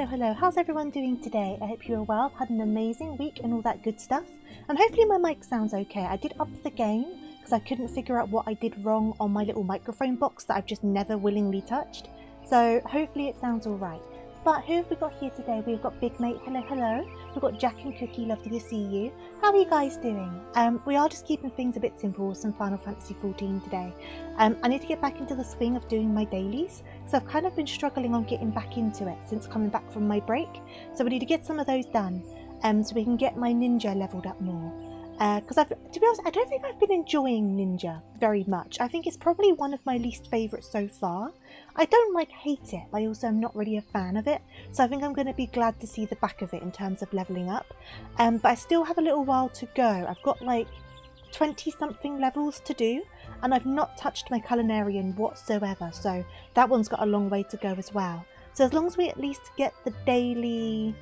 Hello. How's everyone doing today? I hope you are well, had an amazing week and all that good stuff. And hopefully my mic sounds okay. I did up the gain because I couldn't figure out what I did wrong on my little microphone box that I've just never willingly touched. So hopefully it sounds alright. But who have we got here today? We've got Big Mate, hello. We've got Jack and Cookie, lovely to see you. How are you guys doing? We are just keeping things a bit simple with some Final Fantasy XIV today. I need to get back into the swing of doing my dailies. So I've kind of been struggling on getting back into it since coming back from my break. So we need to get some of those done so we can get my ninja leveled up more. Because to be honest, I don't think I've been enjoying ninja very much. I think it's probably one of my least favourites so far. I don't hate it, but I also am not really a fan of it. So I think I'm going to be glad to see the back of it in terms of levelling up. But I still have a little while to go. I've got 20 something levels to do, and I've not touched my culinarian whatsoever. So that one's got a long way to go as well. So as long as we at least get the daily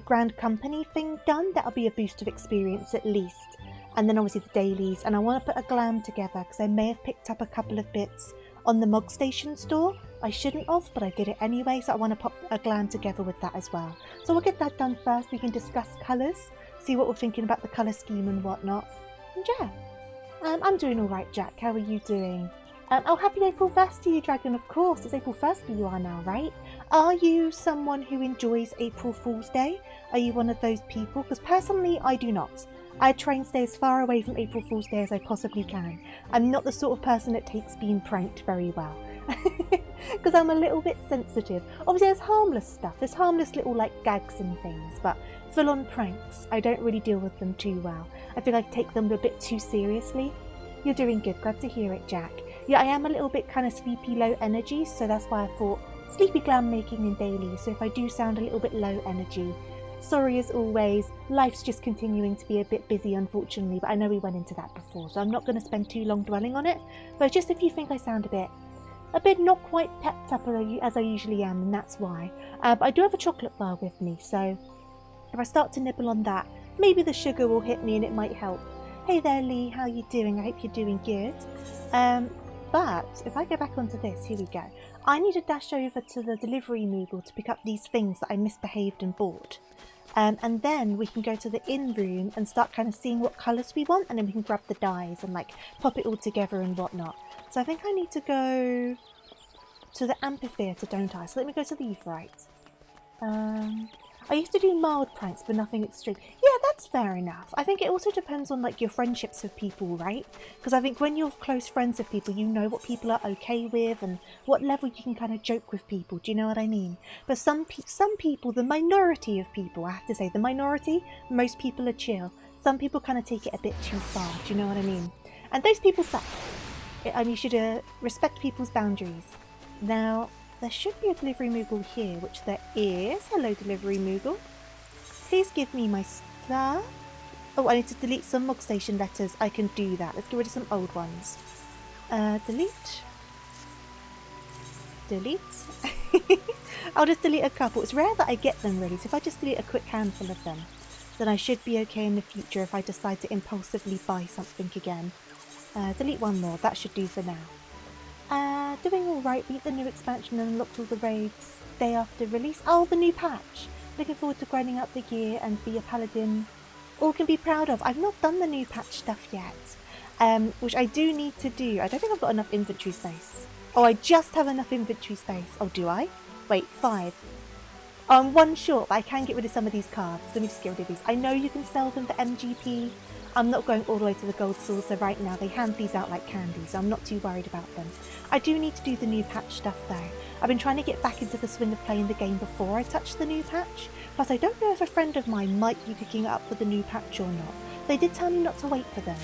Grand Company thing done, that'll be a boost of experience at least. And then obviously the dailies, and I want to put a glam together because I may have picked up a couple of bits on the Mog Station store. I shouldn't have, but I did it anyway, so I want to pop a glam together with that as well. So we'll get that done first. We can discuss colours, see what we're thinking about the colour scheme and whatnot. And yeah, I'm doing alright, Jack. How are you doing? Oh, happy April 1st to you, Dragon, of course. It's April 1st for you are now, right? Are you someone who enjoys April Fool's Day? Are you one of those people? Because personally, I do not. I try and stay as far away from April Fool's Day as I possibly can. I'm not the sort of person that takes being pranked very well. Because I'm a little bit sensitive. Obviously, there's harmless stuff. There's harmless little, gags and things. But full-on pranks, I don't really deal with them too well. I feel I take them a bit too seriously. You're doing good. Glad to hear it, Jack. Yeah, I am a little bit kind of sleepy, low energy, so that's why I thought sleepy glam making in daily. So if I do sound a little bit low energy, sorry as always. Life's just continuing to be a bit busy, unfortunately, but I know we went into that before, so I'm not going to spend too long dwelling on it. But just if you think I sound a bit not quite pepped up as I usually am, and that's why. But I do have a chocolate bar with me, so if I start to nibble on that, maybe the sugar will hit me and it might help. Hey there, Lee. How you doing? I hope you're doing good. But if I go back onto this, here we go. I need to dash over to the delivery Moogle to pick up these things that I misbehaved and bought. And then we can go to the in room and start kind of seeing what colours we want, and then we can grab the dyes and pop it all together and whatnot. So I think I need to go to the amphitheatre, don't I? So let me go to the Euphorite. I used to do mild pranks, but nothing extreme. Yeah, that's fair enough. I think it also depends on your friendships with people, right? Because I think when you're close friends with people, you know what people are okay with and what level you can kind of joke with people. Do you know what I mean? But some people, the minority of people, I have to say, the minority, most people are chill. Some people kind of take it a bit too far. Do you know what I mean? And those people suck. You should respect people's boundaries. Now, there should be a delivery Moogle here, which there is. Hello, delivery Moogle. Please give me my stuff. Oh, I need to delete some Mog Station letters. I can do that. Let's get rid of some old ones. Delete. Delete. I'll just delete a couple. It's rare that I get them really, so if I just delete a quick handful of them, then I should be okay in the future if I decide to impulsively buy something again. Delete one more. That should do for now. Doing alright. Beat the new expansion and unlocked all the raids day after release. Oh, the new patch. Looking forward to grinding out the gear and be a paladin. All can be proud of. I've not done the new patch stuff yet, which I do need to do. I don't think I've got enough inventory space. Oh, I just have enough inventory space. Oh, do I? Wait, 5. Oh, I'm 1 short, but I can get rid of some of these cards. Let me just get rid of these. I know you can sell them for MGP. I'm not going all the way to the gold saucer right now. They hand these out like candy, so I'm not too worried about them. I do need to do the new patch stuff though. I've been trying to get back into the swing of playing the game before I touch the new patch. Plus, I don't know if a friend of mine might be picking up for the new patch or not. They did tell me not to wait for them.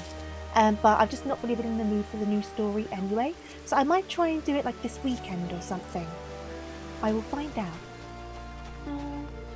But I've just not really been in the mood for the new story anyway. So I might try and do it like this weekend or something. I will find out.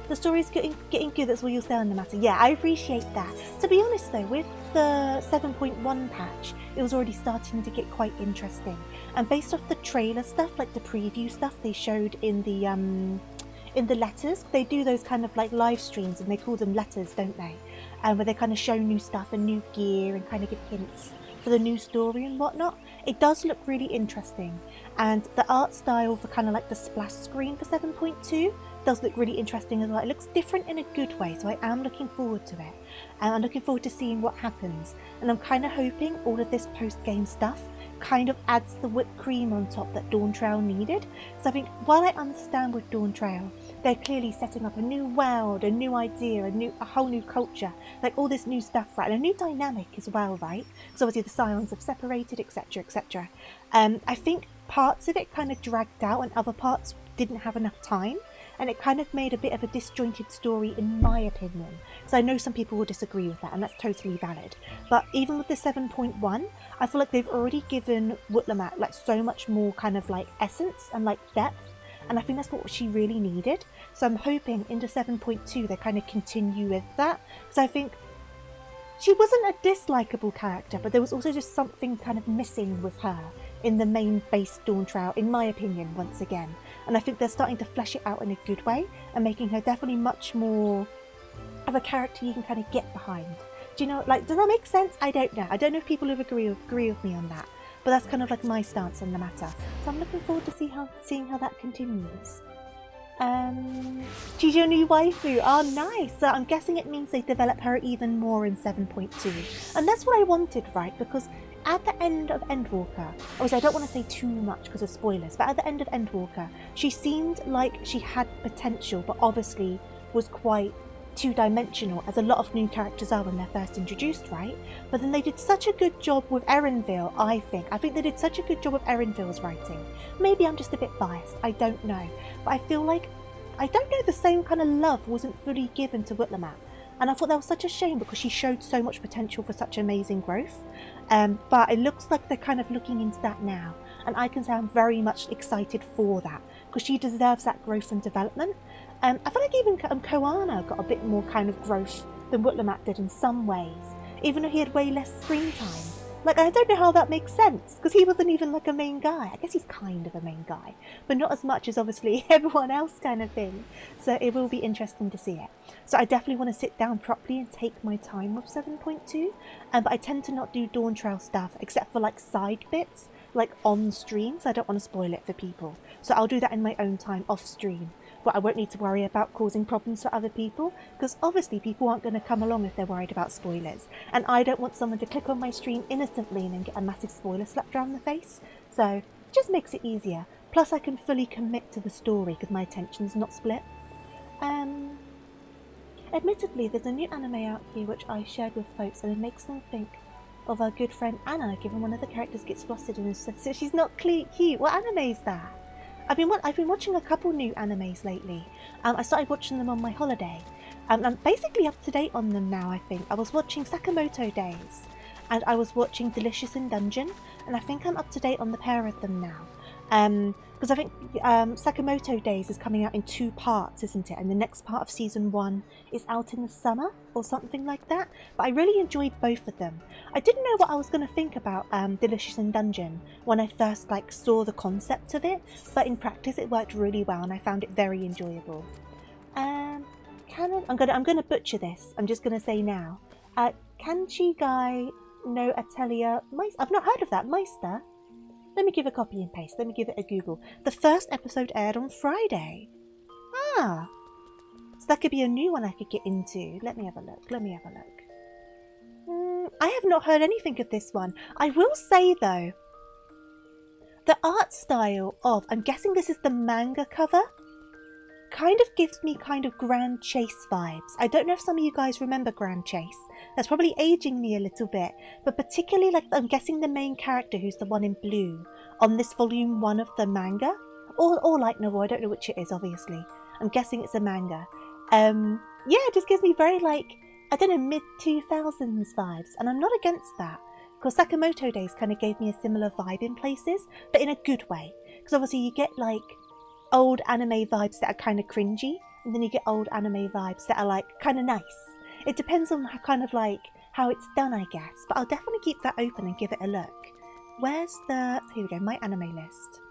The story's getting good, that's all you'll say on the matter. Yeah, I appreciate that. To be honest though, with the 7.1 patch, it was already starting to get quite interesting. And based off the trailer stuff, like the preview stuff they showed in the letters, they do those kind of like live streams and they call them letters, don't they? Where they kind of show new stuff and new gear and kind of give hints for the new story and whatnot. It does look really interesting. And the art style for kind of like the splash screen for 7.2 does look really interesting as well. It looks different in a good way, so I am looking forward to it. And I'm looking forward to seeing what happens. And I'm kind of hoping all of this post-game stuff kind of adds the whipped cream on top that Dawn Trail needed. So I think while I understand with Dawn Trail, they're clearly setting up a new world, a new idea, a whole new culture, like all this new stuff, right? And a new dynamic as well, right? So obviously the Scions have separated, etc, etc. I think parts of it kind of dragged out and other parts didn't have enough time. And it kind of made a bit of a disjointed story in my opinion. So I know some people will disagree with that and that's totally valid. But even with the 7.1, I feel like they've already given Wutlamat like so much more kind of like essence and like depth. And I think that's what she really needed. So I'm hoping into 7.2 they kind of continue with that. Because I think she wasn't a dislikable character, but there was also just something kind of missing with her in the main base Dawn Trail, in my opinion, once again. And I think they're starting to flesh it out in a good way and making her definitely much more of a character you can kind of get behind. Do you know, like, does that make sense? I don't know. I don't know if people agree with me on that, but that's kind of like my stance on the matter. So I'm looking forward to seeing how that continues. She's your new waifu. Oh, nice. So I'm guessing it means they develop her even more in 7.2. And that's what I wanted, right? Because at the end of Endwalker, obviously I don't want to say too much because of spoilers, but at the end of Endwalker, she seemed like she had potential, but obviously was quite two-dimensional, as a lot of new characters are when they're first introduced, right? But then they did such a good job with Erenville, I think. I think they did such a good job with Erenville's writing. Maybe I'm just a bit biased, I don't know. But I feel like, I don't know, the same kind of love wasn't fully given to Wutlamat. And I thought that was such a shame because she showed so much potential for such amazing growth. But it looks like they're kind of looking into that now. And I can say I'm very much excited for that because she deserves that growth and development. I feel like even Koana got a bit more kind of growth than Wutlamat did in some ways, even though he had way less screen time. Like, I don't know how that makes sense, because he wasn't even like a main guy. I guess he's kind of a main guy, but not as much as obviously everyone else kind of thing. So it will be interesting to see it. So I definitely want to sit down properly and take my time with 7.2. But I tend to not do Dawn Trail stuff, except for like side bits, like on stream, so I don't want to spoil it for people. So I'll do that in my own time off stream. But I won't need to worry about causing problems for other people, because obviously people aren't going to come along if they're worried about spoilers. And I don't want someone to click on my stream innocently and then get a massive spoiler slapped around the face. So it just makes it easier. Plus I can fully commit to the story because my attention's not split. Admittedly, there's a new anime out here which I shared with folks and it makes them think of our good friend Anna, given one of the characters gets flustered and says she's not cute. What anime is that? I've been watching a couple new animes lately. I started watching them on my holiday. I'm basically up to date on them now, I think. I was watching Sakamoto Days and I was watching Delicious in Dungeon, and I think I'm up to date on the pair of them now. Because I think Sakamoto Days is coming out in 2 parts, isn't it? And the next part of season 1 is out in the summer or something like that. But I really enjoyed both of them. I didn't know what I was going to think about Delicious in Dungeon when I first saw the concept of it, but in practice it worked really well and I found it very enjoyable. I'm gonna butcher this. I'm just gonna say now. Kanchigai no Atelier Meister. I've not heard of that. Meister. Let me give a copy and paste. Let me give it a Google. The first episode aired on Friday. Ah. So that could be a new one I could get into. Let me have a look. I have not heard anything of this one. I will say though, the art style of, I'm guessing this is the manga cover, kind of gives me kind of Grand Chase vibes. I don't know if some of you guys remember Grand Chase. That's probably aging me a little bit, but particularly I'm guessing the main character, who's the one in blue on this volume 1 of the manga or light novel. I don't know which it is, obviously. I'm guessing it's a manga. Yeah, it just gives me very I don't know, mid 2000s vibes, and I'm not against that, because Sakamoto Days kind of gave me a similar vibe in places, but in a good way, because obviously you get old anime vibes that are kind of cringy, and then you get old anime vibes that are kind of nice. It depends on how it's done, I guess, but I'll definitely keep that open and give it a look. Where's here we go, my anime list.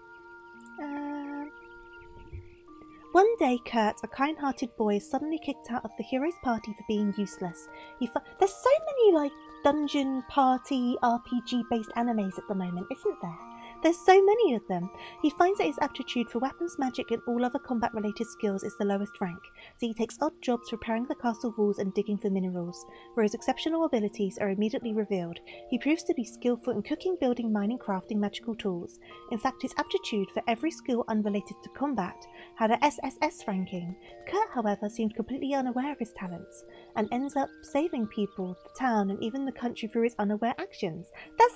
One day, Kurt, a kind-hearted boy, is suddenly kicked out of the hero's party for being useless. There's so many dungeon party RPG-based animes at the moment, isn't there? There's so many of them. He finds that his aptitude for weapons, magic, and all other combat-related skills is the lowest rank, so he takes odd jobs repairing the castle walls and digging for minerals, where his exceptional abilities are immediately revealed. He proves to be skillful in cooking, building, mining, crafting magical tools. In fact, his aptitude for every skill unrelated to combat had a SSS ranking. Kurt, however, seemed completely unaware of his talents, and ends up saving people, the town, and even the country through his unaware actions. That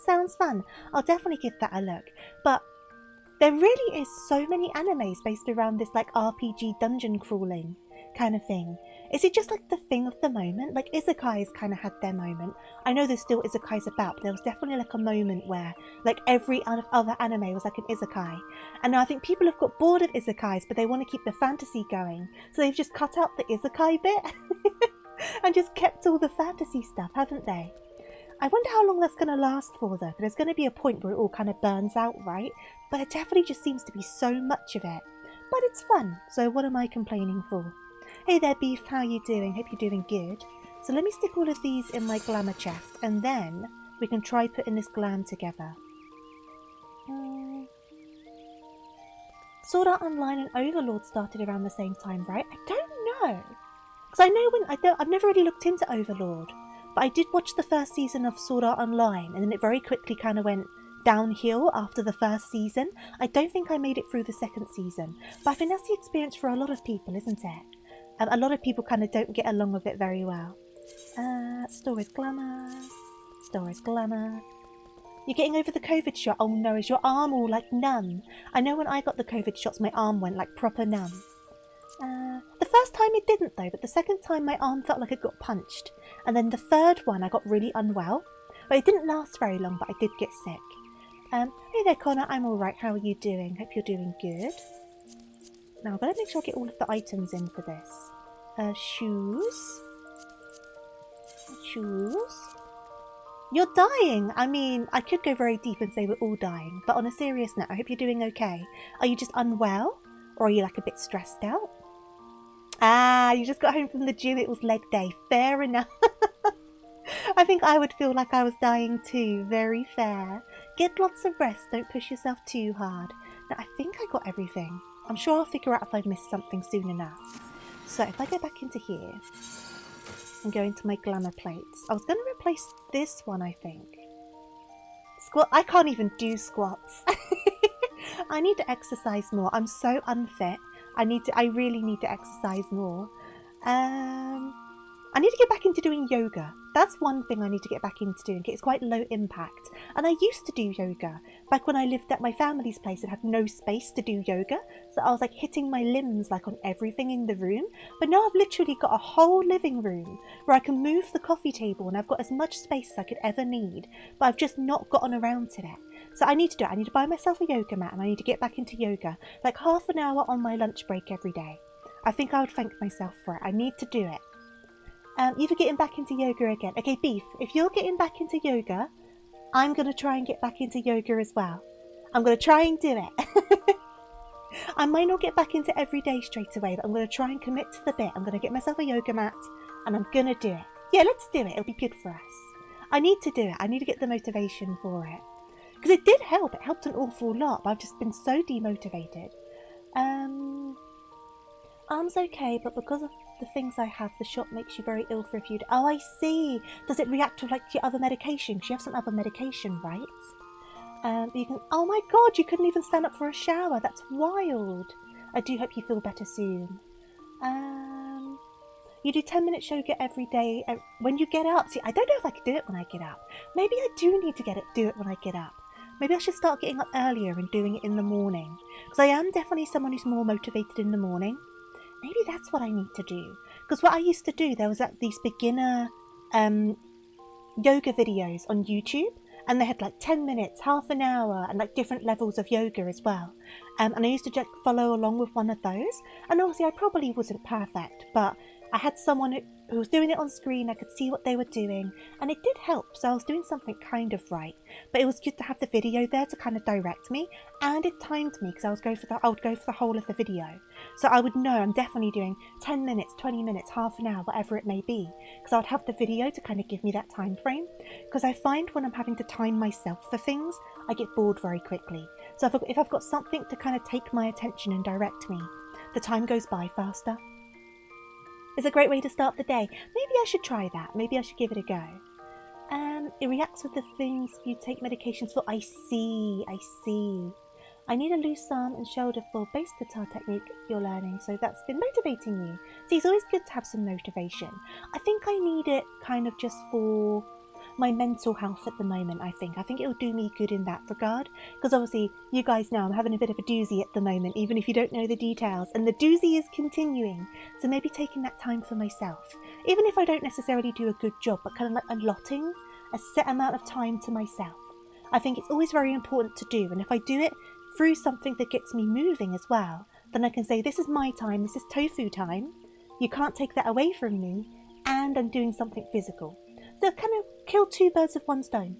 sounds fun. I'll definitely give that a look. But there really is so many animes based around this RPG dungeon crawling kind of thing. Is it just the thing of the moment? Izakais kind of had their moment. I know there's still izakais about, but there was definitely a moment where every other anime was an izakai. And now I think people have got bored of izakais, but they want to keep the fantasy going. So they've just cut out the izakai bit and just kept all the fantasy stuff, haven't they? I wonder how long that's going to last for though, because there's going to be a point where it all kind of burns out, right? But it definitely just seems to be so much of it. But it's fun, so what am I complaining for? Hey there, Beef, how you doing? Hope you're doing good. So let me stick all of these in my glamour chest, and then we can try putting this glam together. Sword Art Online and Overlord started around the same time, right? I don't know. Because I know I've never really looked into Overlord. But I did watch the first season of Sword Art Online, and then it very quickly kind of went downhill after the first season. I don't think I made it through the second season, but I think that's the experience for a lot of people, isn't it? A lot of people kind of don't get along with it very well. Stories glamour. You're getting over the COVID shot. Oh no, is your arm all numb? I know when I got the COVID shots, my arm went proper numb. The first time it didn't though, but the second time my arm felt like it got punched. And then the third one I got really unwell. But it didn't last very long, but I did get sick. Hey there Connor, I'm alright, how are you doing? Hope you're doing good. Now I've got to make sure I get all of the items in for this. Shoes. You're dying! I mean, I could go very deep and say we're all dying, but on a serious note, I hope you're doing okay. Are you just unwell? Or are you a bit stressed out? You just got home from the gym, it was leg day. Fair enough. I think I would feel like I was dying too. Very fair. Get lots of rest, don't push yourself too hard. Now, I think I got everything. I'm sure I'll figure out if I've missed something soon enough. So, if I go back into here and go into my glamour plates, I was going to replace this one, I think. I can't even do squats. I need to exercise more. I'm so unfit. I really need to exercise more. I need to get back into doing yoga. That's one thing I need to get back into doing. It's quite low impact. And I used to do yoga back when I lived at my family's place and had no space to do yoga. So I was hitting my limbs on everything in the room. But now I've literally got a whole living room where I can move the coffee table and I've got as much space as I could ever need. But I've just not gotten around to it. So I need to do it. I need to buy myself a yoga mat and I need to get back into yoga. Like half an hour on my lunch break every day. I think I would thank myself for it. I need to do it. You're getting back into yoga again. Okay, Beef, if you're getting back into yoga, I'm going to try and get back into yoga as well. I'm going to try and do it. I might not get back into every day straight away, but I'm going to try and commit to the bit. I'm going to get myself a yoga mat and I'm going to do it. Yeah, let's do it. It'll be good for us. I need to do it. I need to get the motivation for it. Because it did help. It helped an awful lot, but I've just been so demotivated. Arm's okay, but because of the things I have, the shot makes you very ill for a few days. Oh, I see. Does it react to like your other medication? Because you have some other medication, right? You can. Oh my God, you couldn't even stand up for a shower. That's wild. I do hope you feel better soon. You do 10-minute yoga every day when you get up. See, I don't know if I could do it when I get up. Maybe I do need to do it when I get up. Maybe I should start getting up earlier and doing it in the morning. Because I am definitely someone who's more motivated in the morning. Maybe that's what I need to do. Because what I used to do, there was these beginner yoga videos on YouTube. And they had like 10 minutes, half an hour, and like different levels of yoga as well. And I used to just follow along with one of those. And obviously I probably wasn't perfect, but I had someone who was doing it on screen. I could see what they were doing and it did help. So I was doing something kind of right, but it was good to have the video there to kind of direct me, and it timed me because I would go for the whole of the video. So I would know I'm definitely doing 10 minutes, 20 minutes, half an hour, whatever it may be, because I would have the video to kind of give me that time frame. Because I find when I'm having to time myself for things, I get bored very quickly. So if I've got something to kind of take my attention and direct me, the time goes by faster. It's a great way to start the day. Maybe I should try that. Maybe I should give it a go. It reacts with the things you take medications for. I see. I need a loose arm and shoulder for bass guitar technique you're learning, so that's been motivating you. See, it's always good to have some motivation. I think I need it kind of just for my mental health at the moment. I think it'll do me good in that regard, because obviously you guys know I'm having a bit of a doozy at the moment, even if you don't know the details, and the doozy is continuing. So maybe taking that time for myself, even if I don't necessarily do a good job, but kind of like allotting a set amount of time to myself. I think it's always very important to do, and if I do it through something that gets me moving as well, then I can say this is my time, this is tofu time, you can't take that away from me, and I'm doing something physical. So kind of kill two birds with one stone.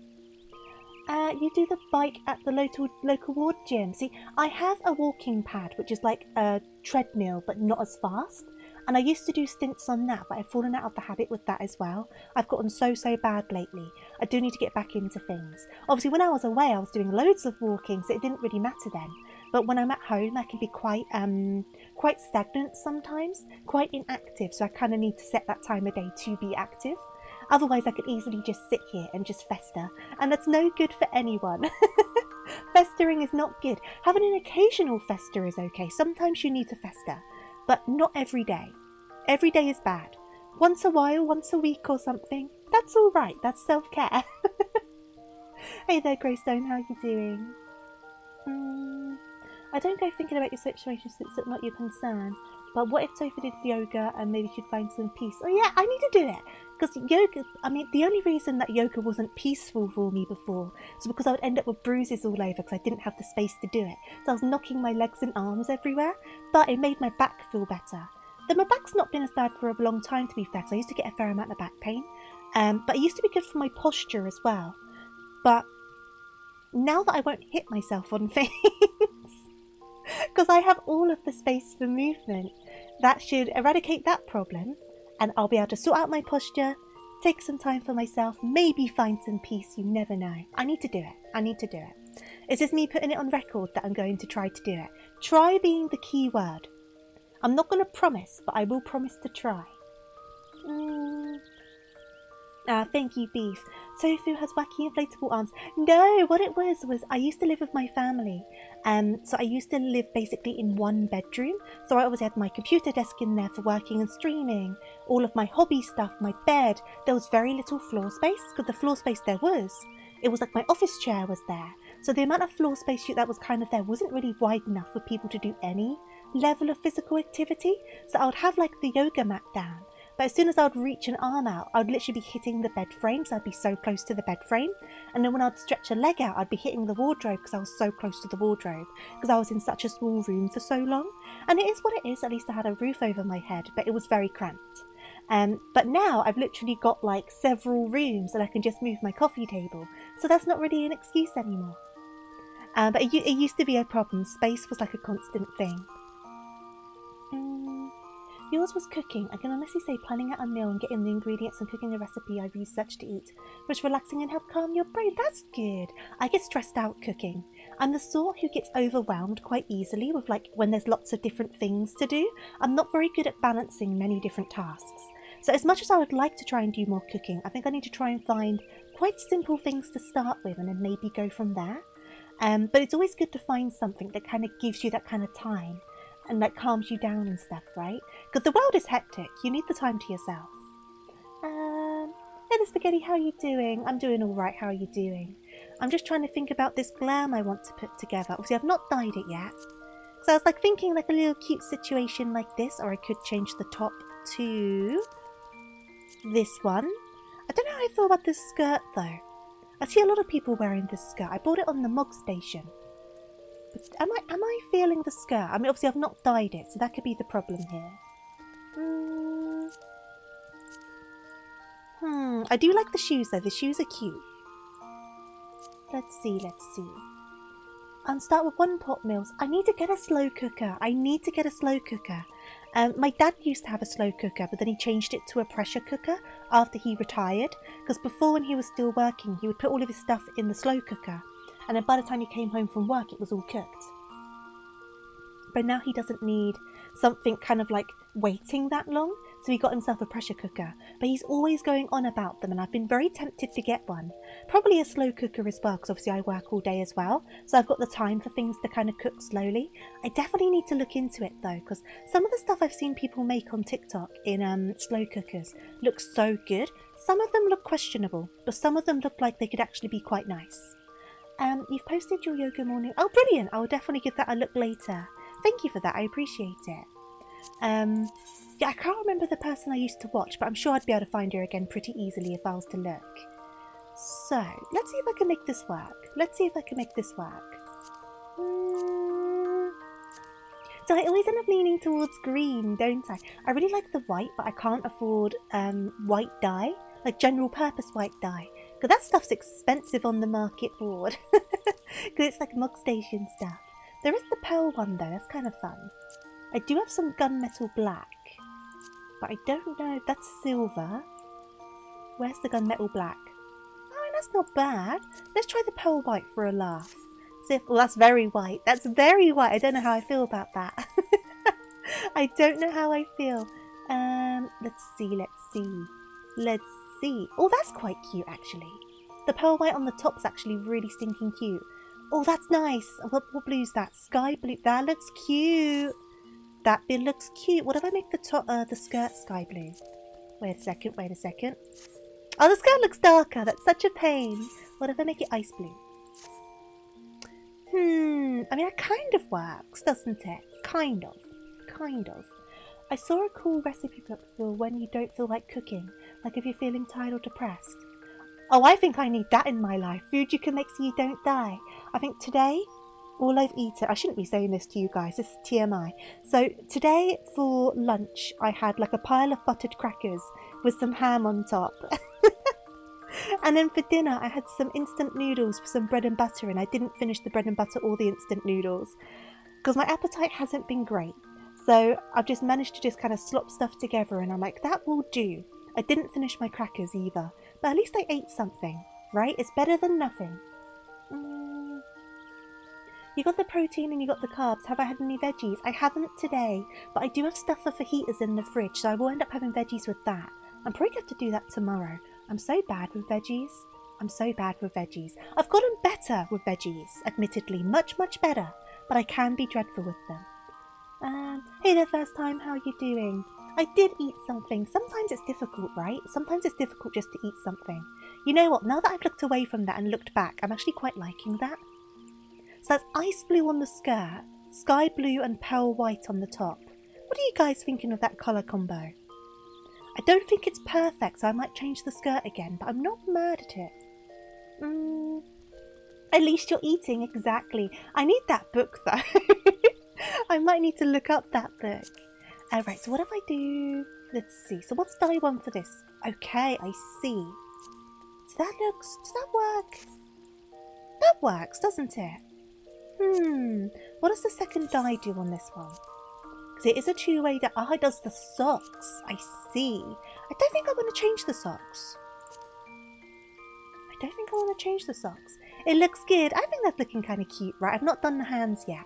You do the bike at the local ward gym. See, I have a walking pad, which is like a treadmill, but not as fast. And I used to do stints on that, but I've fallen out of the habit with that as well. I've gotten so bad lately. I do need to get back into things. Obviously, when I was away, I was doing loads of walking, so it didn't really matter then. But when I'm at home, I can be quite stagnant sometimes, quite inactive. So I kind of need to set that time of day to be active. Otherwise, I could easily just sit here and just fester. And that's no good for anyone. Festering is not good. Having an occasional fester is okay. Sometimes you need to fester. But not every day. Every day is bad. Once a while, once a week or something, that's all right. That's self-care. Hey there, Greystone. How are you doing? I don't go thinking about your situation since it's not your concern. But what if Tofu did yoga and maybe she'd find some peace? Oh yeah, I need to do it. Because yoga, I mean, the only reason that yoga wasn't peaceful for me before was because I would end up with bruises all over because I didn't have the space to do it. So I was knocking my legs and arms everywhere, but it made my back feel better. Though my back's not been as bad for a long time, to be fair, because I used to get a fair amount of back pain. But it used to be good for my posture as well. But now that I won't hit myself on things, because I have all of the space for movement, that should eradicate that problem, and I'll be able to sort out my posture, take some time for myself, maybe find some peace. You never know. I need to do it. It's just me putting it on record that I'm going to try to do it. Try being the key word. I'm not going to promise, but I will promise to try. Thank you, Beef. Tofu has wacky inflatable arms. No, what it was I used to live with my family. So I used to live basically in one bedroom. So I always had my computer desk in there for working and streaming, all of my hobby stuff, my bed. There was very little floor space, because the floor space it was like my office chair was there. So the amount of floor space that was kind of there wasn't really wide enough for people to do any level of physical activity. So I would have like the yoga mat down, but as soon as I would reach an arm out, I would literally be hitting the bed frame, so I'd be so close to the bed frame. And then when I'd stretch a leg out, I'd be hitting the wardrobe because I was so close to the wardrobe, because I was in such a small room for so long. And it is what it is. At least I had a roof over my head, but it was very cramped. But now I've literally got like several rooms and I can just move my coffee table, so that's not really an excuse anymore. But it used to be a problem. Space was like a constant thing. Yours was cooking. I can honestly say planning out a meal and getting the ingredients and cooking a recipe I've researched to eat was relaxing and help calm your brain. That's good. I get stressed out cooking. I'm the sort who gets overwhelmed quite easily with like when there's lots of different things to do. I'm not very good at balancing many different tasks. So as much as I would like to try and do more cooking, I think I need to try and find quite simple things to start with and then maybe go from there. But it's always good to find something that kind of gives you that kind of time and like calms you down and stuff, right? Because the world is hectic. You need the time to yourself. Hey, the spaghetti, how are you doing? I'm doing all right. How are you doing? I'm just trying to think about this glam I want to put together. Obviously, I've not dyed it yet. So I was like thinking like a little cute situation like this, or I could change the top to this one. I don't know how I feel about this skirt though. I see a lot of people wearing this skirt. I bought it on the mug station. But am I feeling the skirt? I mean, obviously I've not dyed it, so that could be the problem here. I do like the shoes though. The shoes are cute. Let's see. Start with 1 pot meals. I need to get a slow cooker. My dad used to have a slow cooker, but then he changed it to a pressure cooker after he retired. Because before, when he was still working, he would put all of his stuff in the slow cooker. And then by the time he came home from work, it was all cooked. But now he doesn't need something kind of like waiting that long. So he got himself a pressure cooker. But he's always going on about them, and I've been very tempted to get one. Probably a slow cooker as well, because obviously I work all day as well. So I've got the time for things to kind of cook slowly. I definitely need to look into it though, because some of the stuff I've seen people make on TikTok in slow cookers looks so good. Some of them look questionable, but some of them look like they could actually be quite nice. You've posted your yoga morning. Oh, brilliant. I will definitely give that a look later. Thank you for that. I appreciate it. Yeah, I can't remember the person I used to watch, but I'm sure I'd be able to find her again pretty easily if I was to look. So, let's see if I can make this work. So I always end up leaning towards green, don't I? I really like the white, but I can't afford white dye, like general purpose white dye. Because that stuff's expensive on the market board. Because it's like mug station stuff. There is the pearl one though, that's kind of fun. I do have some gunmetal black. But I don't know, that's silver. Where's the gunmetal black? Oh, that's not bad. Let's try the pearl white for a laugh. See if, well, that's very white. That's very white. I don't know how I feel about that. I don't know how I feel. Let's see. Oh, that's quite cute actually. The pearl white on the top's actually really stinking cute. Oh, that's nice. What blue's that? Sky blue. That looks cute. That bit looks cute. What if I make the top, the skirt sky blue? Wait a second. Oh, the skirt looks darker. That's such a pain. What if I make it ice blue? I mean, it kind of works, doesn't it? Kind of. I saw a cool recipe book for when you don't feel like cooking. Like if you're feeling tired or depressed. Oh, I think I need that in my life. Food you can make so you don't die. I think today, all I've eaten... I shouldn't be saying this to you guys. This is TMI. So today for lunch, I had like a pile of buttered crackers with some ham on top. And then for dinner, I had some instant noodles with some bread and butter, and I didn't finish the bread and butter or the instant noodles because my appetite hasn't been great. So I've just managed to just kind of slop stuff together, and I'm like, that will do. I didn't finish my crackers either, but at least I ate something, right? It's better than nothing. You got the protein and you got the carbs. Have I had any veggies? I haven't today, but I do have stuff for fajitas in the fridge, so I will end up having veggies with that. I'm probably going to do that tomorrow. I'm so bad with veggies. I've gotten better with veggies, admittedly. Much better. But I can be dreadful with them. Hey there, first time. How are you doing? I did eat something. Sometimes it's difficult, right? Sometimes it's difficult just to eat something. You know what? Now that I've looked away from that and looked back, I'm actually quite liking that. So that's ice blue on the skirt, sky blue and pearl white on the top. What are you guys thinking of that colour combo? I don't think it's perfect, so I might change the skirt again, but I'm not mad at it. At least you're eating, exactly. I need that book though. I might need to look up that book. Right, so what if I do... Let's see. So what's die 1 for this? Okay, I see. So that looks... Does that work? That works, doesn't it? What does the second die do on this one? Because it is a two-way die. Oh, it does the socks. I see. I don't think I want to change the socks. I don't think I want to change the socks. It looks good. I think that's looking kind of cute, right? I've not done the hands yet.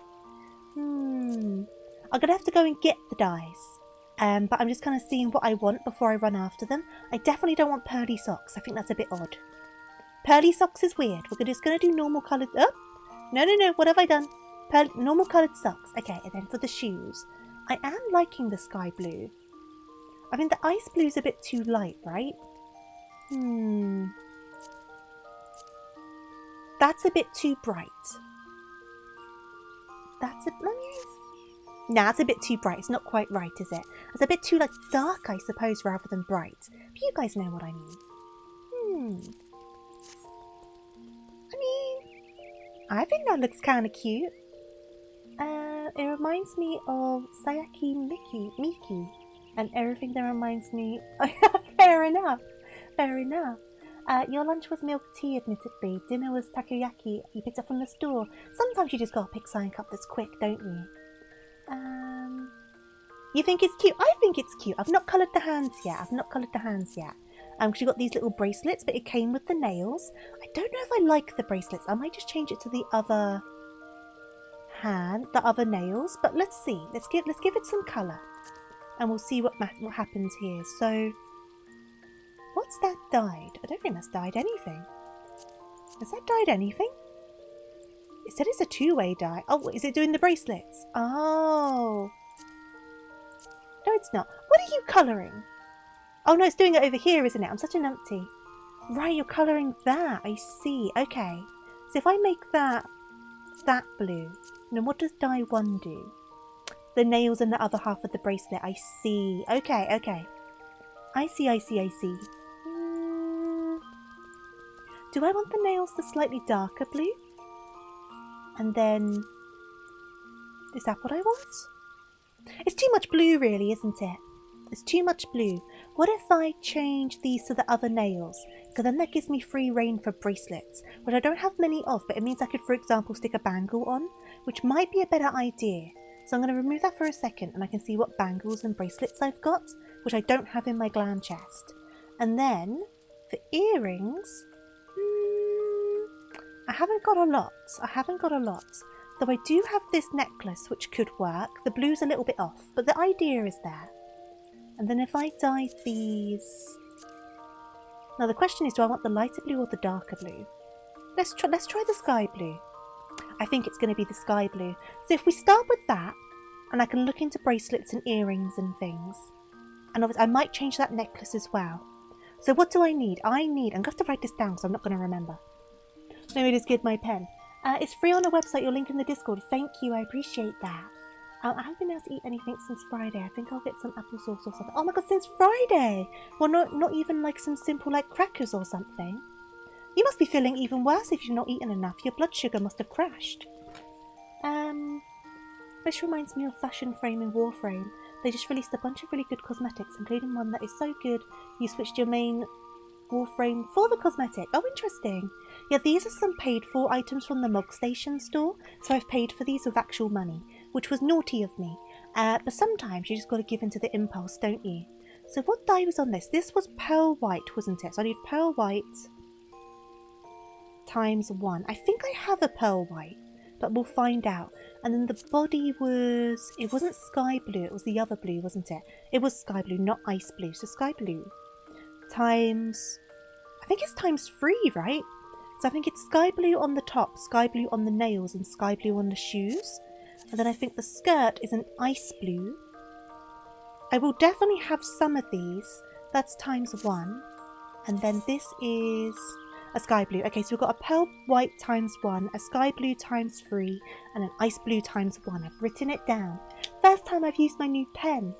I'm going to have to go and get the dies. But I'm just kind of seeing what I want before I run after them. I definitely don't want pearly socks. I think that's a bit odd. Pearly socks is weird. We're just going to do normal coloured... Oh! No. What have I done? Normal coloured socks. Okay, and then for the shoes. I am liking the sky blue. I mean, the ice blue is a bit too light, right? That's a bit too bright. That's a... Nah, it's a bit too bright. It's not quite right, is it? It's a bit too, like, dark, I suppose, rather than bright. But you guys know what I mean. I think that looks kind of cute. It reminds me of Sayaki Miki. And everything that reminds me... Fair enough. Your lunch was milk tea, admittedly. Dinner was takoyaki you picked up from the store. Sometimes you just gotta pick something up that's quick, don't you? You think it's cute? I think it's cute. I've not coloured the hands yet. Because you got these little bracelets, but it came with the nails. I don't know if I like the bracelets. I might just change it to the other hand, the other nails. But let's see. Let's give it some colour, and we'll see what happens here. So, what's that dyed? I don't think that's dyed anything. Has that dyed anything? It said it's a two-way dye. Oh, is it doing the bracelets? Oh. No, it's not. What are you colouring? Oh, no, it's doing it over here, isn't it? I'm such a numpty. Right, you're colouring that. I see. Okay. So if I make that blue, then what does dye 1 do? The nails and the other half of the bracelet. I see. Okay. I see. Do I want the nails the slightly darker blue? And then... Is that what I want? It's too much blue, really, isn't it? It's too much blue. What if I change these to the other nails? Because then that gives me free reign for bracelets, which I don't have many of, but it means I could, for example, stick a bangle on, which might be a better idea. So I'm going to remove that for a second, and I can see what bangles and bracelets I've got, which I don't have in my glam chest. And then, for earrings... I haven't got a lot. Though I do have this necklace, which could work. The blue's a little bit off, but the idea is there. And then if I dye these... Now the question is, do I want the lighter blue or the darker blue? Let's try the sky blue. I think it's going to be the sky blue. So if we start with that, and I can look into bracelets and earrings and things. And obviously I might change that necklace as well. So what do I need? I'm going to have to write this down, so I'm not going to remember. Let me just get my pen. It's free on a website. You'll link in the Discord. Thank you. I appreciate that. I haven't been able to eat anything since Friday. I think I'll get some applesauce or something. Oh my god, since Friday! Well, not even like some simple like crackers or something. You must be feeling even worse if you've not eaten enough. Your blood sugar must have crashed. Which reminds me of Fashion Frame and Warframe. They just released a bunch of really good cosmetics, including one that is so good you switched your main Warframe for the cosmetic. Oh, interesting. Yeah, these are some paid for items from the Mog Station store, so I've paid for these with actual money, which was naughty of me. But sometimes you just got to give in to the impulse, don't you? So what dye was on this? This was pearl white, wasn't it? So I need pearl white times 1. I think I have a pearl white, but we'll find out. And then the body was... It wasn't sky blue, it was the other blue, wasn't it? It was sky blue, not ice blue. So sky blue times... I think it's times 3, right? So I think it's sky blue on the top, sky blue on the nails, and sky blue on the shoes. And then I think the skirt is an ice blue. I will definitely have some of these. That's times 1. And then this is a sky blue. Okay, so we've got a pearl white times 1, a sky blue times 3, and an ice blue times 1. I've written it down. First time I've used my new pen.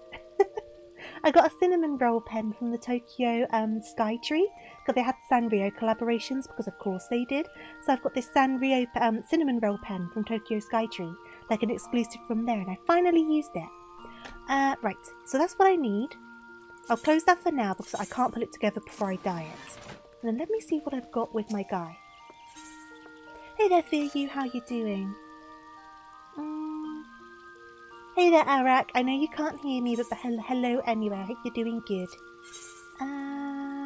I got a cinnamon roll pen from the Tokyo Skytree because they had Sanrio collaborations, because of course they did. So I've got this Sanrio cinnamon roll pen from Tokyo Skytree, like an exclusive from there, and I finally used it. Right, so that's what I need. I'll close that for now because I can't put it together before I dye it. And then let me see what I've got with my guy. Hey there, Fear, how you doing? Hey there, Arak. I know you can't hear me, but hello anyway. I hope you're doing good.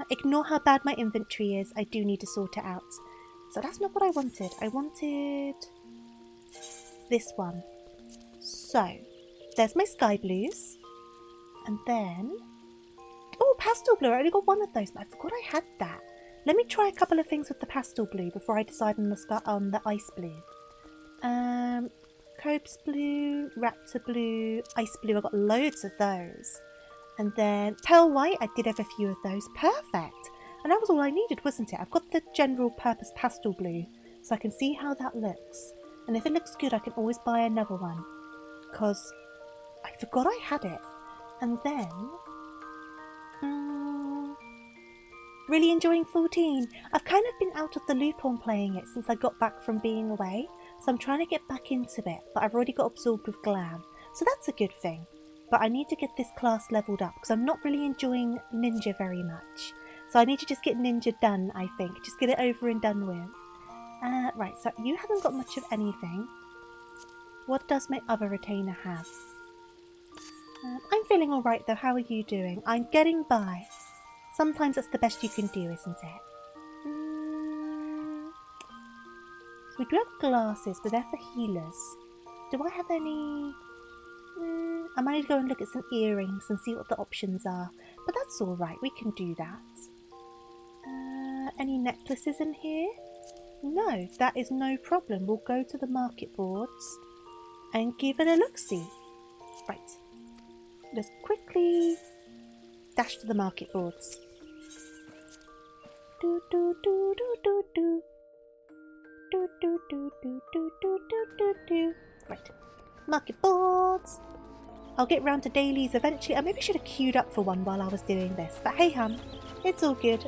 Ignore how bad my inventory is. I do need to sort it out. So that's not what I wanted. I wanted this one. So, there's my sky blues. And then... oh, pastel blue. I only got one of those, but I forgot I had that. Let me try a couple of things with the pastel blue before I decide on the ice blue. Cobes blue, raptor blue, ice blue. I got loads of those. And then pearl white. I did have a few of those. Perfect. And that was all I needed, wasn't it? I've got the general purpose pastel blue, so I can see how that looks. And if it looks good, I can always buy another one, because I forgot I had it. And then... really enjoying 14. I've kind of been out of the loop on playing it since I got back from being away, so I'm trying to get back into it, but I've already got absorbed with glam, so that's a good thing. But I need to get this class leveled up because I'm not really enjoying ninja very much, so I need to just get ninja done, I think. Just get it over and done with. Right, so you haven't got much of anything. What does my other retainer have? I'm feeling alright though. How are you doing? I'm getting by. Sometimes that's the best you can do, isn't it? So we do have glasses, but they're for healers. Do I have any... I might go and look at some earrings and see what the options are. But that's alright, we can do that. Any necklaces in here? No, that is no problem. We'll go to the market boards and give it a look-see. Right. Let's quickly dash to the market boards. Do do do do do do. Do do do do do do do do do. Right. Market boards. I'll get round to dailies eventually. I maybe should have queued up for one while I was doing this. But hey hum, it's all good.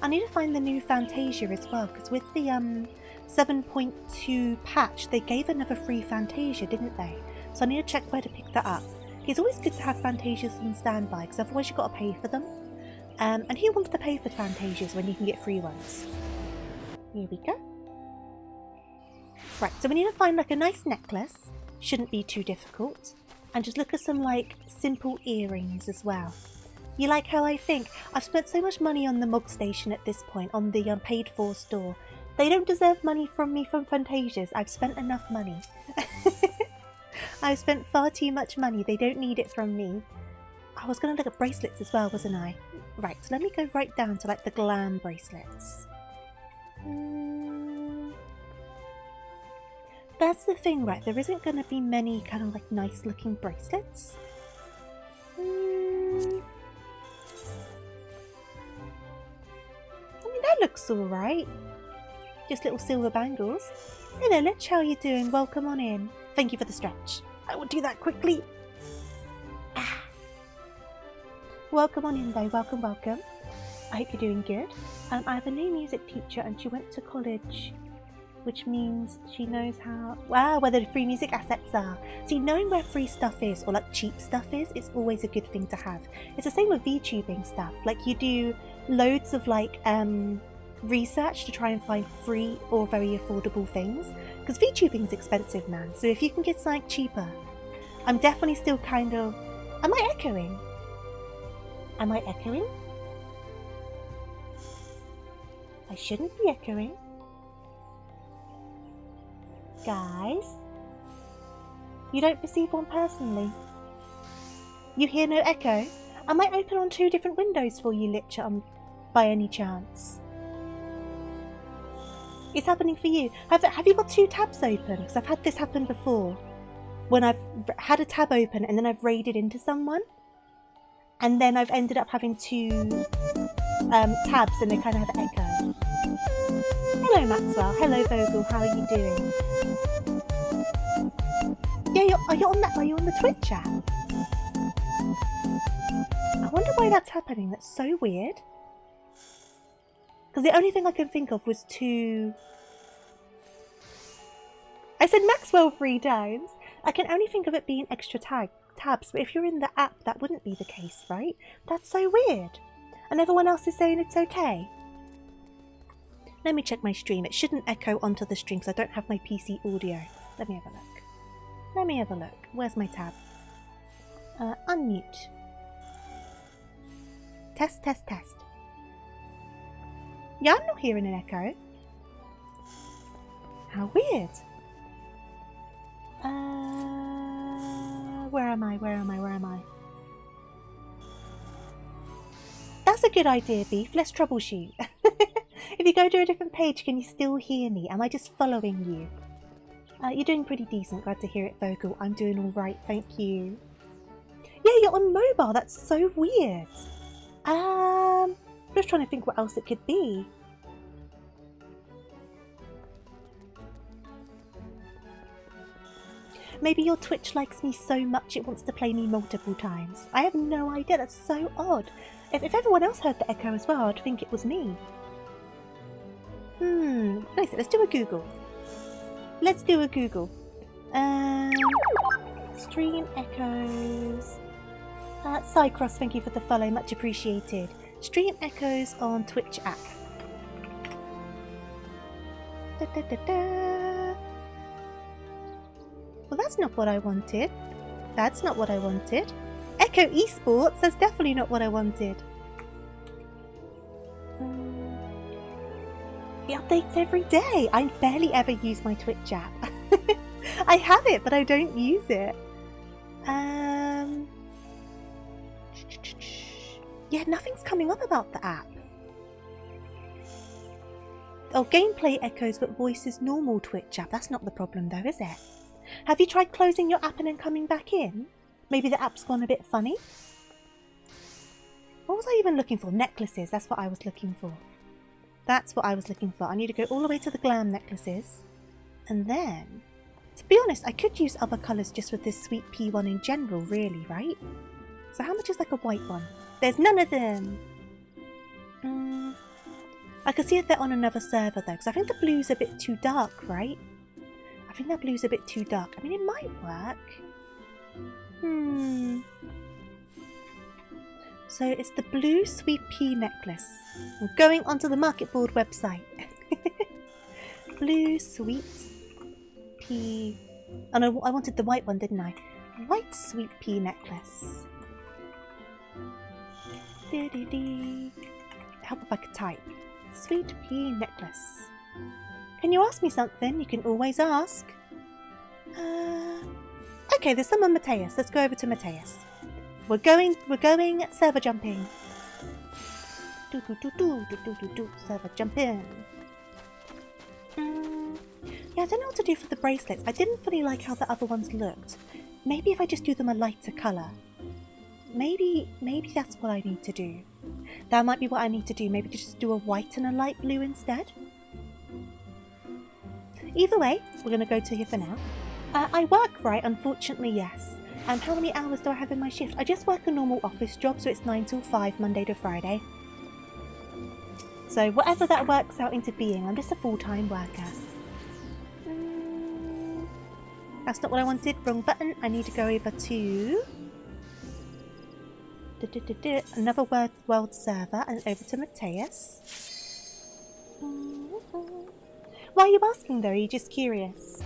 I need to find the new Fantasia as well, because with the 7.2 patch they gave another free Fantasia, didn't they? So I need to check where to pick that up. It's always good to have Fantasias on standby, because otherwise you've got to pay for them. And who wants to pay for Fantasias when you can get free ones? Here we go. Right, so we need to find like a nice necklace. Shouldn't be too difficult. And just look at some like simple earrings as well. You like how I think? I've spent so much money on the Mog Station at this point, on the paid for store. They don't deserve money from me from Fantasias. I've spent enough money. I've spent far too much money. They don't need it from me. I was going to look at bracelets as well, wasn't I? Right, so let me go right down to like the glam bracelets. That's the thing, right? There isn't going to be many kind of like nice looking bracelets. I mean, that looks alright. Just little silver bangles. Hello, Lich, how are you doing? Welcome on in. Thank you for the stretch. I will do that quickly. Ah. Welcome on in though, welcome, welcome. I hope you're doing good. I have a new music teacher and she went to college, which means she knows how... wow, where the free music assets are. See, knowing where free stuff is, or like cheap stuff is always a good thing to have. It's the same with VTubing stuff. Like you do loads of like research to try and find free or very affordable things. Because VTubing is expensive, man. So if you can get something cheaper. I'm definitely still kind of... am I echoing? Am I echoing? I shouldn't be echoing. Guys, you don't perceive one personally. You hear no echo? I might open on 2 different windows for you, Lich, by any chance. It's happening for you. Have you got 2 tabs open? Because I've had this happen before. When I've had a tab open and then I've raided into someone. And then I've ended up having 2 tabs and they kind of have an echo. Hello Maxwell, hello Vogel, how are you doing? Yeah, are you on the Twitch chat? wonder why that's happening. That's so weird. Because the only thing I can think of was to... I said Maxwell 3 times. I can only think of it being extra tabs, but if you're in the app, that wouldn't be the case, right? That's so weird. And everyone else is saying it's okay. Let me check my stream. It shouldn't echo onto the stream because I don't have my PC audio. Let me have a look. Let me have a look. Where's my tab? Unmute. Test, test, test. Yeah, I'm not hearing an echo. How weird. Where am I? Where am I? Where am I? That's a good idea, Beef. Let's troubleshoot. If you go to a different page, can you still hear me? Am I just following you? You're doing pretty decent. Glad to hear it, Vogel. I'm doing all right, thank you. Yeah, you're on mobile. That's so weird. I'm just trying to think what else it could be. Maybe your Twitch likes me so much it wants to play me multiple times. I have no idea. That's so odd. If everyone else heard the echo as well, I'd think it was me. Let's do a Google. Let's do a Google. Stream echoes. Cycross, thank you for the follow, much appreciated. Stream echoes on Twitch app. Da, da, da, da. Well, that's not what I wanted. That's not what I wanted. Echo Esports, that's definitely not what I wanted. It updates every day. I barely ever use my Twitch app. I have it, but I don't use it. Yeah, nothing's coming up about the app. Oh, gameplay echoes, but voice is normal Twitch app. That's not the problem though, is it? Have you tried closing your app and then coming back in? Maybe the app's gone a bit funny? What was I even looking for? Necklaces, that's what I was looking for. That's what I was looking for. I need to go all the way to the glam necklaces. And then, to be honest, I could use other colours just with this sweet pea one in general, really, right? So how much is like a white one? There's none of them! I can see if they're on another server though, because I think the blue's a bit too dark, right? I think that blue's a bit too dark. I mean, it might work. So it's the blue sweet pea necklace. I'm going onto the market board website. Blue sweet pea. Oh no, I wanted the white one, didn't I? White sweet pea necklace. Help if I could type. Sweet pea necklace. Can you ask me something? You can always ask. Okay, there's some on Mateus. Let's go over to Mateus. We're going server jumping. Server jumping. Yeah, I don't know what to do for the bracelets. I didn't fully like how the other ones looked. Maybe if I just do them a lighter colour. Maybe that's what I need to do. That might be what I need to do. Maybe just do a white and a light blue instead. Either way, we're going to go to here for now. I work, right? Unfortunately, yes. And how many hours do I have in my shift? I just work a normal office job, so it's 9 till 5, Monday to Friday. So whatever that works out into being, I'm just a full-time worker. That's not what I wanted. Wrong button. I need to go over to... another world server and over to Mateus. Why are you asking though? Are you just curious?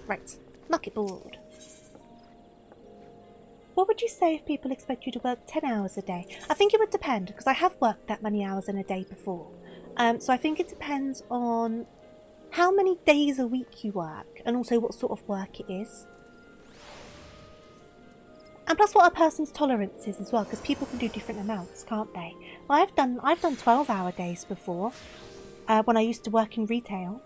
Right, market board. What would you say if people expect you to work 10 hours a day? I think it would depend, because I have worked that many hours in a day before. So I think it depends on how many days a week you work, and also what sort of work it is. And plus what a person's tolerance is as well, because people can do different amounts, can't they? Well, I've done 12-hour days before, when I used to work in retail.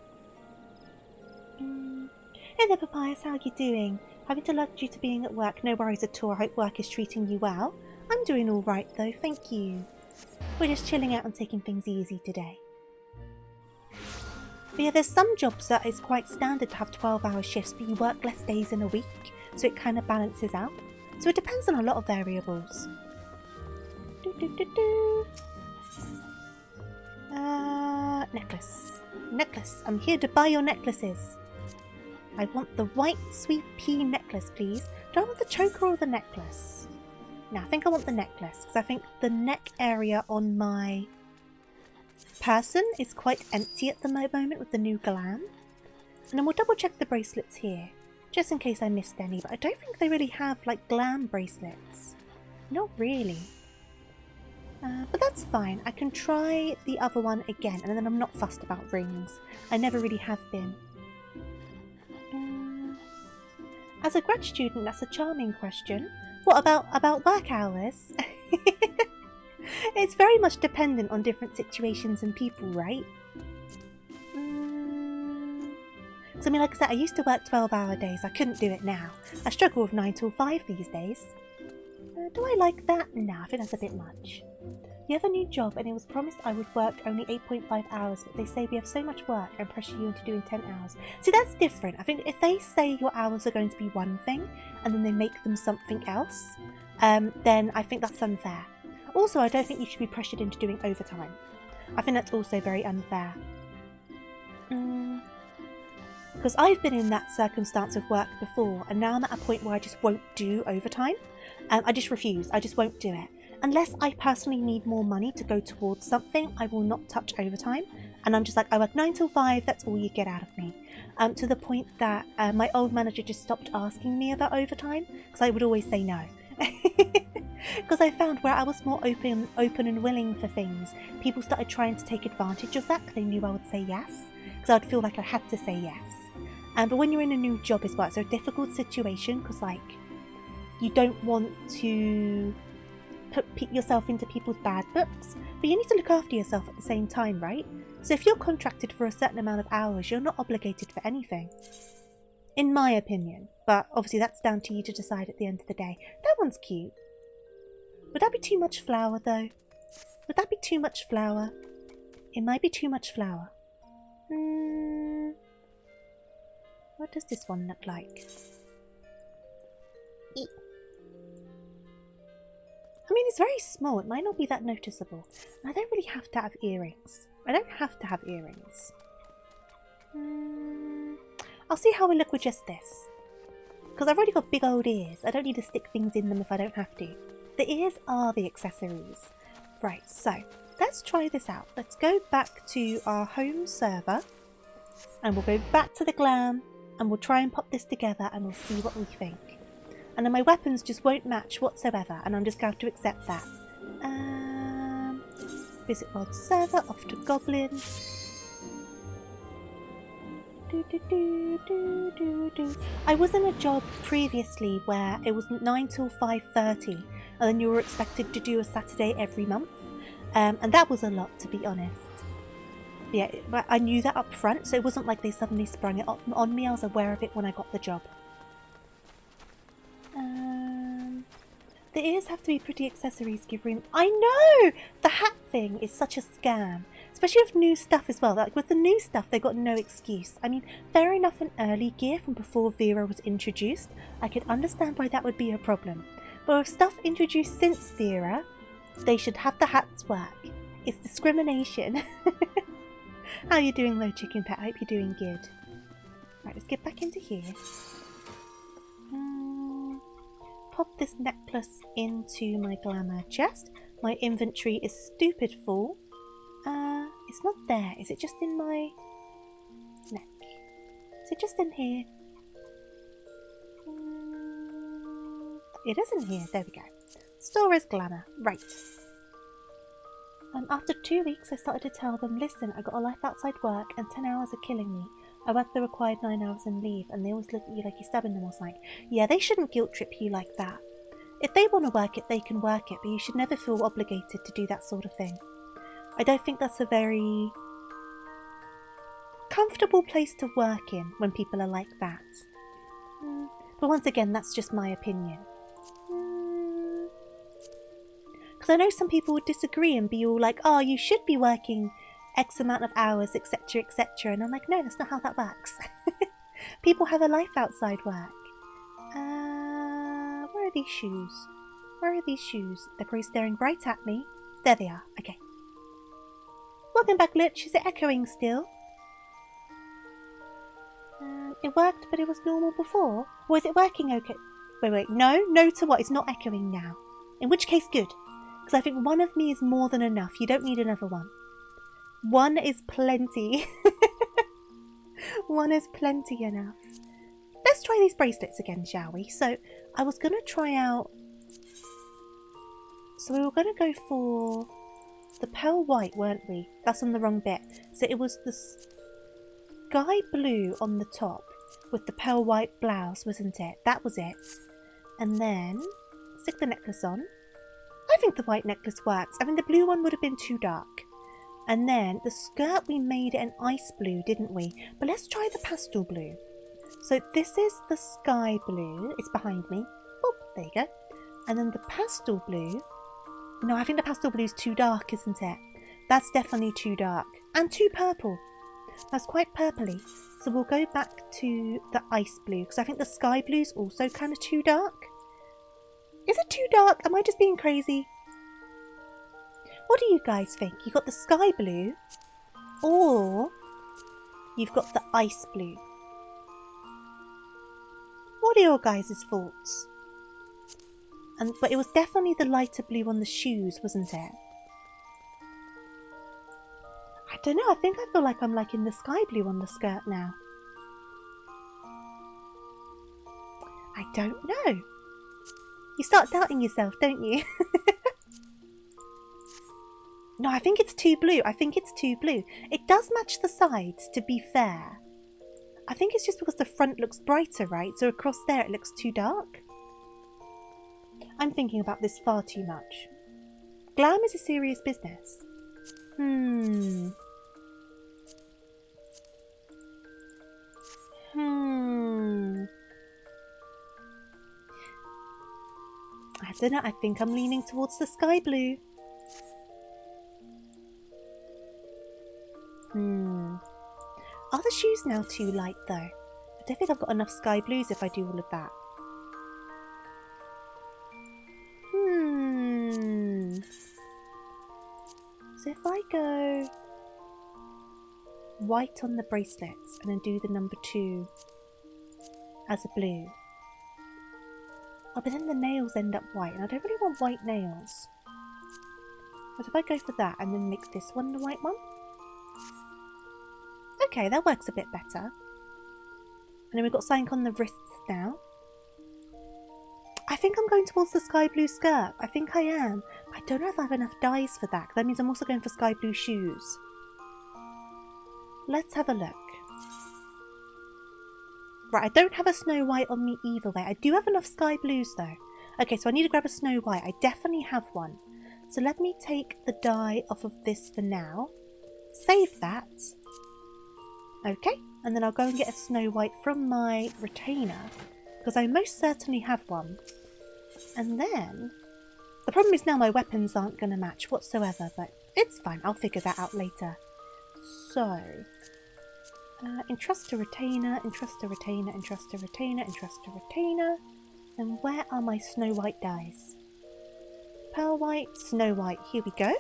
Hey there, Papyrus, how are you doing? Having to lurk due to being at work. No worries at all. I hope work is treating you well. I'm doing all right though, thank you. We're just chilling out and taking things easy today. But yeah, there's some jobs that it's quite standard to have 12-hour shifts, but you work less days in a week, so it kind of balances out. So it depends on a lot of variables. Necklace. Necklace. I'm here to buy your necklaces. I want the white sweet pea necklace, please. Do I want the choker or the necklace? No, I think I want the necklace, because I think the neck area on my person is quite empty at the moment with the new glam. And then we'll double check the bracelets here, just in case I missed any, but I don't think they really have like glam bracelets. Not really. But that's fine. I can try the other one again, and then I'm not fussed about rings. I never really have been. As a grad student, that's a charming question. What about work hours? It's very much dependent on different situations and people, right? So I mean, like I said, I used to work 12-hour days. I couldn't do it now. I struggle with 9 till 5 these days. Do I like that? No, I think that's a bit much. You have a new job and it was promised I would work only 8.5 hours, but they say we have so much work and pressure you into doing 10 hours. See, that's different. I think if they say your hours are going to be one thing and then they make them something else, then I think that's unfair. Also, I don't think you should be pressured into doing overtime. I think that's also very unfair. Because I've been in that circumstance of work before, and now I'm at a point where I just won't do overtime. I just refuse. I just won't do it. Unless I personally need more money to go towards something, I will not touch overtime. And I'm just like, I work 9 till 5, that's all you get out of me. To the point that my old manager just stopped asking me about overtime, because I would always say no. Because I found where I was more open and willing for things, people started trying to take advantage of that because they knew I would say yes. Because I'd feel like I had to say yes. But when you're in a new job as well, it's a difficult situation because, like, you don't want to put yourself into people's bad books, but you need to look after yourself at the same time, right? So if you're contracted for a certain amount of hours, you're not obligated for anything. In my opinion. But obviously that's down to you to decide at the end of the day. That one's cute. Would that be too much flour, though? Would that be too much flour? It might be too much flour. What does this one look like? I mean, it's very small. It might not be that noticeable. And I don't really have to have earrings. I don't have to have earrings. I'll see how I look with just this. Because I've already got big old ears. I don't need to stick things in them if I don't have to. The ears are the accessories. Right, so let's try this out. Let's go back to our home server. And we'll go back to the glam. And we'll try and pop this together and we'll see what we think. And then my weapons just won't match whatsoever. And I'm just going to have to accept that. Visit world server, off to Goblin. I was in a job previously where it was 9 till 5:30 and then you were expected to do a Saturday every month. And that was a lot, to be honest. Yeah, but I knew that up front, so it wasn't like they suddenly sprung it on me. I was aware of it when I got the job. The ears have to be pretty accessories, give room. I know! The hat thing is such a scam. Especially with new stuff as well. Like with the new stuff, they got no excuse. I mean, fair enough in early gear from before Vera was introduced. I could understand why that would be a problem. But with stuff introduced since Vera, they should have the hats work. It's discrimination. How are you doing, Low Chicken Pet? I hope you're doing good. Right, let's get back into here. Pop this necklace into my glamour chest. My inventory is stupid full. It's not there. Is it just in my neck? Is it just in here? It is in here. There we go. Store as glamour. Right. After 2 weeks, I started to tell them, listen, I got a life outside work and 10 hours are killing me. I work the required 9 hours and leave, and they always look at you like you're stabbing them or something. Yeah, they shouldn't guilt trip you like that. If they want to work it, they can work it, but you should never feel obligated to do that sort of thing. I don't think that's a very comfortable place to work in when people are like that. But once again, that's just my opinion. Because I know some people would disagree and be all like, oh, you should be working X amount of hours, etc, etc. And I'm like, no, that's not how that works. People have a life outside work. Where are these shoes? Where are these shoes? They're probably staring right at me. There they are. Okay. Welcome back, Glitch. Is it echoing still? It worked, but it was normal before. Or is it working okay? Wait. No to what? It's not echoing now. In which case, good. Because I think one of me is more than enough. You don't need another one. One is plenty. One is plenty enough. Let's try these bracelets again, shall we? So, I was going to try out... So we were going to go for the pearl white, weren't we? That's on the wrong bit. So it was the sky blue on the top with the pearl white blouse, wasn't it? That was it. And then stick the necklace on. I think the white necklace works. I mean, the blue one would have been too dark. And then the skirt, we made it an ice blue, didn't we? But let's try the pastel blue. So this is the sky blue. It's behind me. Oh, there you go. And then the pastel blue. No, I think the pastel blue is too dark, isn't it? That's definitely too dark. And too purple. That's quite purpley. So we'll go back to the ice blue, because I think the sky blue is also kind of too dark. Is it too dark? Am I just being crazy? What do you guys think? You got the sky blue, or you've got the ice blue? What are your guys' thoughts? But it was definitely the lighter blue on the shoes, wasn't it? I don't know. I think I feel like I'm like in the sky blue on the skirt now. I don't know. You start doubting yourself, don't you? No, I think it's too blue. I think it's too blue. It does match the sides, to be fair. I think it's just because the front looks brighter, right? So across there it looks too dark. I'm thinking about this far too much. Glam is a serious business. I don't know. I think I'm leaning towards the sky blue. Are the shoes now too light though? I don't think I've got enough sky blues if I do all of that. So if I go white on the bracelets and then do the number 2 as a blue. Oh, but then the nails end up white and I don't really want white nails. But if I go for that and then make this one the white one. Okay, that works a bit better. And then we've got something on the wrists now. I think I'm going towards the sky blue skirt. I think I am. I don't know if I have enough dyes for that. That means I'm also going for sky blue shoes. Let's have a look. Right, I don't have a Snow White on me either way. I do have enough sky blues though. Okay, so I need to grab a Snow White. I definitely have one. So let me take the dye off of this for now. Save that. Okay, and then I'll go and get a Snow White from my retainer, because I most certainly have one. And then, the problem is now my weapons aren't going to match whatsoever, but it's fine. I'll figure that out later. So, entrust to retainer, entrust to retainer, entrust to retainer, entrust to retainer. And where are my Snow White dyes? Pearl White, Snow White. Here we go.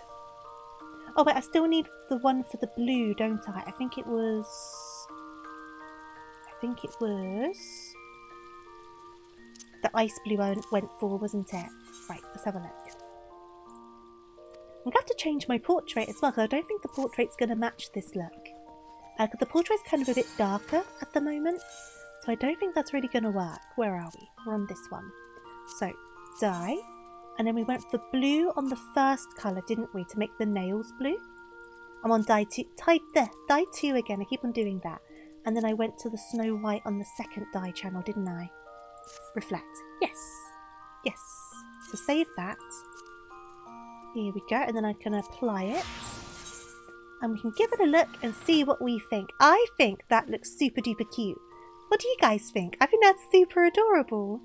Oh wait, I still need the one for the blue, don't I? I think it was the ice blue I went for, wasn't it? Right, let's have a look. I'm going to have to change my portrait as well, because I don't think the portrait's going to match this look. Because the portrait's kind of a bit darker at the moment, so I don't think that's really going to work. Where are we? We're on this one. So, dye. And then we went for blue on the first colour, didn't we, to make the nails blue? I'm on dye 2. Dye 2 again. I keep on doing that. And then I went to the Snow White on the second dye channel, didn't I? Reflect. Yes. Yes. So save that. Here we go. And then I can apply it. And we can give it a look and see what we think. I think that looks super duper cute. What do you guys think? I think that's super adorable.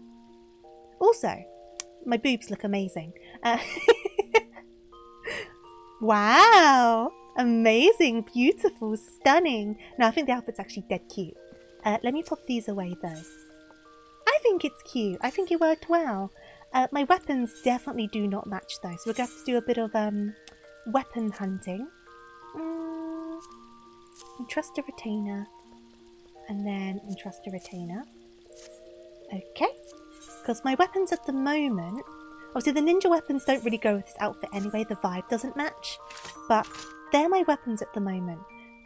Also, my boobs look amazing. Wow! Amazing, beautiful, stunning. No, I think the outfit's actually dead cute. Let me pop these away though. I think it's cute. I think it worked well. My weapons definitely do not match though, so we're going to have to do a bit of weapon hunting. Entrust a retainer, and then entrust a retainer. Okay, because my weapons at the moment, obviously the ninja weapons don't really go with this outfit anyway, the vibe doesn't match, but they're my weapons at the moment,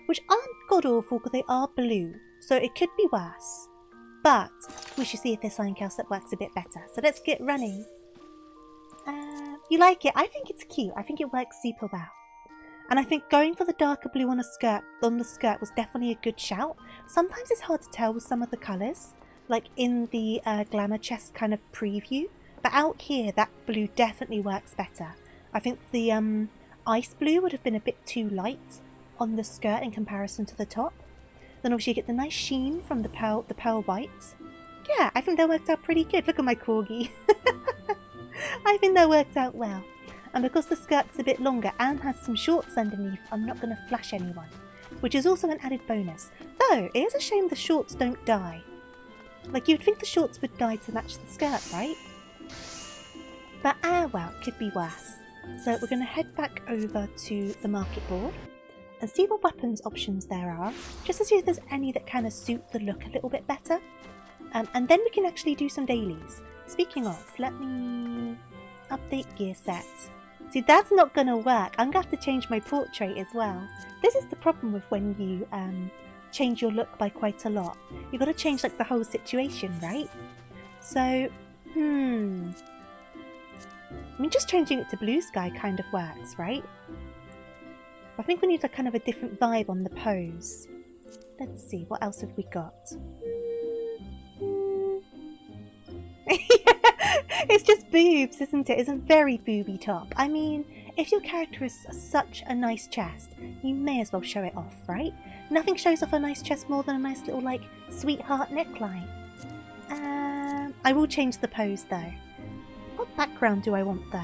which aren't god-awful because they are blue, so it could be worse. But we should see if there's something else that works a bit better, so let's get running. You like it? I think it's cute. I think it works super well. And I think going for the darker blue on the skirt was definitely a good shout. Sometimes it's hard to tell with some of the colours, like in the glamour chest kind of preview. But out here, that blue definitely works better. I think the ice blue would have been a bit too light on the skirt in comparison to the top. Then obviously you get the nice sheen from the pearl white. Yeah, I think that worked out pretty good. Look at my corgi. I think that worked out well. And because the skirt's a bit longer and has some shorts underneath, I'm not going to flash anyone, which is also an added bonus. Though, it is a shame the shorts don't dye. Like, you'd think the shorts would dye to match the skirt, right? But well, it could be worse. So we're going to head back over to the market board and see what weapons options there are, just to see if there's any that kind of suit the look a little bit better. And then we can actually do some dailies. Speaking of, let me update gear sets. See, that's not going to work. I'm going to have to change my portrait as well. This is the problem with when you change your look by quite a lot. You've got to change like the whole situation, right? So, I mean, just changing it to blue sky kind of works, right? I think we need a kind of a different vibe on the pose. Let's see, what else have we got? It's just boobs, isn't it? It's a very booby top. I mean, if your character is such a nice chest, you may as well show it off, right? Nothing shows off a nice chest more than a nice little, like, sweetheart neckline. I will change the pose, though. What background do I want, though?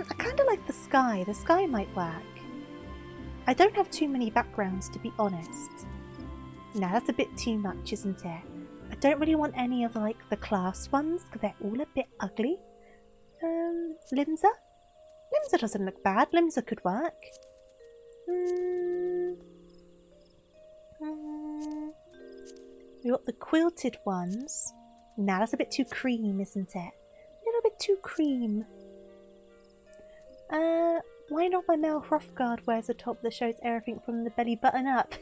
I kind of like the sky. The sky might work. I don't have too many backgrounds, to be honest. No, that's a bit too much, isn't it? I don't really want any of like the class ones because they're all a bit ugly. Limsa? Limsa doesn't look bad. Limsa could work. We got the quilted ones. Nah, that's a bit too cream, isn't it? A little bit too cream. Why not my male Hrothgar wears a top that shows everything from the belly button up?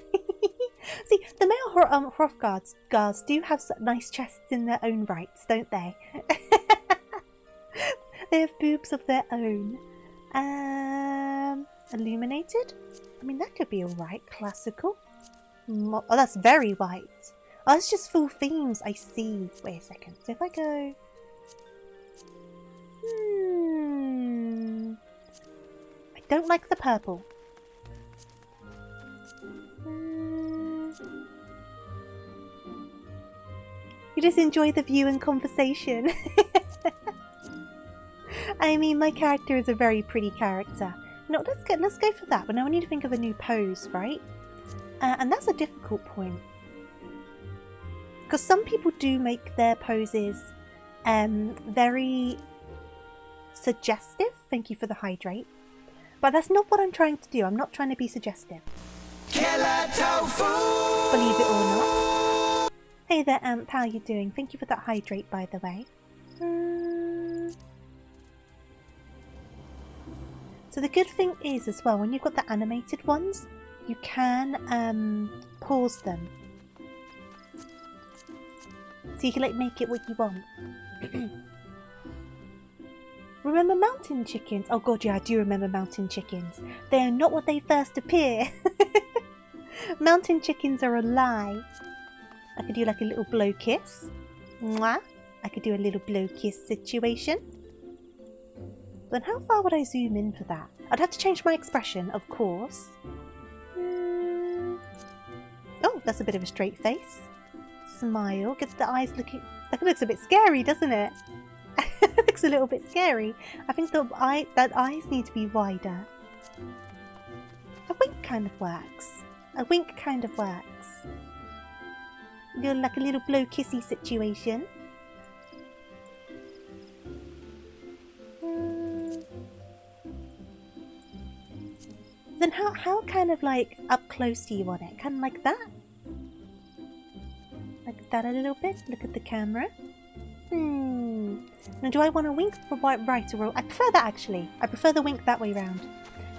See, the male Hrothgars do have nice chests in their own rights, don't they? They have boobs of their own. Illuminated? I mean, that could be alright. Classical. Oh, that's very white. Oh, it's just full themes. I see. Wait a second. So if I go... I don't like the purple. You just enjoy the view and conversation. I mean, my character is a very pretty character. No, let's go for that. But now I need to think of a new pose, right? And that's a difficult point. Because some people do make their poses very suggestive. Thank you for the hydrate. But that's not what I'm trying to do. I'm not trying to be suggestive. Killer tofu! Believe it or not. Hey there, Amp. How are you doing? Thank you for that hydrate, by the way. So the good thing is, as well, when you've got the animated ones, you can pause them. So you can like make it what you want. Remember mountain chickens? Oh god, yeah, I do remember mountain chickens. They are not what they first appear. Mountain chickens are a lie. I could do like a little blow kiss. Mwah. I could do a little blow kiss situation. Then how far would I zoom in for that? I'd have to change my expression, of course. Oh, that's a bit of a straight face. Smile. Gets the eyes looking... That looks a bit scary, doesn't it? It looks a little bit scary. I think that eyes need to be wider. A wink kind of works. A wink kind of works. You're like a little blow kissy situation. then how kind of like up close do you want it? Kind of like that? Like that a little bit? Look at the camera. Now do I want to wink right or I prefer that actually. I prefer the wink that way round.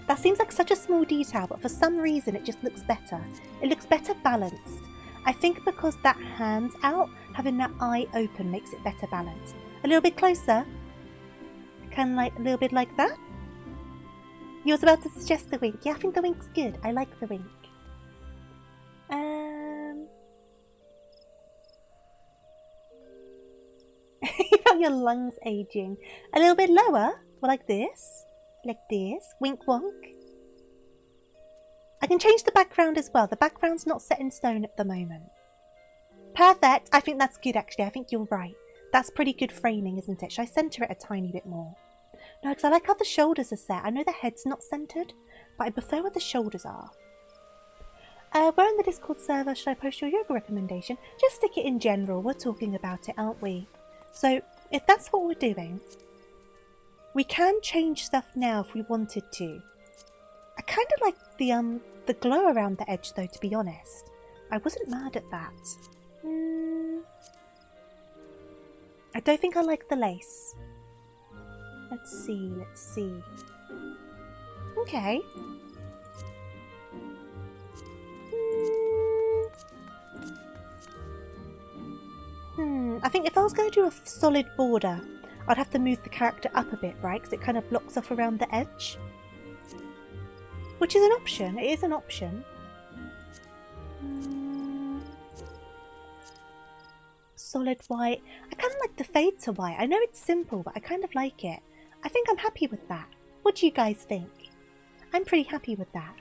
That seems like such a small detail, but for some reason it just looks better. It looks better balanced. I think because that hand's out, having that eye open makes it better balanced. A little bit closer. Kind of like a little bit like that. You was about to suggest the wink. Yeah, I think the wink's good. I like the wink. You felt your lungs aging. A little bit lower. Well, like this. Like this. Wink wonk. I can change the background as well. The background's not set in stone at the moment. Perfect. I think that's good actually. I think you're right. That's pretty good framing, isn't it? Should I centre it a tiny bit more? No, because I like how the shoulders are set. I know the head's not centred, but I prefer where the shoulders are. We're in the Discord server. Should I post your yoga recommendation? Just stick it in general. We're talking about it, aren't we? So, if that's what we're doing, we can change stuff now if we wanted to. I kind of like the glow around the edge though, to be honest. I wasn't mad at that. I don't think I like the lace. Let's see. Okay. I think if I was going to do a solid border, I'd have to move the character up a bit, right? Because it kind of blocks off around the edge. Which is an option. It is an option. Solid white. I kind of like the fade to white. I know it's simple, but I kind of like it. I think I'm happy with that. What do you guys think? I'm pretty happy with that.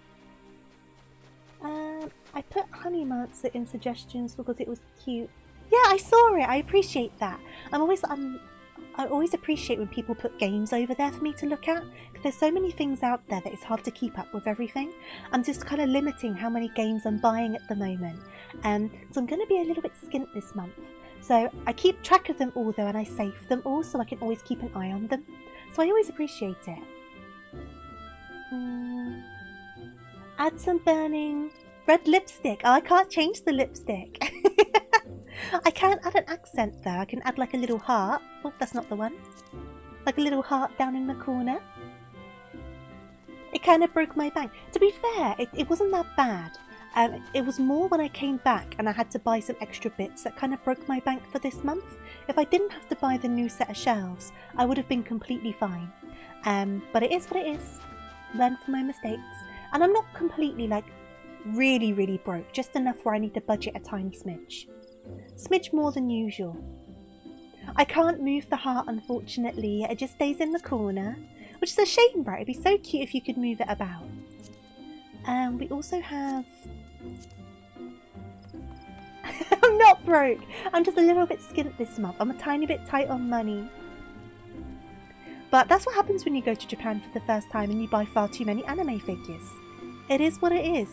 I put Honey Mancer in suggestions because it was cute. Yeah, I saw it. I appreciate that. I always appreciate when people put games over there for me to look at. Because there's so many things out there that it's hard to keep up with everything. I'm just kind of limiting how many games I'm buying at the moment. So I'm going to be a little bit skint this month. So I keep track of them all though, and I save them all so I can always keep an eye on them. So I always appreciate it. Add some burning red lipstick. Oh, I can't change the lipstick. I can't add an accent though. I can add like a little heart. Oh, that's not the one. Like a little heart down in the corner. It kind of broke my bank. To be fair, it wasn't that bad. It was more when I came back and I had to buy some extra bits that kind of broke my bank for this month. If I didn't have to buy the new set of shelves, I would have been completely fine. But it is what it is. Learn from my mistakes. And I'm not completely like really, really broke. Just enough where I need to budget a tiny smidge. Smidge more than usual. I can't move the heart, unfortunately. It just stays in the corner. Which is a shame, right? It'd be so cute if you could move it about. We also have... I'm not broke. I'm just a little bit skint this month. I'm a tiny bit tight on money. But that's what happens when you go to Japan for the first time and you buy far too many anime figures. It is what it is.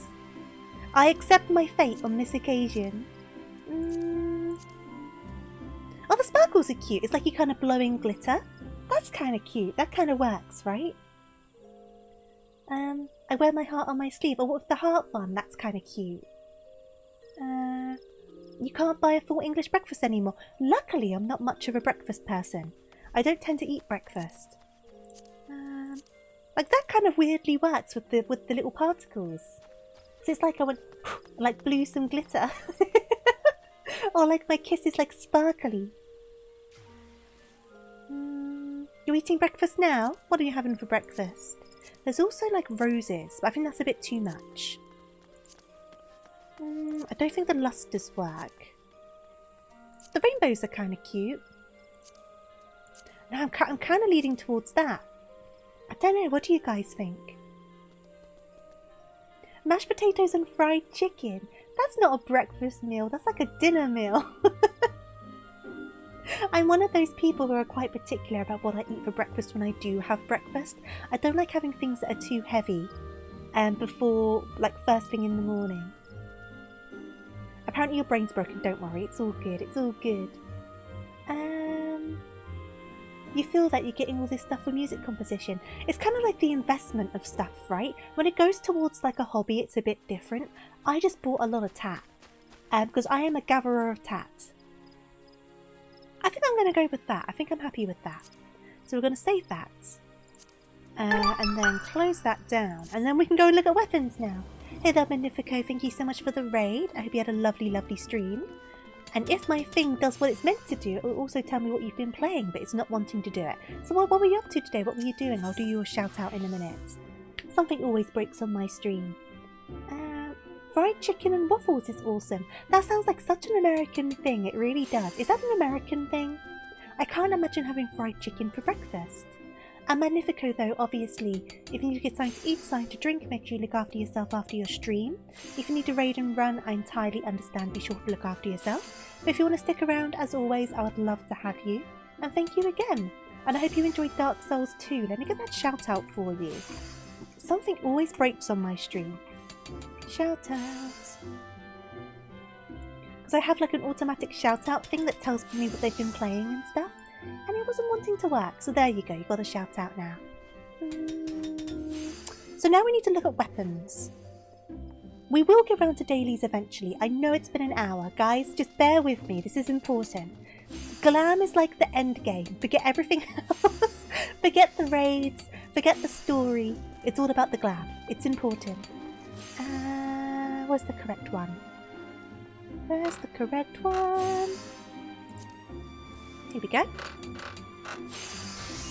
I accept my fate on this occasion. Oh, the sparkles are cute. It's like you kind of blowing glitter. That's kind of cute. That kind of works, right? I wear my heart on my sleeve. Oh, what with the heart one? That's kind of cute. You can't buy a full English breakfast anymore. Luckily, I'm not much of a breakfast person. I don't tend to eat breakfast. Like that kind of weirdly works with the little particles. So it's like I went like blew some glitter. Or like my kiss is like sparkly. You eating breakfast now? What are you having for breakfast? There's also like roses, but I think that's a bit too much. I don't think the lustres work. The rainbows are kind of cute. Now I'm kind of leading towards that. I don't know, what do you guys think? Mashed potatoes and fried chicken. That's not a breakfast meal, that's like a dinner meal. I'm one of those people who are quite particular about what I eat for breakfast when I do have breakfast. I don't like having things that are too heavy before, like, first thing in the morning. Apparently your brain's broken, don't worry, it's all good, it's all good. You feel that you're getting all this stuff for music composition. It's kind of like the investment of stuff, right? When it goes towards like a hobby, it's a bit different. I just bought a lot of tat because I am a gatherer of tat. I think I'm going to go with that. I think I'm happy with that. So we're going to save that. And then close that down. And then we can go and look at weapons now. Hey there, Magnifico. Thank you so much for the raid. I hope you had a lovely, lovely stream. And if my thing does what it's meant to do, it will also tell me what you've been playing, but it's not wanting to do it. So what were you up to today? What were you doing? I'll do you a shout out in a minute. Something always breaks on my stream. Fried chicken and waffles is awesome. That sounds like such an American thing. It really does. Is that an American thing? I can't imagine having fried chicken for breakfast. And Magnifico though, obviously, if you need to get something to eat, something to drink, make sure you look after yourself after your stream. If you need to raid and run, I entirely understand. Be sure to look after yourself. But if you want to stick around, as always, I would love to have you. And thank you again. And I hope you enjoyed Dark Souls 2. Let me get that shout out for you. Something always breaks on my stream. Shout out. Because I have like an automatic shout out thing that tells me what they've been playing and stuff. And it wasn't wanting to work. So there you go. You've got a shout out now. So now we need to look at weapons. We will get around to dailies eventually. I know it's been an hour. Guys, just bear with me. This is important. Glam is like the end game. Forget everything else. Forget the raids. Forget the story. It's all about the glam. It's important. Where's the correct one? Where's the correct one? Here we go.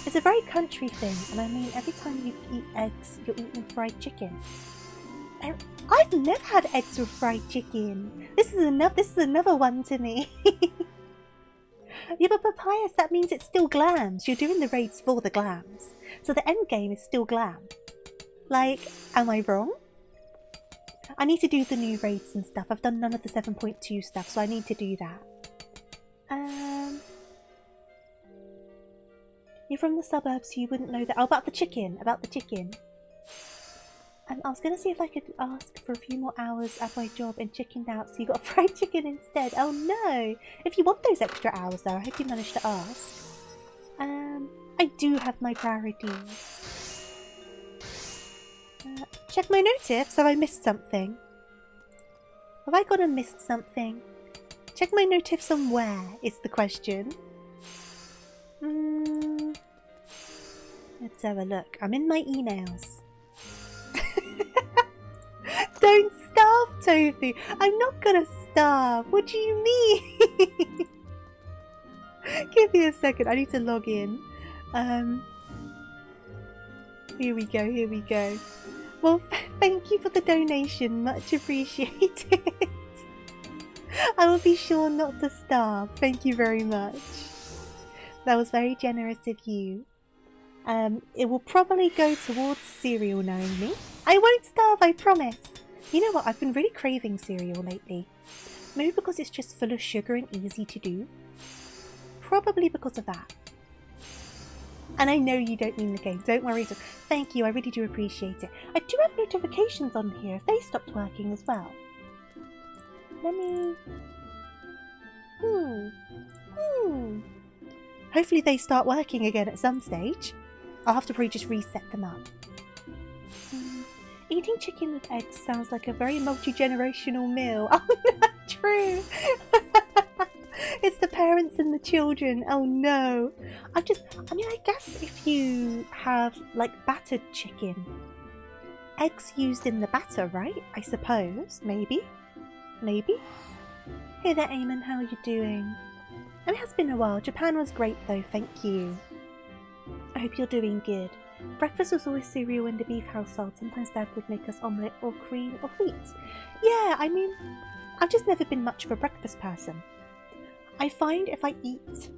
It's a very country thing, and I mean every time you eat eggs, you're eating fried chicken. I've never had eggs with fried chicken. This is another one to me. Yeah, but Papyrus, that means it's still glams. You're doing the raids for the glams. So the end game is still glam. Like, am I wrong? I need to do the new raids and stuff. I've done none of the 7.2 stuff, so I need to do that. You're from the suburbs, so you wouldn't know that. Oh, about the chicken. And I was going to see if I could ask for a few more hours at my job and chickened out, so you got fried chicken instead. Oh no! If you want those extra hours though, I hope you managed to ask. I do have my priorities. Check my notifs. Have I missed something? Have I gone and missed something? Check my notifs on where is the question. Let's have a look. I'm in my emails. Don't starve, Tofu. I'm not gonna starve. What do you mean? Give me a second. I need to log in. Here we go. Well, thank you for the donation. Much appreciated. I will be sure not to starve. Thank you very much. That was very generous of you. It will probably go towards cereal, knowing me. I won't starve, I promise. You know what? I've been really craving cereal lately. Maybe because it's just full of sugar and easy to do. Probably because of that. And I know you don't mean the game. Don't worry. Thank you. I really do appreciate it. I do have notifications on here if they stopped working as well. Let me... Hopefully they start working again at some stage. I'll have to probably just reset them up. Eating chicken with eggs sounds like a very multi-generational meal. Oh, no, true. It's the parents and the children. Oh no. I guess if you have like battered chicken, eggs used in the batter, right? I suppose. Maybe. Hey there, Eamon. How are you doing? It has been a while. Japan was great though, thank you. I hope you're doing good. Breakfast was always cereal in the beef household. Sometimes Dad would make us omelette or cream or wheat. Yeah, I mean, I've just never been much of a breakfast person. I find if I eat...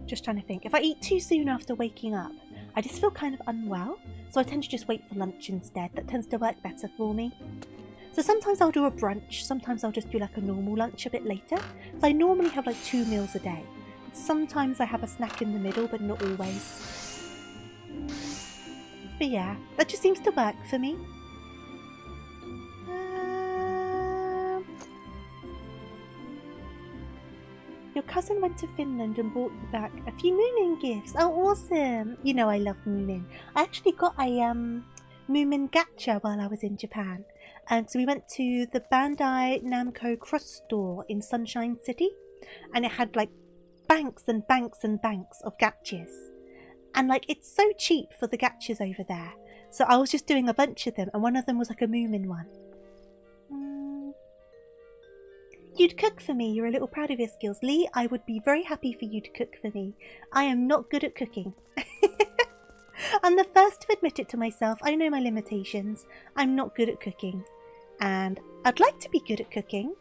Just trying to think. If I eat too soon after waking up, I just feel kind of unwell. So I tend to just wait for lunch instead. That tends to work better for me. So sometimes I'll do a brunch. Sometimes I'll just do like a normal lunch a bit later. So I normally have like 2 meals a day. Sometimes I have a snack in the middle, but not always. But yeah, that just seems to work for me. Your cousin went to Finland and brought you back a few Moomin gifts. Oh, awesome. You know I love Moomin. I actually got a Moomin gacha while I was in Japan. So we went to the Bandai Namco Cross store in Sunshine City. And it had like banks and banks and banks of gachas. And like it's so cheap for the gachas over there. So I was just doing a bunch of them. And one of them was like a Moomin one. You'd cook for me. You're a little proud of your skills. Lee, I would be very happy for you to cook for me. I am not good at cooking. I'm the first to admit it to myself. I know my limitations. I'm not good at cooking. And I'd like to be good at cooking.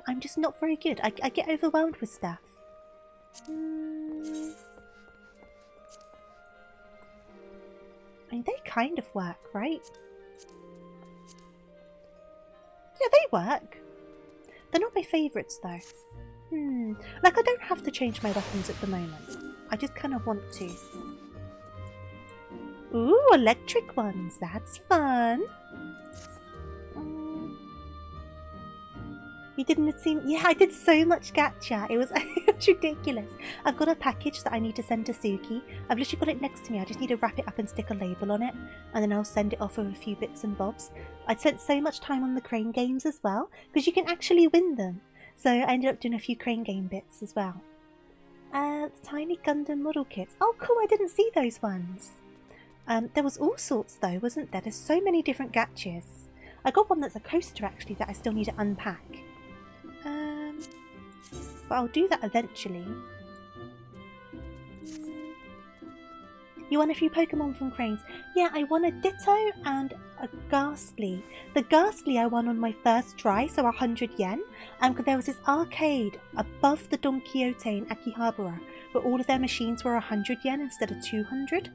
I'm just not very good. I get overwhelmed with stuff. I mean, they kind of work, right? Yeah, they work. They're not my favourites though. Like I don't have to change my weapons at the moment. I just kind of want to. Ooh, electric ones. That's fun. You didn't seem... Yeah, I did so much gacha. It was, it was ridiculous. I've got a package that I need to send to Suki. I've literally got it next to me. I just need to wrap it up and stick a label on it. And then I'll send it off with a few bits and bobs. I'd spent so much time on the crane games as well. Because you can actually win them. So I ended up doing a few crane game bits as well. The tiny Gundam model kits. Oh, cool. I didn't see those ones. There was all sorts though, wasn't there? There's so many different gachas. I got one that's a coaster actually that I still need to unpack. But I'll do that eventually. You won a few Pokemon from cranes. Yeah, I won a Ditto and a Ghastly. The Ghastly I won on my first try, so 100 yen. And there was this arcade above the Don Quixote in Akihabara, where all of their machines were 100 yen instead of 200.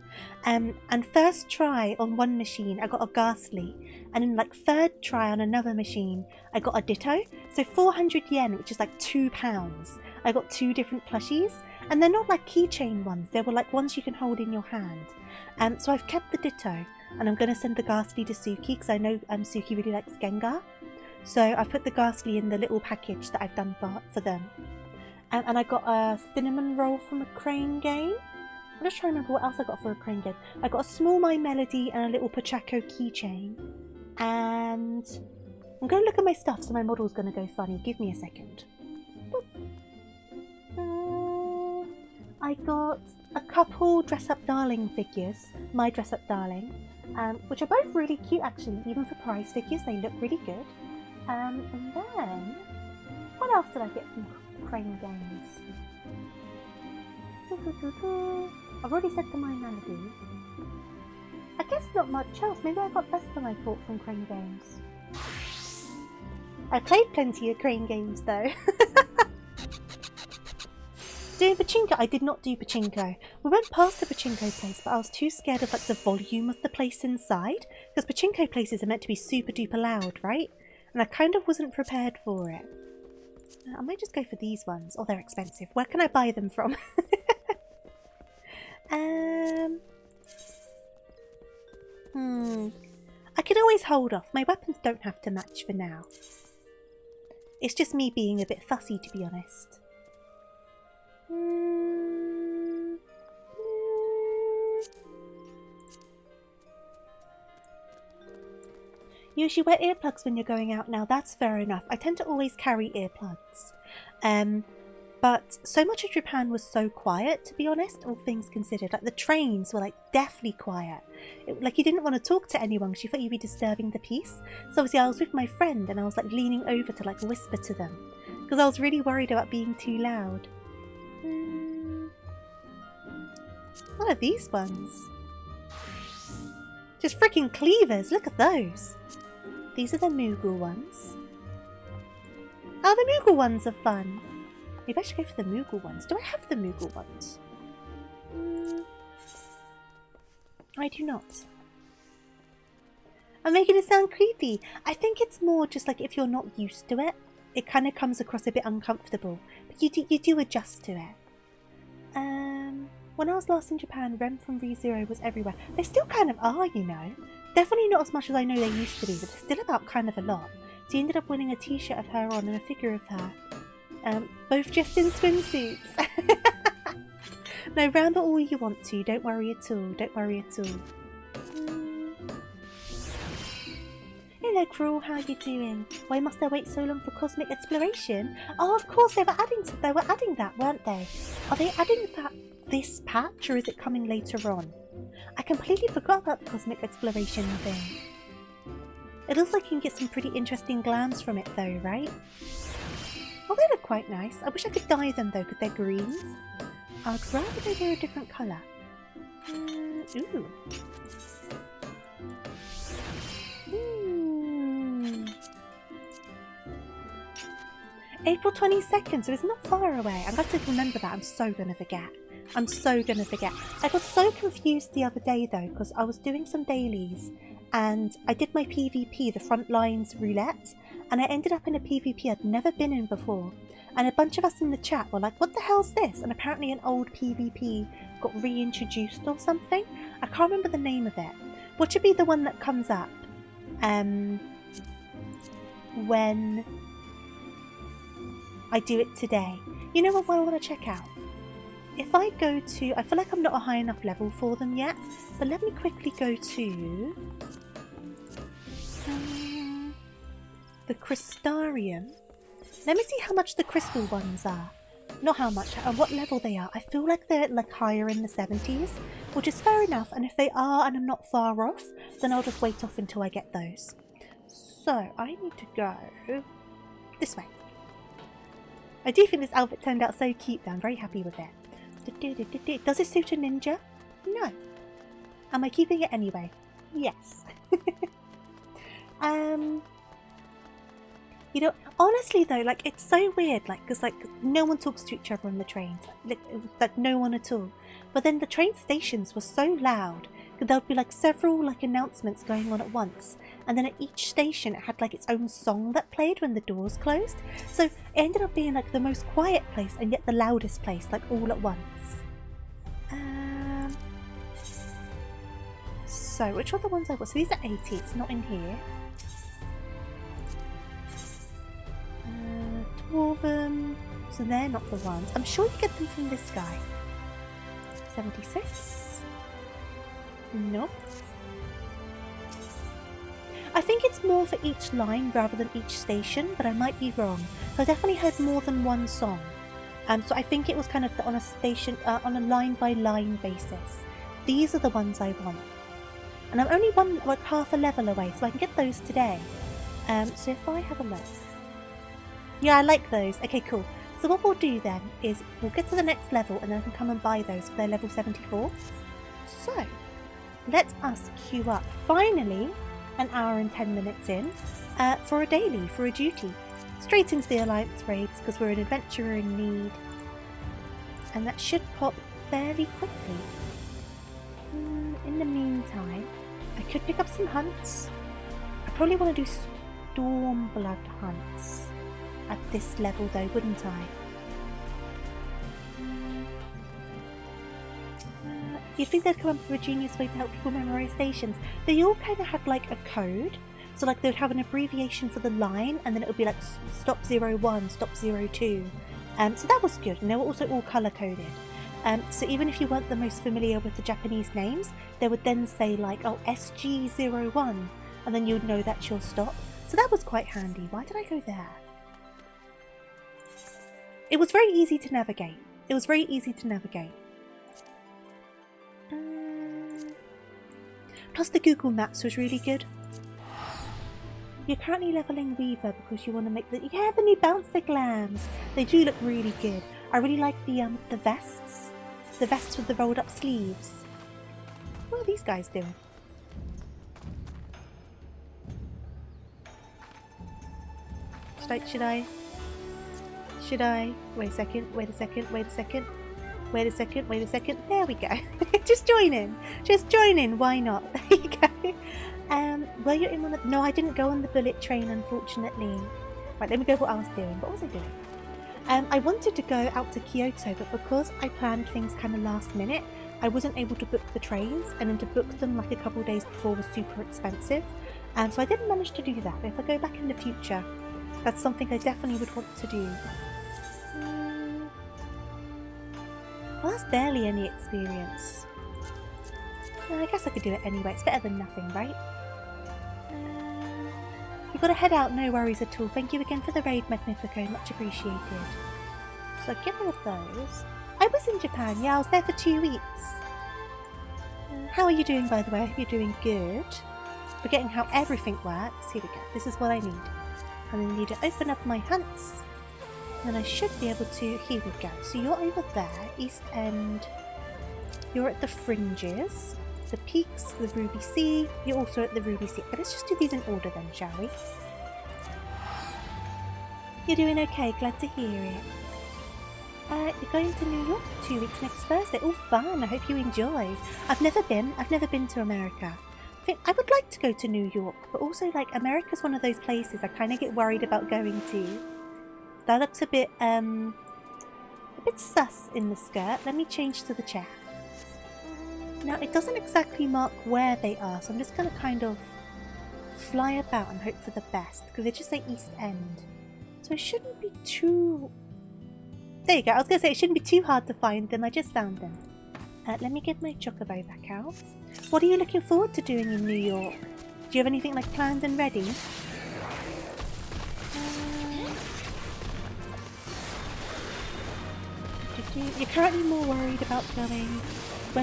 And first try on one machine, I got a Ghastly. And in like third try on another machine, I got a Ditto. So 400 yen, which is like £2. I got 2 different plushies. And they're not like keychain ones, they were like ones you can hold in your hand. So I've kept the Ditto, and I'm going to send the Ghastly to Suki, because I know Suki really likes Gengar. So I've put the Ghastly in the little package that I've done for them. And I got a cinnamon roll from a crane game. I'm just trying to remember what else I got for a crane game. I got a small My Melody and a little Pachaco keychain. And I'm going to look at my stuff, so my model's going to go funny. Give me a second. Boop. I got a couple Dress Up Darling figures, my Dress Up Darling, which are both really cute actually, even for prize figures, they look really good. And then, what else did I get from Crane Games? I've already said the My Melody. I guess not much else, maybe I got less than I thought from Crane Games. I played plenty of Crane Games though. Doing pachinko? I did not do pachinko. We went past the pachinko place, but I was too scared of like the volume of the place inside. Because pachinko places are meant to be super duper loud, right? And I kind of wasn't prepared for it. I might just go for these ones. Oh, they're expensive. Where can I buy them from? I could always hold off. My weapons don't have to match for now. It's just me being a bit fussy, to be honest. You usually wear earplugs when you're going out now. That's fair enough. I tend to always carry earplugs. But so much of Japan was so quiet, to be honest, all things considered. Like the trains were like deathly quiet. Like you didn't want to talk to anyone because you thought you'd be disturbing the peace. So obviously I was with my friend and I was like leaning over to like whisper to them. Because I was really worried about being too loud. What are these ones? Just freaking cleavers, look at those. These are the Moogle ones. Oh, the Moogle ones are fun. Maybe I should go for the Moogle ones. Do I have the Moogle ones? I do not. I'm making it sound creepy. I think it's more just like if you're not used to it, it kind of comes across a bit uncomfortable. But you do adjust to it. When I was last in Japan, Rem from ReZero was everywhere. They still kind of are, you know. Definitely not as much as I know they used to be, but they're still about kind of a lot. So he ended up winning a t-shirt of her on and a figure of her. Both just in swimsuits. No, ramble all you want to. Don't worry at all. Don't worry at all. Hello, Cruel. How are you doing? Why must I wait so long for cosmic exploration? Oh, of course they were adding that, weren't they? Are they adding that this patch, or is it coming later on? I completely forgot about the cosmic exploration thing. It looks like you can get some pretty interesting glams from it, though, right? Oh, they look quite nice. I wish I could dye them though, because they're green. I'd rather they were a different colour. Ooh. April 22nd, so it's not far away. I'm going to remember that. I'm so going to forget. I'm so going to forget. I got so confused the other day though, because I was doing some dailies and I did my PvP, the front lines roulette, and I ended up in a PvP I'd never been in before. And a bunch of us in the chat were like, what the hell's this? And apparently an old PvP got reintroduced or something. I can't remember the name of it. What should be the one that comes up when I do it today? You know what I want to check out? If I go to... I feel like I'm not a high enough level for them yet, but let me quickly go to... the Crystarium. Let me see how much the crystal ones are. Not how much, what level they are. I feel like they're like higher in the 70s, which is fair enough, and if they are and I'm not far off, then I'll just wait off until I get those. So, I need to go this way. I do think this outfit turned out so cute though. I'm very happy with it. Does it suit a ninja? No. Am I keeping it anyway? Yes. You know, honestly though, like, it's so weird, like, because, like, no one talks to each other on the trains. Like, no one at all. But then the train stations were so loud that there would be, like, several, like, announcements going on at once. And then at each station, it had, like, its own song that played when the doors closed. So it ended up being, like, the most quiet place and yet the loudest place, like, all at once. So, which are the ones I got? So these are 80, it's not in here. Two of them, so they're not the ones. I'm sure you get them from this guy. 76. Nope. I think it's more for each line rather than each station, but I might be wrong. So I definitely heard more than one song. So I think it was kind of on a station, on a line by line basis. These are the ones I want. And I'm only like half a level away, so I can get those today. So if I have a look. Yeah, I like those. Okay, cool. So what we'll do then is we'll get to the next level and then I can come and buy those for their level 74. So, let us queue up, finally, an hour and 10 minutes in, for a daily, for a duty. Straight into the Alliance raids, because we're an adventurer in need. And that should pop fairly quickly. In the meantime, I could pick up some hunts. I probably want to do Stormblood hunts. At this level though, wouldn't I? You'd think they'd come up with a genius way to help people memorize stations. They all kind of had like a code. So like they would have an abbreviation for the line and then it would be like stop 01, stop 02. So that was good, and they were also all colour coded. So even if you weren't the most familiar with the Japanese names, they would then say like, oh, SG01, and then you would know that's your stop. So that was quite handy. Why did I go there? It was very easy to navigate. It was very easy to navigate. Plus the Google Maps was really good. You're currently leveling Weaver because you want to make the new bouncer glams. They do look really good. I really like the vests. The vests with the rolled up sleeves. What are these guys doing? Should I? Wait a second. There we go. Just join in. Why not? There you go. Were you in one of... No, I didn't go on the bullet train, unfortunately. Right, let me go what I was doing. What was I doing? I wanted to go out to Kyoto, but because I planned things kind of last minute, I wasn't able to book the trains, and then to book them like a couple of days before was super expensive. So I didn't manage to do that. But if I go back in the future, that's something I definitely would want to do. Well, that's barely any experience. I guess I could do it anyway. It's better than nothing, right? You've got to head out, no worries at all. Thank you again for the raid, Magnifico. Much appreciated. So get all of those. I was in Japan, yeah, I was there for 2 weeks. How are you doing, by the way? I hope you're doing good. Forgetting how everything works. Here we go. This is what I need. I'm going to need to open up my hunts. And then I should be able to... Here we go. So you're over there, East End. You're at the Fringes. The Peaks, the Ruby Sea. You're also at the Ruby Sea. But let's just do these in order then, shall we? You're doing okay. Glad to hear it. You're going to New York for 2 weeks next Thursday. Oh, fun. I hope you enjoy. I've never been to America. I would like to go to New York, but also, like, America's one of those places I kind of get worried about going to. That looks a bit sus in the skirt. Let me change to the chair. Now, it doesn't exactly mark where they are, so I'm just going to kind of fly about and hope for the best, because they just say East End. So it shouldn't be too... There you go. I was going to say it shouldn't be too hard to find them. I just found them. Let me get my chocobo back out. What are you looking forward to doing in New York? Do you have anything like planned and ready? You're currently more worried about going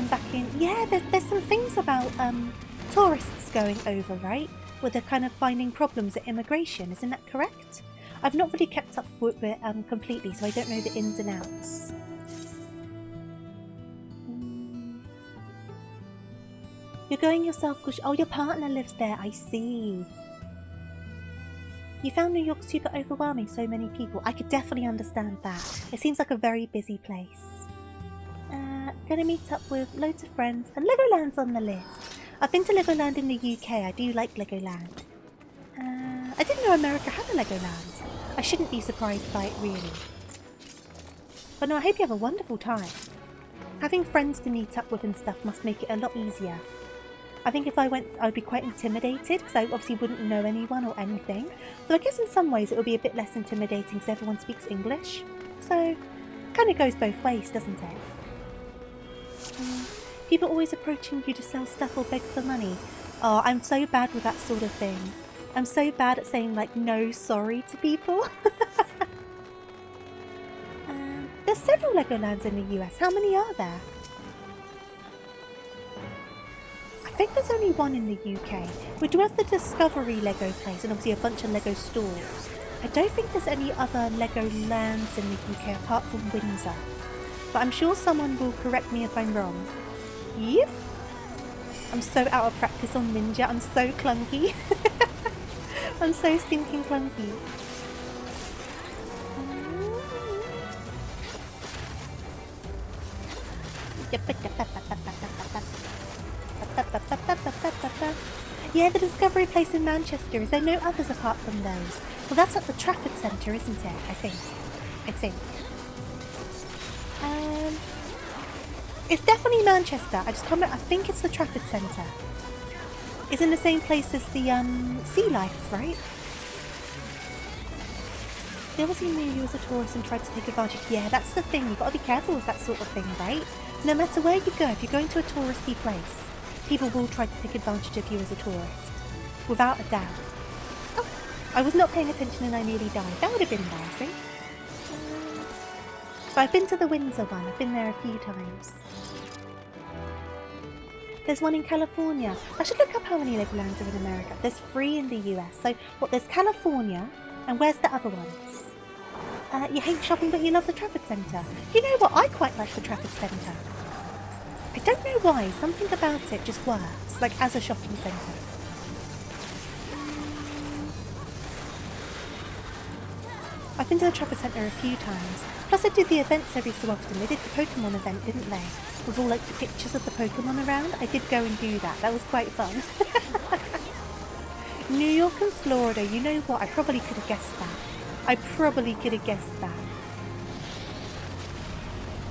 back in. Yeah, there's some things about tourists going over, right? Where they're kind of finding problems at immigration. Isn't that correct? I've not really kept up with it completely, so I don't know the ins and outs. You're going yourself, Kush. Oh, your partner lives there. I see. You found New York super overwhelming, so many people. I could definitely understand that. It seems like a very busy place. Gonna meet up with loads of friends, and Legoland's on the list. I've been to Legoland in the UK. I do like Legoland. I didn't know America had a Legoland. I shouldn't be surprised by it, really. But no, I hope you have a wonderful time. Having friends to meet up with and stuff must make it a lot easier. I think if I went, I would be quite intimidated, because I obviously wouldn't know anyone or anything. So I guess in some ways it would be a bit less intimidating because everyone speaks English. So it kind of goes both ways, doesn't it? People always approaching you to sell stuff or beg for money. Oh, I'm so bad with that sort of thing. I'm so bad at saying, like, no sorry to people. There's several Legolands in the US. How many are there? I think there's only one in the UK. We do have the Discovery Lego place and obviously a bunch of Lego stores. I don't think there's any other Lego lands in the UK apart from Windsor. But I'm sure someone will correct me if I'm wrong. Yep. I'm so out of practice on Ninja. I'm so clunky. I'm so stinking clunky. Yeah, the Discovery place in Manchester. Is there no others apart from those? Well, that's at the Trafford Centre, isn't it? I think. It's definitely Manchester. I think it's the Trafford Centre. It's in the same place as the Sea Life, right? They obviously knew you as a tourist and tried to take advantage. Yeah, that's the thing. You've got to be careful with that sort of thing, right? No matter where you go, if you're going to a touristy place, people will try to take advantage of you as a tourist. Without a doubt. Oh, I was not paying attention and I nearly died. That would have been embarrassing. But I've been to the Windsor one. I've been there a few times. There's one in California. I should look up how many Legolands are in America. There's 3 in the US. So, there's California, and where's the other ones? You hate shopping, but you love the Trafford Centre. You know what? I quite like the Trafford Centre. I don't know why. Something about it just works, like as a shopping centre. I've been to the Trafford Centre a few times. Plus I did the events every so often. They did the Pokemon event, didn't they? With all like the pictures of the Pokemon around. I did go and do that. That was quite fun. New York and Florida. You know what? I probably could have guessed that.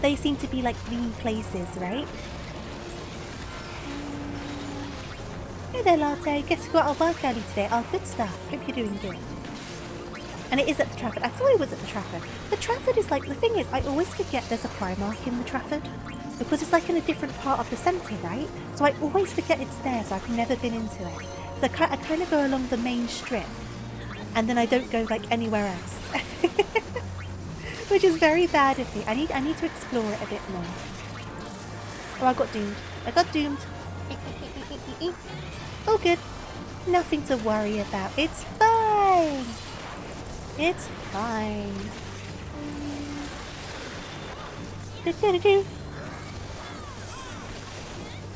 They seem to be like the places, right? Hey there, Latte. Guess you got our work early today. Oh, good stuff. Hope you're doing good. And it is at the Trafford. I thought it was at the Trafford. The Trafford is like, the thing is, I always forget there's a Primark in the Trafford. Because it's like in a different part of the centre, right? So I always forget it's there, so I've never been into it. So I kind of go along the main strip. And then I don't go like anywhere else. Which is very bad of me. I need to explore it a bit more. Oh, I got doomed. I got doomed. Oh, good. Nothing to worry about. It's fine. It's fine. Do-do-do-do.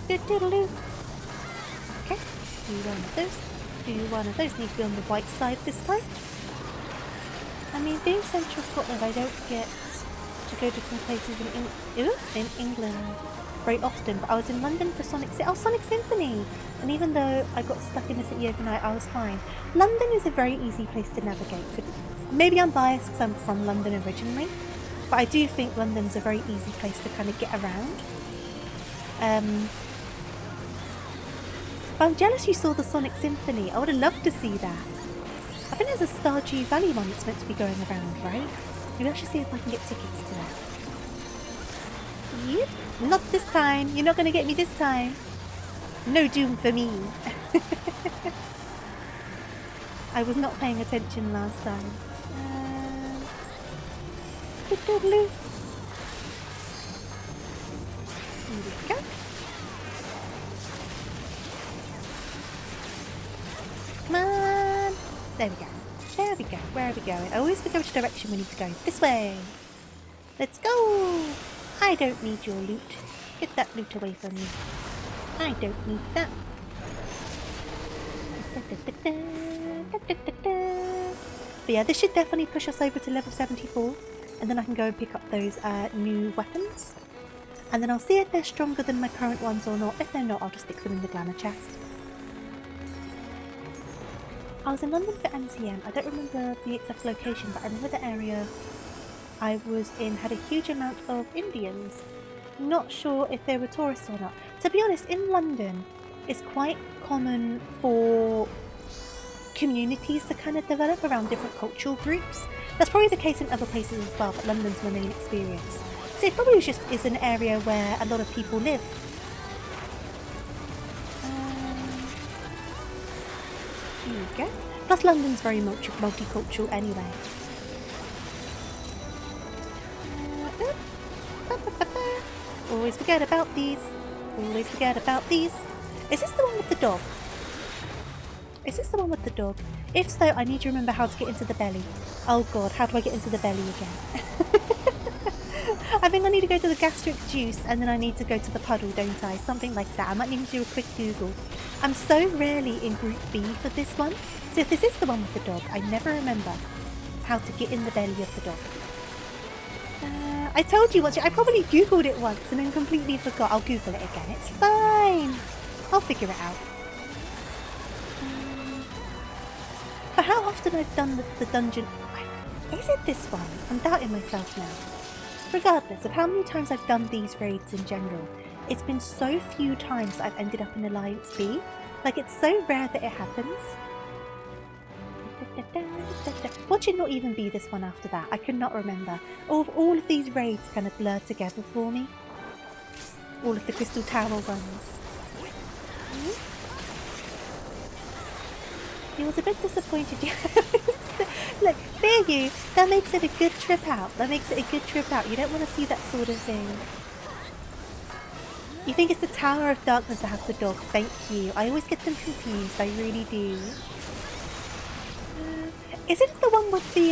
Do-do-do-do. Okay. Do one of those. Do one of those. Need to be on the white side this time. I mean, being central Scotland, I don't get to go different places in England very often, but I was in London for Sonic Symphony! And even though I got stuck in the city overnight, I was fine. London is a very easy place to navigate. Maybe I'm biased because I'm from London originally, but I do think London's a very easy place to kind of get around. I'm jealous you saw the Sonic Symphony. I would have loved to see that. I think there's a Stardew Valley one that's meant to be going around, right? Maybe I should see if I can get tickets to that. Yep. Not this time. You're not going to get me this time. No doom for me. I was not paying attention last time. Here we go. Come on. There we go. There we go. Where are we going? I always forget which direction we need to go. This way. Let's go. I don't need your loot. Get that loot away from me. I don't need that. But yeah, this should definitely push us over to level 74. And then I can go and pick up those new weapons. And then I'll see if they're stronger than my current ones or not. If they're not, I'll just stick them in the glamour chest. I was in London for MCM. I don't remember the exact location, but I remember the area I was in had a huge amount of Indians. Not sure if they were tourists or not. To be honest, in London, it's quite common for communities to kind of develop around different cultural groups. That's probably the case in other places as well, but London's my main experience. So it probably just is an area where a lot of people live. Here we go. Plus London's very multicultural anyway. Always forget about these. Always forget about these. Is this the one with the dog? Is this the one with the dog? If so, I need to remember how to get into the belly. Oh god, how do I get into the belly again? I think I need to go to the gastric juice and then I need to go to the puddle, don't I? Something like that. I might need to do a quick Google. I'm so rarely in Group B for this one. So if this is the one with the dog, I never remember how to get in the belly of the dog. I told you once, I probably Googled it once and then completely forgot. I'll Google it again. It's fine. I'll figure it out. But how often I've done the dungeon... Is it this one? I'm doubting myself now. Regardless of how many times I've done these raids in general, it's been so few times that I've ended up in Alliance B. Like, it's so rare that it happens. Watch it not even be this one after that. I could not remember. All of these raids kind of blur together for me. All of the Crystal Tower ones. He was a bit disappointed. Look, there you. That makes it a good trip out. That makes it a good trip out. You don't want to see that sort of thing. You think it's the Tower of Darkness that has the dog. Thank you. I always get them confused. I really do. Is it the one with the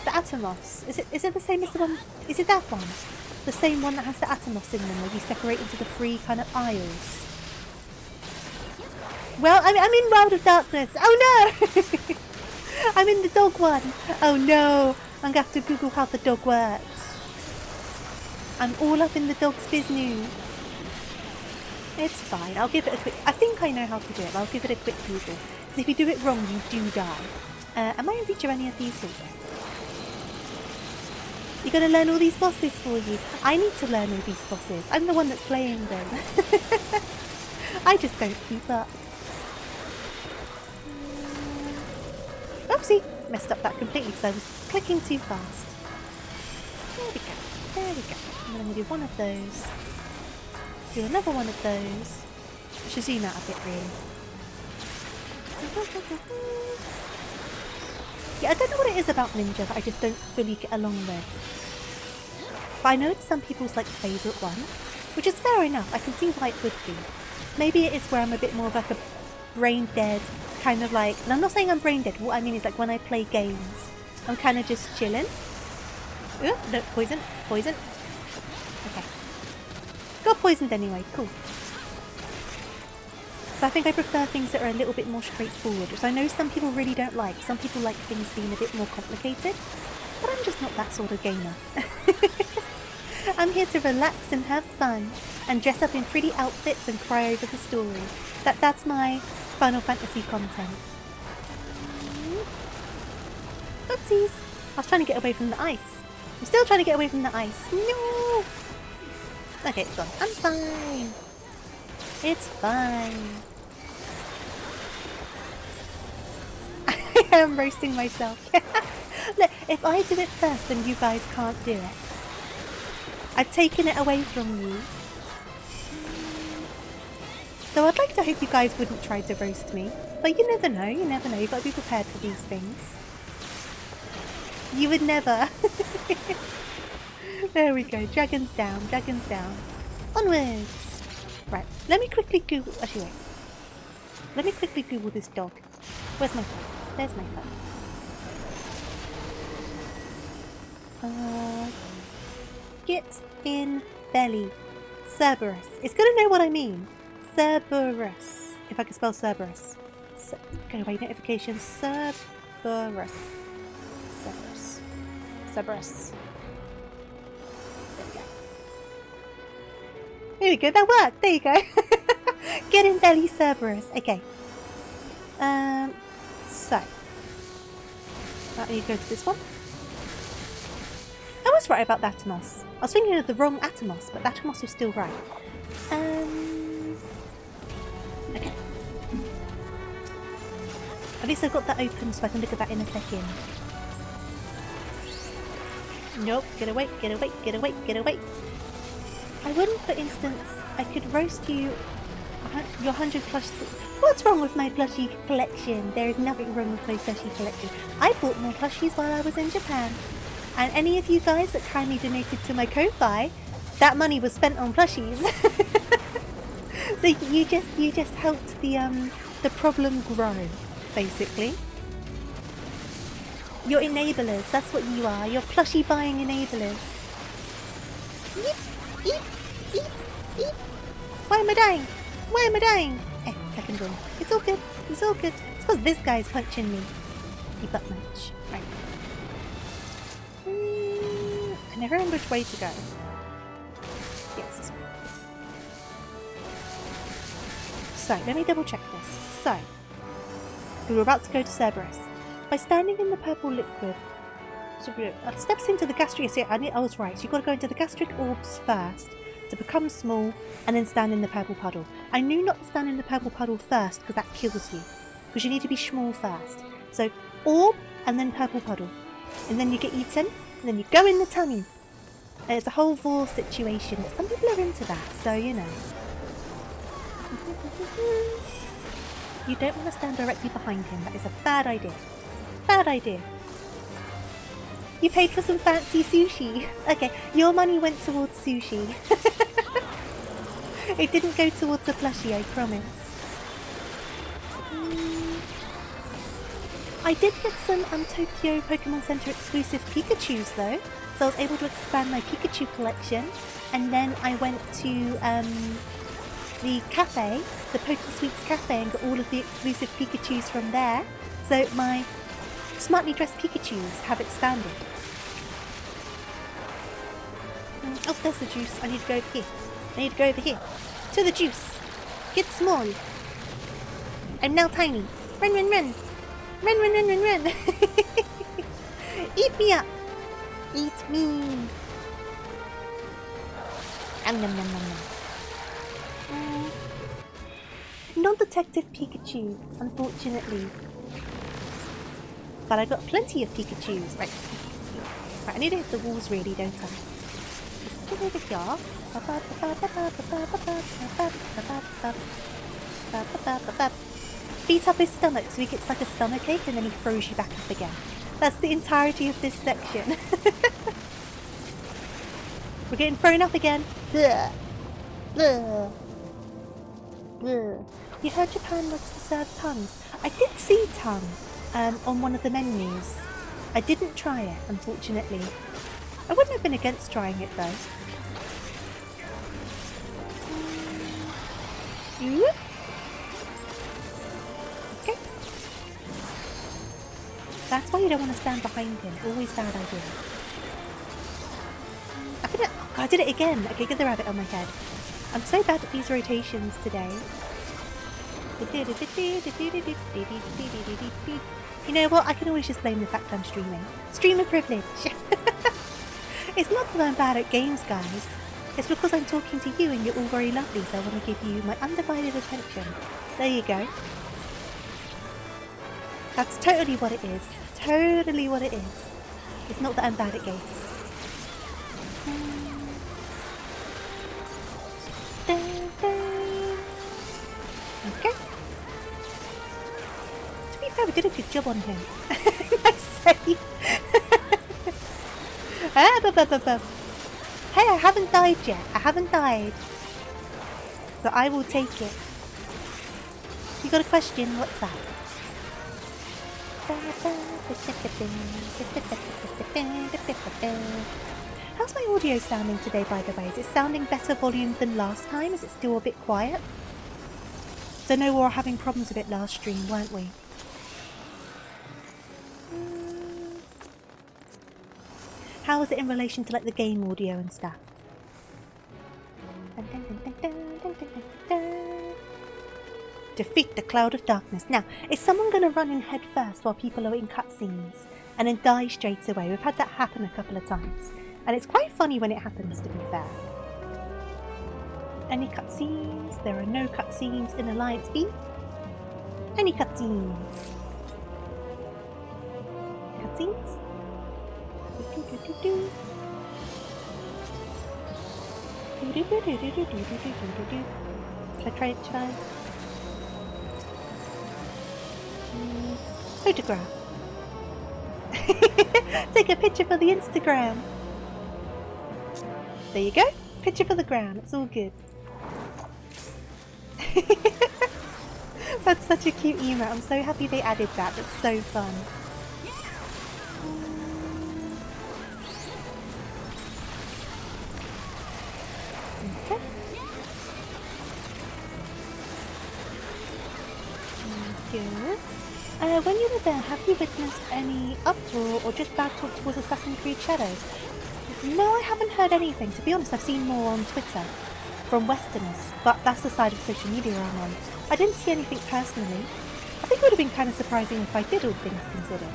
Atomos? Is it the same as the one? Is it that one? The same one that has the Atomos in them, where you separate into the three kind of aisles? Well, I'm in World of Darkness. Oh no! I'm in the dog one. Oh no! I'm gonna have to Google how the dog works. I'm all up in the dog's business. It's fine. I'll give it a quick... I think I know how to do it, but I'll give it a quick Google. Because if you do it wrong, you do die. Am I going to feature any of these things? You're going to learn all these bosses for you. I need to learn all these bosses. I'm the one that's playing them. I just don't keep up. Oopsie! messed up that completely because I was clicking too fast. There we go. There we go. And then I'm going to do one of those. Do another one of those. I should zoom out a bit, really. Yeah, I don't know what it is about Ninja that I just don't fully get along with. But I know it's some people's like favourite one, which is fair enough. I can see why it would be. Maybe it is where I'm a bit more of like a brain dead kind of like, and I'm not saying I'm brain dead. What I mean is like when I play games, I'm kind of just chilling. Ooh, no, poison, poison. Okay. Got poisoned anyway, cool. So I think I prefer things that are a little bit more straightforward, which I know some people really don't like. Some people like things being a bit more complicated, but I'm just not that sort of gamer. I'm here to relax and have fun, and dress up in pretty outfits and cry over the story. That's my Final Fantasy content. Oopsies! I was trying to get away from the ice. I'm still trying to get away from the ice. No! Okay, it's gone. I'm fine. It's fine. I am roasting myself. Look, if I do it first, then you guys can't do it. I've taken it away from you. So I'd like to hope you guys wouldn't try to roast me. But you never know, you never know. You've got to be prepared for these things. You would never. There we go. Dragons down, dragons down. Onwards. Right, let me quickly Google... Actually, wait. Let me quickly Google this dog. Where's my phone? There's my phone. Get in belly. Cerberus. It's going to know what I mean. Cerberus. If I can spell Cerberus. Go away, notifications. Cerberus. Cerberus. Cerberus. There we go, that worked! There you go! Get in belly Cerberus. Okay. So. Right, you go to this one. I was right about the Atomos. I was thinking of the wrong Atomos, but the Atomos was still right. Okay. At least I've got that open so I can look at that in a second. Nope, get away, get away, get away, get away. I wouldn't, for instance, I could roast you your 100 plush... What's wrong with my plushie collection? There is nothing wrong with my plushie collection. I bought more plushies while I was in Japan. And any of you guys that kindly donated to my Ko-Fi, that money was spent on plushies. So you just helped the problem grow, basically. You're enablers, that's what you are. You're plushie buying enablers. Eep, eep, eep, eep. Why am I dying? Why am I dying? Second one. It's all good. It's all good. It's because this guy's punching me. He butt munch. Right. I never remember which way to go. Yes, this way. So, let me double check this. So, we were about to go to Cerberus. By standing in the purple liquid, steps into the gastric... I was right. So you've got to go into the gastric orbs first to become small and then stand in the purple puddle. I knew not to stand in the purple puddle first because that kills you. Because you need to be small first. So orb and then purple puddle. And then you get eaten and then you go in the tummy. And it's a whole vor situation. Some people are into that, so you know. You don't want to stand directly behind him. That is a bad idea. Bad idea. You paid for some fancy sushi. Okay, your money went towards sushi. It didn't go towards a plushie, I promise. I did get some Tokyo Pokemon Center exclusive Pikachus though. So I was able to expand my Pikachu collection. And then I went to the cafe, the Pokesweets cafe, and got all of the exclusive Pikachus from there. So my smartly dressed Pikachus have expanded. Oh, there's the juice. I need to go over here. I need to go over here. To the juice. Get small. I'm now tiny. Run, run, run. Run, run, run, run, run. Eat me up. Eat me. Nom, nom, nom, nom. Non-detective Pikachu, unfortunately. But I got plenty of Pikachus. Right, I need to hit the walls really, don't I? Just over here. Beat up his stomach so he gets like a stomachache and then he throws you back up again. That's the entirety of this section. We're getting thrown up again. Blah. Blah. Blah. You heard Japan loves to serve tongues. I did see tongue on one of the menus. I didn't try it, unfortunately. I wouldn't have been against trying it though. Okay. That's why you don't want to stand behind him. Always bad idea. I did it again. Okay, get the rabbit on my head. I'm so bad at these rotations today. You know what? I can always just blame the fact I'm streaming. Streamer privilege. It's not that I'm bad at games, guys. It's because I'm talking to you and you're all very lovely, so I want to give you my undivided attention. There you go. That's totally what it is. Totally what it is. It's not that I'm bad at games. Okay. To be fair, we did a good job on him. Nice save. Hey, I haven't died yet. I haven't died. So I will take it. You got a question? What's that? How's my audio sounding today, by the way? Is it sounding better volume than last time? Is it still a bit quiet? So no, we were having problems with it last stream, weren't we? How is it in relation to like the game audio and stuff? Defeat the cloud of darkness. Now, is someone going to run in head first while people are in cutscenes and then die straight away? We've had that happen a couple of times. And it's quite funny when it happens, to be fair. Any cutscenes? There are no cutscenes in Alliance B. Any cutscenes? Cutscenes? Should I try it? Should I? Photograph. Take a picture for the Instagram. There you go. Picture for the gram. It's all good. That's such a cute emote. I'm so happy they added that. It's so fun. Okay. Good. When you were there, have you witnessed any uproar or just bad talk towards Assassin's Creed Shadows? No, I haven't heard anything. To be honest, I've seen more on Twitter from Westerners, but that's the side of social media I'm on. I didn't see anything personally. I think it would have been kind of surprising if I did, all things considered.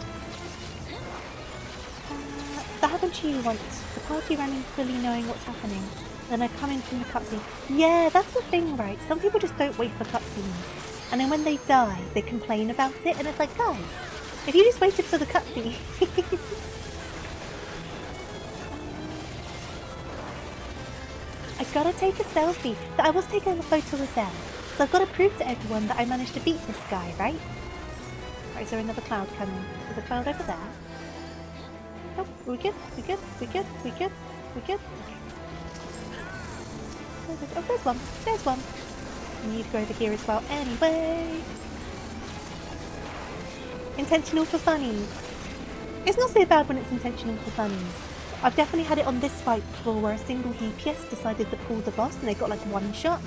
That happened to you once. The party ran in fully knowing what's happening. Then I come in from the cutscene. Yeah, that's the thing, right? Some people just don't wait for cutscenes. And then when they die, they complain about it. And it's like, guys, if you just waited for the cutscene... I gotta take a selfie. I was taking a photo with them. So I've got to prove to everyone that I managed to beat this guy, right? Right, is there another cloud coming? Is the cloud over there? Nope, we're good, we're good, we're good, we're good, we're good. Okay. Oh, there's one, there's one. I need to go over here as well anyway. Intentional for funnies. It's not so bad when it's intentional for funnies. I've definitely had it on this fight before where a single DPS decided to pull the boss and they got like one shot.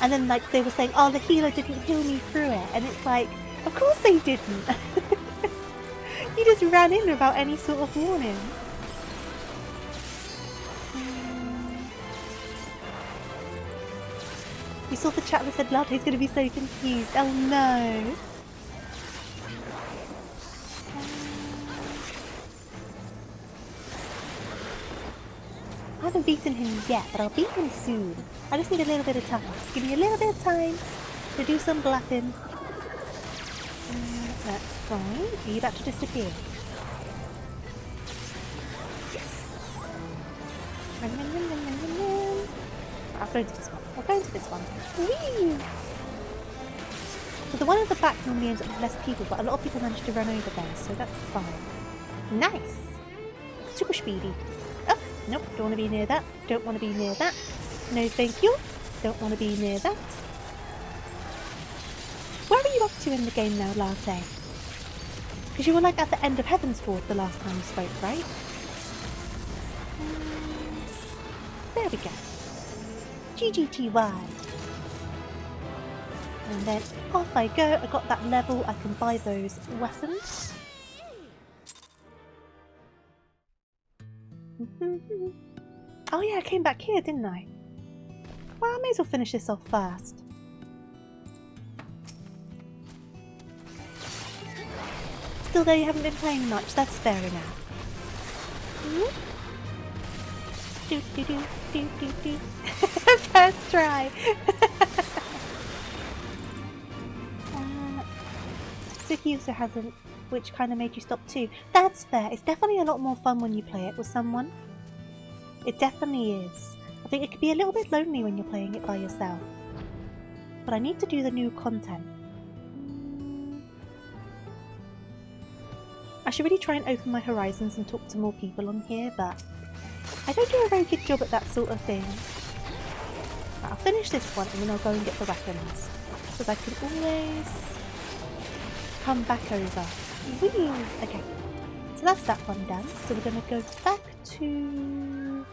And then like they were saying, oh, the healer didn't heal me through it. And it's like, of course they didn't. You just ran in without any sort of warning. We saw the chat that said Love, he's going to be so confused. Oh no. I haven't beaten him yet, but I'll beat him soon. I just need a little bit of time. Give me a little bit of time to do some blapping. That's fine. Are you about to disappear? go into this one. We'll go into this one. Whee! So the one at the back normally ends up with less people, but a lot of people manage to run over there, so that's fine. Nice! Super speedy. Oh, nope, don't want to be near that. Don't want to be near that. No thank you. Don't want to be near that. Where are you up to in the game now, Latte? Because you were like at the end of Heavensward the last time we spoke, right? There we go. GGTY. And then off I go. I got that level. I can buy those weapons. Oh yeah, I came back here, didn't I? Well, I may as well finish this off first. Still though you haven't been playing much, that's fair enough. Do do do do do do. First try. Suki also hasn't, which kind of made you stop too. That's fair. It's definitely a lot more fun when you play it with someone. It definitely is. I think it could be a little bit lonely when you're playing it by yourself. But I need to do the new content. I should really try and open my horizons and talk to more people on here, but I don't do a very good job at that sort of thing. Right, I'll finish this one and then I'll go and get the weapons. Because I can always come back over. Whee! Okay, so that's that one done. So we're going to go back to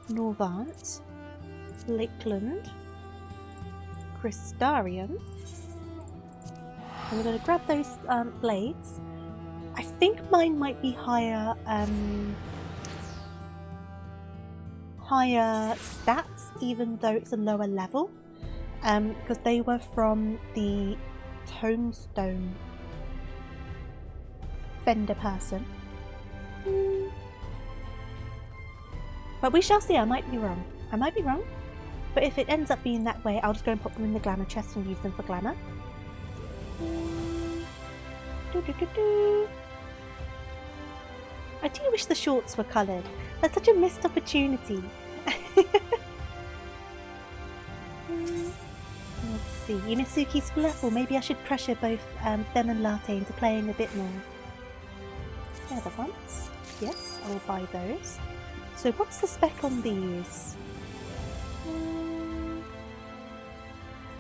Norvant, Lakeland, Crystarium, and we're going to grab those blades. I think mine might be higher stats, even though it's a lower level, because they were from the Tombstone vendor person. But we shall see. I might be wrong. I might be wrong. But if it ends up being that way, I'll just go and pop them in the glamour chest and use them for glamour. I do wish the shorts were coloured. That's such a missed opportunity. Let's see. Inisuki's full level. Maybe I should pressure both them and Latte into playing a bit more. They're the ones. Yes, I'll buy those. So what's the spec on these?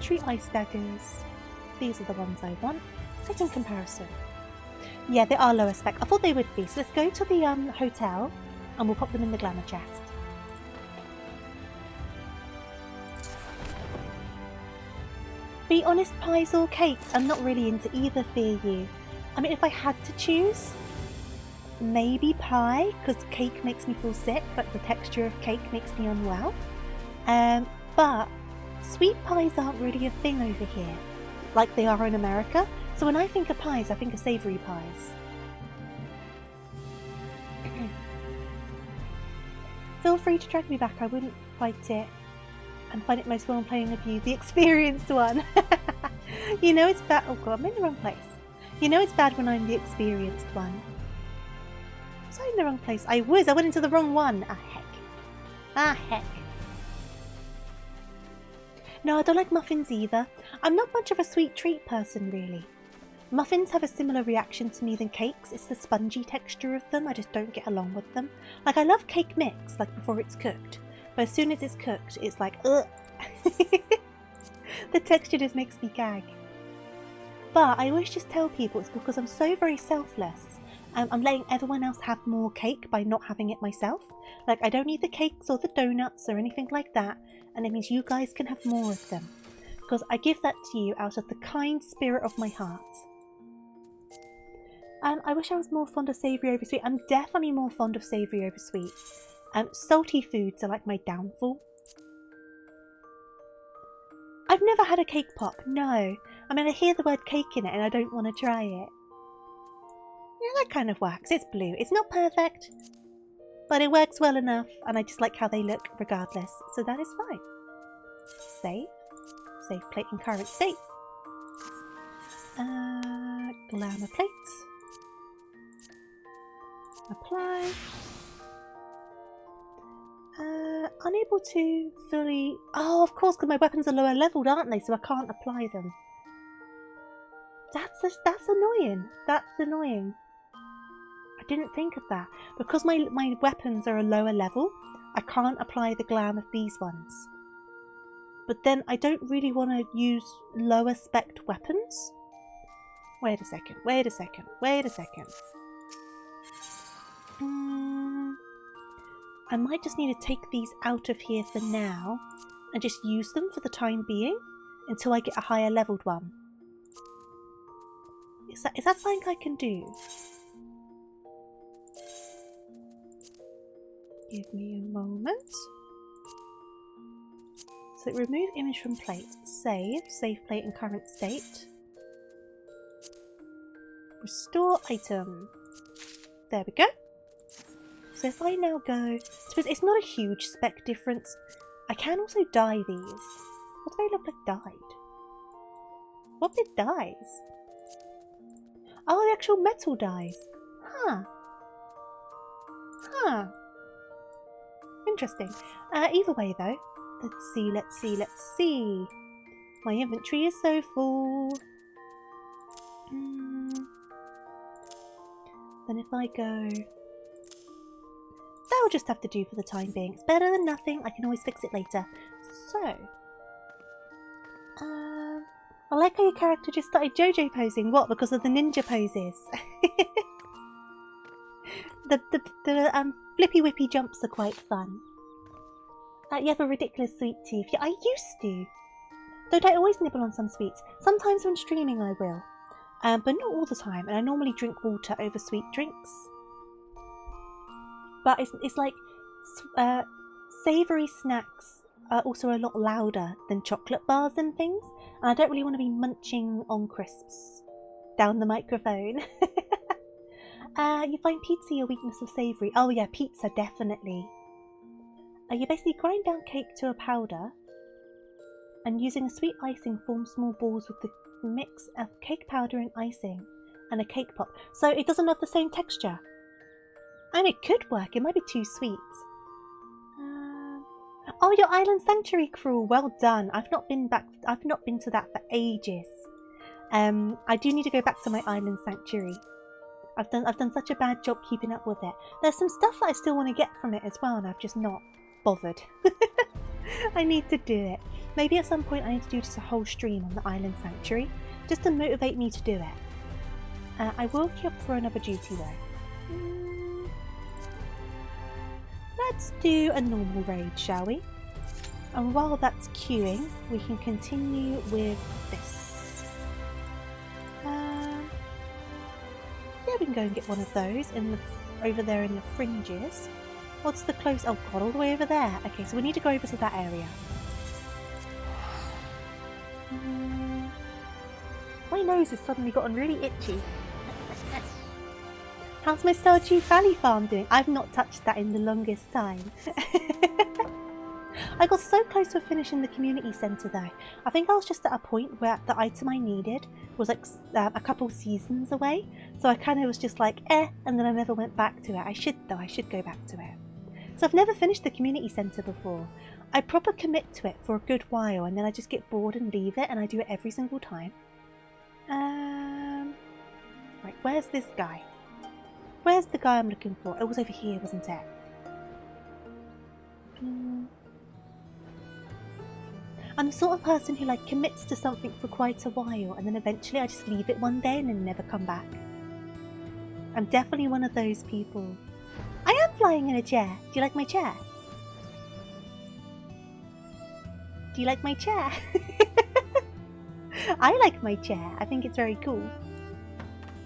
Tree ice daggers. These are the ones I want. Fit in comparison. Yeah, they are lower spec. I thought they would be. So let's go to the hotel and we'll pop them in the glamour chest. Be honest, pies or cakes? I'm not really into either, fear you. I mean, if I had to choose, maybe pie, because cake makes me feel sick, like the texture of cake makes me unwell. But sweet pies aren't really a thing over here, like they are in America. So when I think of pies, I think of savoury pies. Feel free to drag me back, I wouldn't fight it. And find it most fun playing with you, the experienced one. You know it's bad. Oh god, I'm in the wrong place. You know it's bad when I'm the experienced one. Was I in the wrong place? I was. I went into the wrong one. Ah heck. Ah heck. No, I don't like muffins either. I'm not much of a sweet treat person, really. Muffins have a similar reaction to me than cakes. It's the spongy texture of them. I just don't get along with them. Like, I love cake mix, like before it's cooked. But as soon as it's cooked, it's like, ugh. The texture just makes me gag. But I always just tell people it's because I'm so very selfless. I'm letting everyone else have more cake by not having it myself. Like, I don't need the cakes or the donuts or anything like that. And it means you guys can have more of them. Because I give that to you out of the kind spirit of my heart. I wish I was more fond of savoury over sweet. I'm definitely more fond of savoury over sweet. Salty foods are like my downfall. I've never had a cake pop, no. I mean, I hear the word cake in it and I don't want to try it. Yeah, that kind of works. It's blue. It's not perfect, but it works well enough and I just like how they look regardless. So that is fine. Save. Save plate in current state. Glamour plate. Apply. Unable to fully... Oh, of course, because my weapons are lower leveled, aren't they? So I can't apply them. That's annoying. That's annoying. I didn't think of that. Because my weapons are a lower level, I can't apply the glam of these ones. But then I don't really want to use lower spec'd weapons. Wait a second. Wait a second. Wait a second. I might just need to take these out of here for now and just use them for the time being until I get a higher leveled one. Is that something I can do? Give me a moment. So remove image from plate. Save plate in current state. Restore item. There we go. So if I now go, it's not a huge spec difference. I can also dye these. What do they look like dyed? What bit dyes? Oh, the actual metal dyes. Huh. Huh. Interesting. Either way though, let's see. My inventory is so full. Then if I go... That'll just have to do for the time being. It's better than nothing. I can always fix it later. So... I like how your character just started JoJo posing. What? Because of the ninja poses? the flippy whippy jumps are quite fun. You have a ridiculous sweet tooth. Yeah, I used to. Though I always nibble on some sweets. Sometimes when streaming I will. But not all the time. And I normally drink water over sweet drinks. But it's like savoury snacks are also a lot louder than chocolate bars and things. And I don't really want to be munching on crisps down the microphone. You find pizza your weakness of savoury. Oh yeah, pizza definitely. You basically grind down cake to a powder and using a sweet icing form small balls with the mix of cake powder and icing and a cake pop. So it doesn't have the same texture. And it could work, it might be too sweet. Oh, your Island Sanctuary crawl, well done. I've not been to that for ages. I do need to go back to my Island Sanctuary. I've done such a bad job keeping up with it. There's some stuff that I still want to get from it as well, and I've just not bothered. I need to do it. Maybe at some point I need to do just a whole stream on the Island Sanctuary, just to motivate me to do it. I will queue up for another duty though. Let's do a normal raid, shall we? And while that's queuing, we can continue with this. Yeah, we can go and get one of those over there in the fringes. What's the close? Oh god, all the way over there. Okay, so we need to go over to that area. My nose has suddenly gotten really itchy. How's my Stardew Valley farm doing? I've not touched that in the longest time. I got so close to finishing the community centre though. I think I was just at a point where the item I needed was like a couple seasons away. So I kind of was just like, and then I never went back to it. I should though, I should go back to it. So I've never finished the community centre before. I proper commit to it for a good while and then I just get bored and leave it and I do it every single time. Right, where's this guy? Where's the guy I'm looking for? It was over here, wasn't it? I'm the sort of person who like commits to something for quite a while and then eventually I just leave it one day and then never come back. I'm definitely one of those people. I am flying in a chair. Do you like my chair? Do you like my chair? I like my chair. I think it's very cool.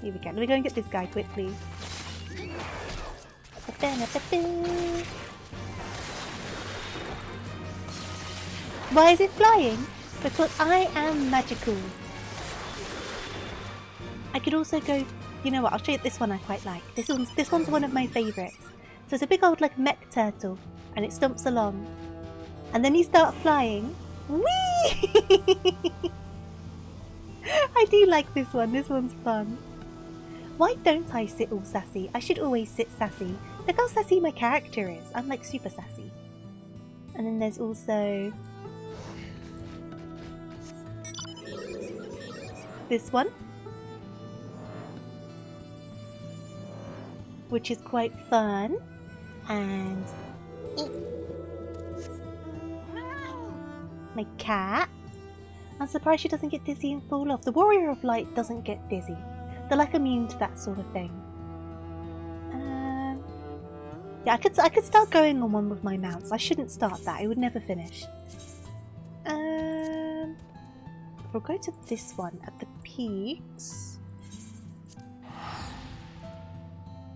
Here we go. Let me go and get this guy quickly. Why is it flying? Because I am magical. I could also go... You know what? I'll show you this one I quite like. This one's one of my favourites. So it's a big old like mech turtle, and it stomps along, and then you start flying. Whee! I do like this one. This one's fun. Why don't I sit all sassy? I should always sit sassy. Look how sassy my character is. I'm like super sassy. And then there's also this one, which is quite fun. And my cat. I'm surprised she doesn't get dizzy and fall off. The Warrior of Light doesn't get dizzy. They're like immune to that sort of thing. Yeah, I could start going on one with my mounts. I shouldn't start that. I would never finish. We'll go to this one at the peaks.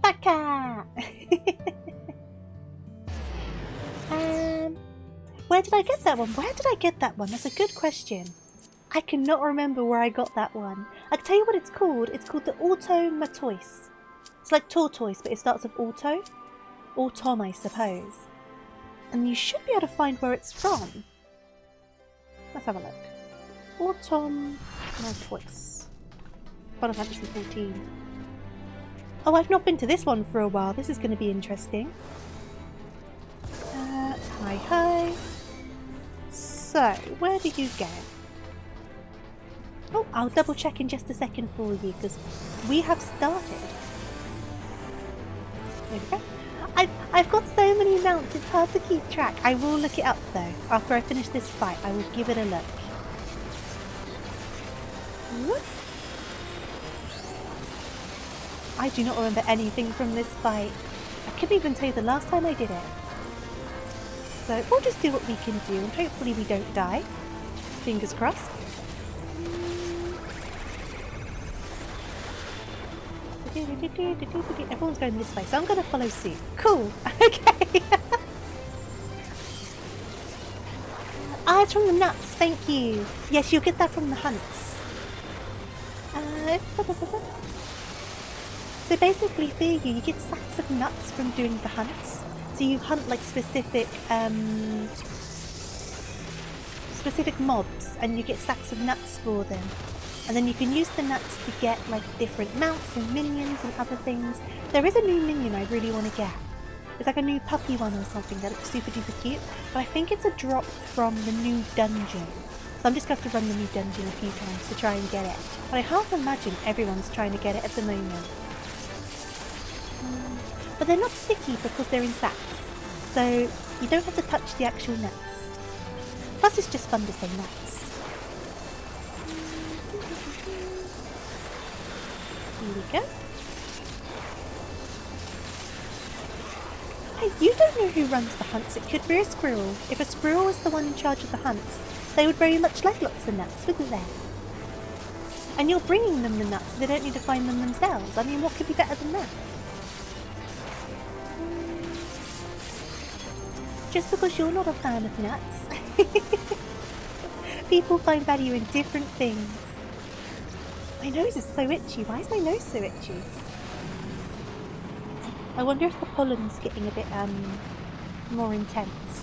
Baka! Where did I get that one? Where did I get that one? That's a good question. I cannot remember where I got that one. I can tell you what it's called. It's called the Automatoise. It's like tortoise, but it starts with auto. Auton, I suppose. And you should be able to find where it's from. Let's have a look. Automatoise. Final Fantasy 14. Oh, I've not been to this one for a while. This is going to be interesting. Hi. So, where do you go? Oh, I'll double check in just a second for you because we have started. There we go. I've got so many mounts, it's hard to keep track. I will look it up though. After I finish this fight, I will give it a look. Whoop. I do not remember anything from this fight. I couldn't even tell you the last time I did it. So we'll just do what we can do and hopefully we don't die. Fingers crossed. Everyone's going this way, so I'm going to follow suit. Cool. Okay. Ah, it's from the nuts. Thank you. Yes, you'll get that from the hunts. So basically, for you get sacks of nuts from doing the hunts. So you hunt like specific mobs, and you get sacks of nuts for them. And then you can use the nuts to get like different mounts and minions and other things. There is a new minion I really want to get. It's like a new puppy one or something that looks super duper cute. But I think it's a drop from the new dungeon. So I'm just going to have to run the new dungeon a few times to try and get it. But I half imagine everyone's trying to get it at the moment. But they're not sticky because they're in sacks. So you don't have to touch the actual nuts. Plus it's just fun to say nuts. Here we go. Hey, you don't know who runs the hunts. It could be a squirrel. If a squirrel was the one in charge of the hunts, they would very much like lots of nuts, wouldn't they? And you're bringing them the nuts, so they don't need to find them themselves. I mean, what could be better than that? Just because you're not a fan of nuts. People find value in different things. My nose is so itchy. Why is my nose so itchy? I wonder if the pollen's getting a bit more intense.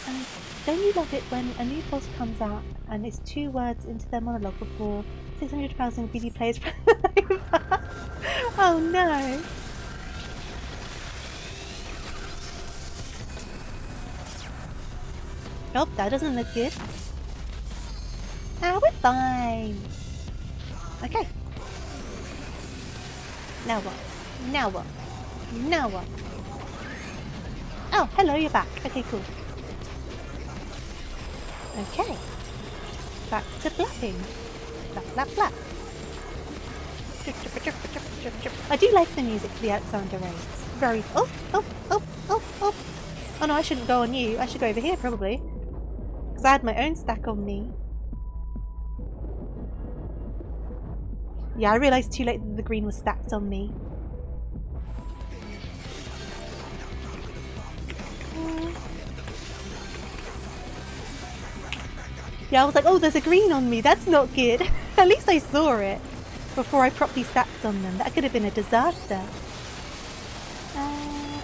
And don't you love it when a new boss comes out and it's 2 words into their monologue before 600,000 VD players? Oh no! Oh, that doesn't look good. Ah, we're fine. Okay. Now what? Now what? Now what? Oh, hello, you're back. Okay, cool. Okay. Back to flapping. Flap, flap, flap. I do like the music for the Alexander raids. Very... Oh, oh, oh, oh, oh. Oh no, I shouldn't go on you. I should go over here, probably. Because I had my own stack on me. Yeah, I realised too late that the green was stacked on me. Yeah, I was like, oh, there's a green on me. That's not good. At least I saw it before I properly stacked on them. That could have been a disaster.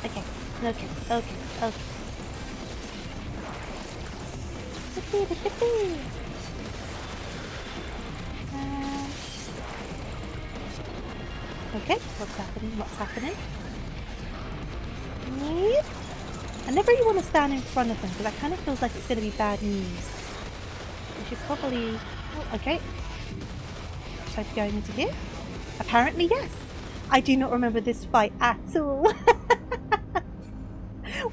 Okay. Okay. Okay. Okay. Okay, what's happening? What's happening? I never really want to stand in front of them because that kind of feels like it's going to be bad news. We should probably... Oh, okay. Should I be going into here? Apparently, yes. I do not remember this fight at all.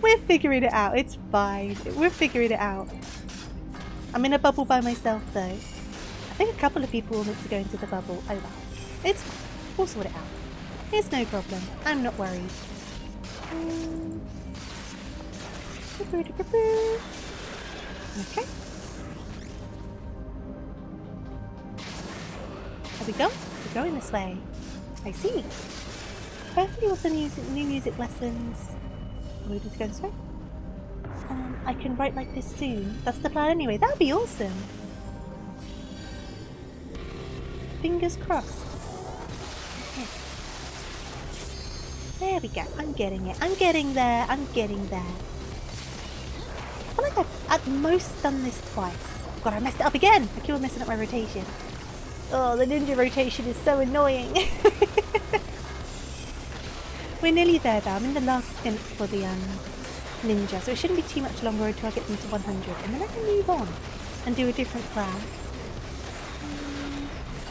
We're figuring it out. It's fine. We're figuring it out. I'm in a bubble by myself, though. I think a couple of people were meant to go into the bubble. Oh, well. It's fine. We'll sort it out. It's no problem. I'm not worried. Okay. There we go. We're going this way. I see. Hopefully with the new music lessons... We need to go this way. I can write like this soon. That's the plan anyway. That would be awesome. Fingers crossed. Okay. There we go. I'm getting it. I'm getting there. I'm getting there. I feel like I've at most done this twice. God, I messed it up again. I keep on messing up my rotation. Oh, the ninja rotation is so annoying. We're nearly there though. I'm in the last stint for the ninja, so it shouldn't be too much longer until I get them to 100, and then I can move on and do a different class.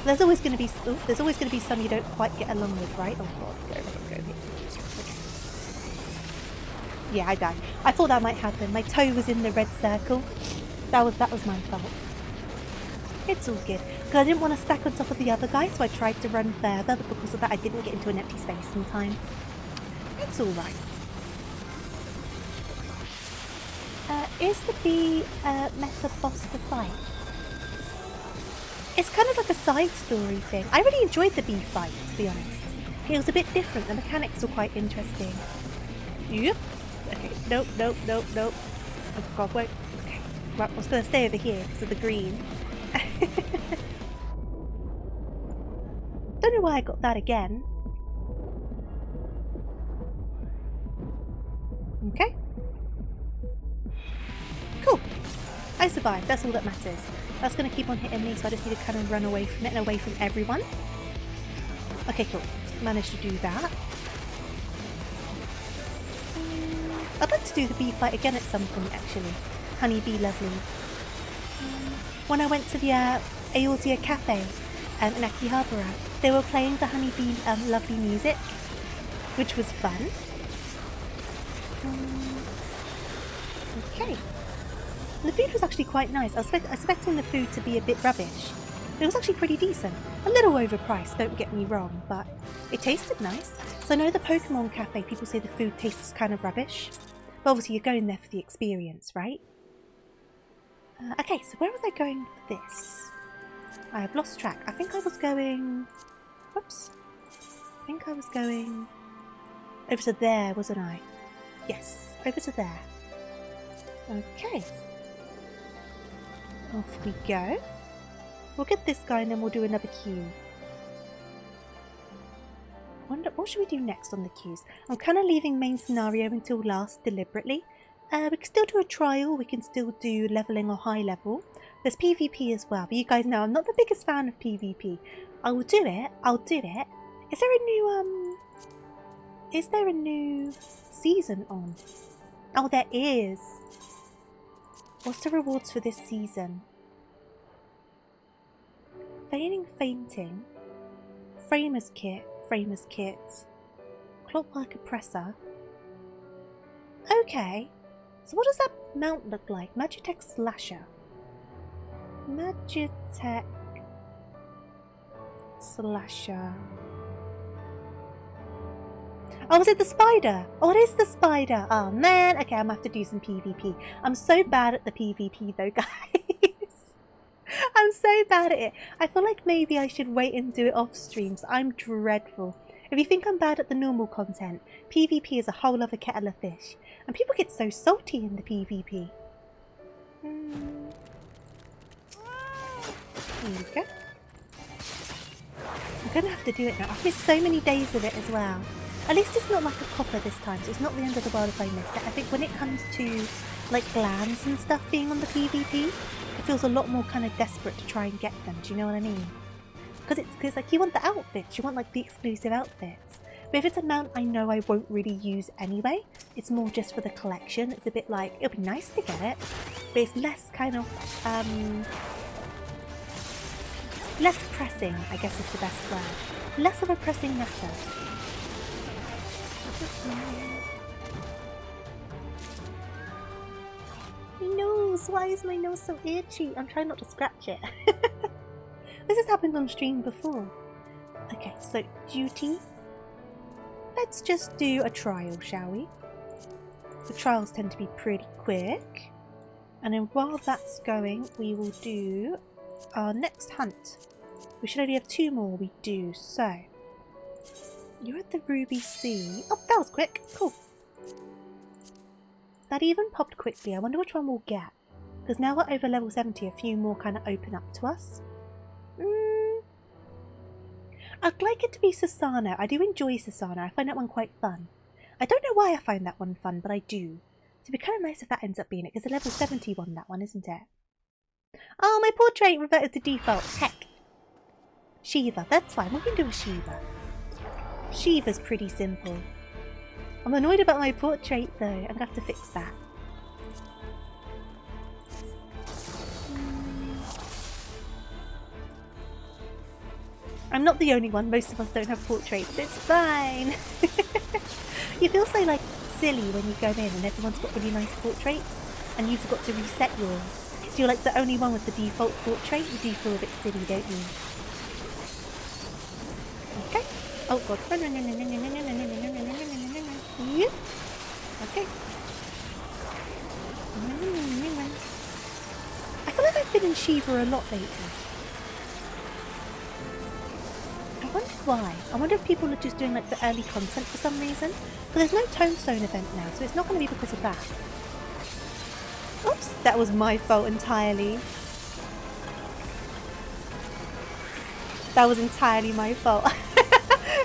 There's always going to be some you don't quite get along with, right? Oh god, go here. Okay. Yeah, I died. I thought that might happen. My toe was in the red circle. That was my fault. It's all good. Because I didn't want to stack on top of the other guy, so I tried to run further, but because of that I didn't get into an empty space in time. It's alright. Is the bee meta boss to fight? It's kind of like a side story thing. I really enjoyed the bee fight, to be honest. It was a bit different. The mechanics were quite interesting. Yep. Okay. Nope. Oh god, wait. Okay. Right, I was going to stay over here because of the green. Don't know why I got that again. Okay. Cool. I survived. That's all that matters. That's going to keep on hitting me, so I just need to kind of run away from it and away from everyone. Okay, cool. Managed to do that. I'd like to do the bee fight again at some point, actually. Honeybee lovely. When I went to the Aosia Cafe in Akihabara, they were playing the Honeybee lovely music, which was fun. Okay. The food was actually quite nice. I was expecting the food to be a bit rubbish. It was actually pretty decent. A little overpriced, don't get me wrong, but it tasted nice. So I know the Pokemon Cafe, people say the food tastes kind of rubbish. But obviously you're going there for the experience, right? Okay, so where was I going with this? I have lost track. I think I was going... Whoops. I think I was going... over to there, wasn't I? Yes, over to there. Okay. Off we go. We'll get this guy and then we'll do another queue. Wonder what should we do next on the queues? I'm kind of leaving main scenario until last deliberately. We can still do a trial, we can still do leveling or high level. There's PvP as well, but you guys know I'm not the biggest fan of PvP. I will do it, I'll do it. Is there a new season on? Oh, there is. What's the rewards for this season? Feigning fainting. Framer's kit. Clockwork oppressor. Okay. So what does that mount look like? Magitech slasher. Magitech slasher. Oh, is it the spider? Oh, it is the spider. Oh, man. Okay, I'm going to have to do some PvP. I'm so bad at the PvP, though, guys. I'm so bad at it. I feel like maybe I should wait and do it off streams. I'm dreadful. If you think I'm bad at the normal content, PvP is a whole other kettle of fish. And people get so salty in the PvP. There we go. I'm going to have to do it now. I've missed so many days of it as well. At least it's not like a copper this time, so it's not the end of the world if I miss it. I think when it comes to like glams and stuff being on the PvP, it feels a lot more kind of desperate to try and get them. Do you know what I mean? Because it's like you want the outfits, you want like the exclusive outfits. But if it's a mount I know I won't really use anyway, it's more just for the collection. It's a bit like, it'll be nice to get it, but it's less kind of, less pressing, I guess is the best word. Less of a pressing matter. My nose! Why is my nose so itchy? I'm trying not to scratch it. This has happened on stream before. Okay, so duty. Let's just do a trial, shall we? The trials tend to be pretty quick. And then while that's going, we will do our next hunt. We should only have 2 more, we do. So, you're at the Ruby Sea. Oh, that was quick. Cool. That even popped quickly. I wonder which one we'll get. Because now we're over level 70, a few more kind of open up to us. I'd like it to be Susano. I do enjoy Susano. I find that one quite fun. I don't know why I find that one fun, but I do. So it'd be kind of nice if that ends up being it, because it's a level 70 one, that one, isn't it? Oh, my portrait reverted to default. Heck. Shiva. That's fine. We can do a Shiva. Shiva's pretty simple. I'm annoyed about my portrait, though. I'm going to have to fix that. I'm not the only one. Most of us don't have portraits. It's fine. You feel so like silly when you go in and everyone's got really nice portraits and you've got to reset yours. So you're like the only one with the default portrait. You do feel a bit silly, don't you? Okay. Oh god. Okay. I feel like I've been in Shiva a lot lately. I wonder why. I wonder if people are just doing like the early content for some reason. But there's no Tombstone event now, so it's not going to be because of that. Oops, that was my fault entirely. That was entirely my fault.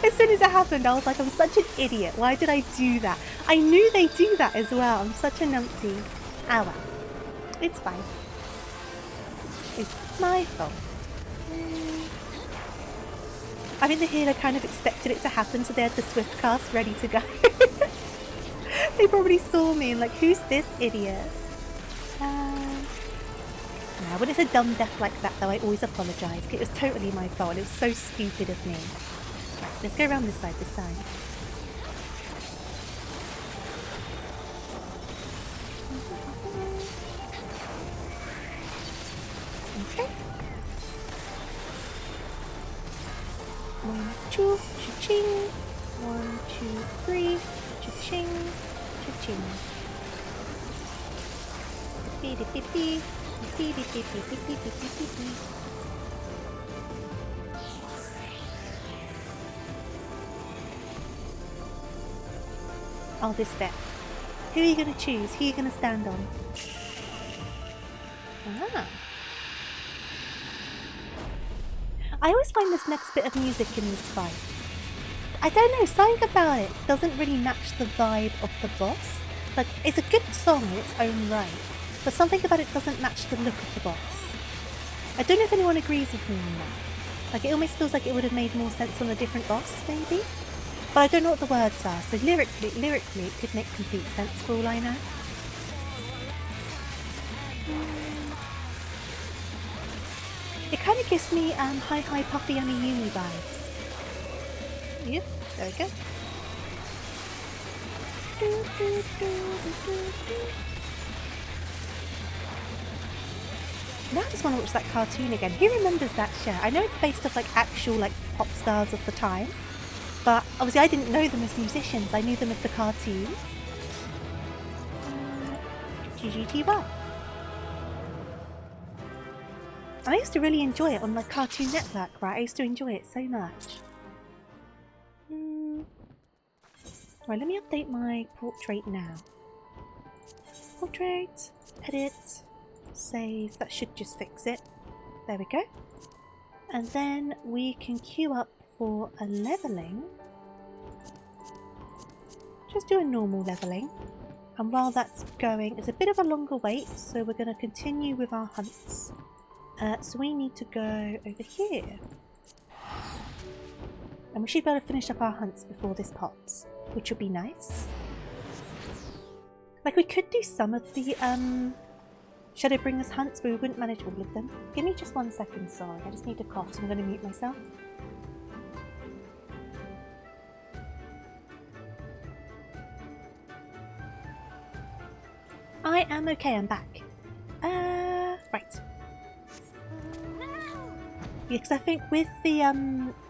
As soon as it happened, I was like, I'm such an idiot. Why did I do that? I knew they do that as well. I'm such a numpty. Ah well. It's fine. It's my fault. I think the healer kind of expected it to happen, so they had the swift cast ready to go. They probably saw me and like, who's this idiot? Now, when it's a dumb death like that, though, I always apologise. It was totally my fault. It was so stupid of me. Right, let's go around this side this time. Okay. 1, 2, cha-ching. 1, 2, 3, cha-ching, cha-ching. Beep-beep-beep-beep. Beep-beep-beep-beep-beep-beep-beep-beep. Oh, this bit. Who are you going to choose? Who are you going to stand on? Ah. I always find this next bit of music in this fight, I don't know, something about it doesn't really match the vibe of the boss. Like, it's a good song in its own right, but something about it doesn't match the look of the boss. I don't know if anyone agrees with me on that. Like, it almost feels like it would have made more sense on a different boss, maybe? But I don't know what the words are, so lyrically it could make complete sense for all I know. It kind of gives me Hi Hi Puffy Yummy Yumi vibes. Yep, there we go. Now I just want to watch that cartoon again. Who remembers that show? I know it's based off like actual like pop stars of the time, but obviously I didn't know them as musicians. I knew them as the cartoon. GGTY. I used to really enjoy it on like Cartoon Network, right? I used to enjoy it so much. Right, let me update my portrait now. Portrait, edit, save. That should just fix it. There we go. And then we can queue up for a leveling. Just do a normal leveling. And while that's going, it's a bit of a longer wait, so we're going to continue with our hunts. So we need to go over here. And we should be able to finish up our hunts before this pops, which would be nice. Like, we could do some of the Shadowbringers hunts, but we wouldn't manage all of them. Give me just 1 second, sorry. I just need to cough, so I'm going to mute myself. I am okay, I'm back. Right. Yeah, because I think with the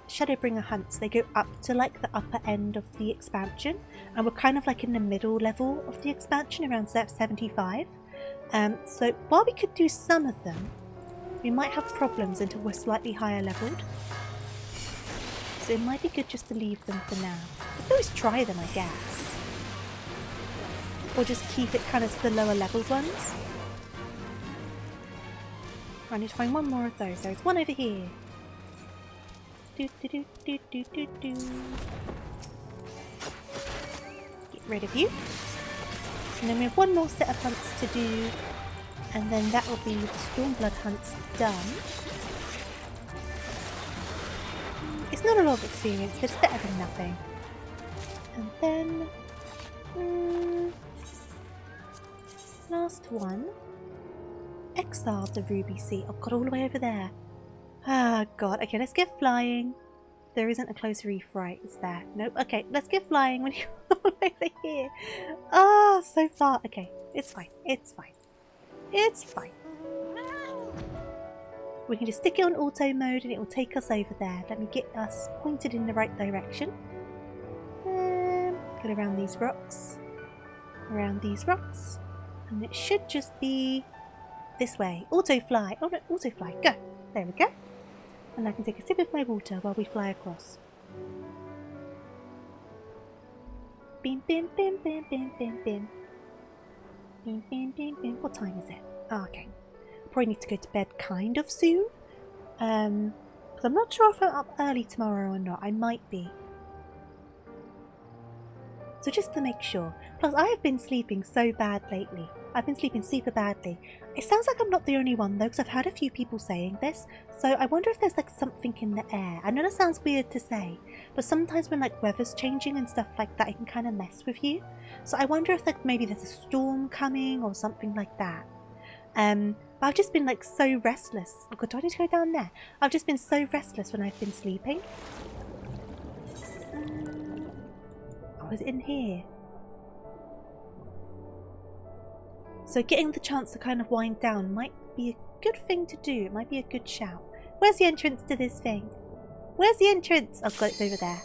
Shadowbringer hunts, they go up to like the upper end of the expansion, and we're kind of like in the middle level of the expansion, around 75. So while we could do some of them, we might have problems until we're slightly higher leveled. So it might be good just to leave them for now. We could always try them, I guess. Or just keep it kind of to the lower leveled ones. I need to find one more of those. There's one over here. Do, do, do, do, do, do, do. Get rid of you. And then we have one more set of hunts to do. And then that will be the Stormblood hunts done. It's not a lot of experience, but it's better than nothing. And then... last one. Exile the Ruby Sea. Oh god, all the way over there. Ah god. Okay, let's get flying. There isn't a close reef, right? Is there? Nope. Okay, let's get flying when you're all over here. Oh, so far. Okay, it's fine. It's fine. It's fine. We can just stick it on auto mode and it will take us over there. Let me get us pointed in the right direction. Get around these rocks. Around these rocks. And it should just be this way. Auto fly. Oh no, auto fly. Go. There we go. And I can take a sip of my water while we fly across. Bim, bim, bim, bim, bim, bim, bim. Bim, bim, bim, bim. What time is it? Oh, okay. Probably need to go to bed kind of soon. Because I'm not sure if I'm up early tomorrow or not. I might be. So just to make sure. Plus, I have been sleeping so bad lately. I've been sleeping super badly. It sounds like I'm not the only one though, because I've heard a few people saying this. So I wonder if there's like something in the air. I know that sounds weird to say, but sometimes when like weather's changing and stuff like that, it can kind of mess with you. So I wonder if like maybe there's a storm coming or something like that. But I've just been like so restless. Oh god, do I need to go down there? I've just been so restless when I've been sleeping. Oh, is it in here? So getting the chance to kind of wind down might be a good thing to do. It might be a good shout. Where's the entrance to this thing? Where's the entrance? Oh god, it's over there.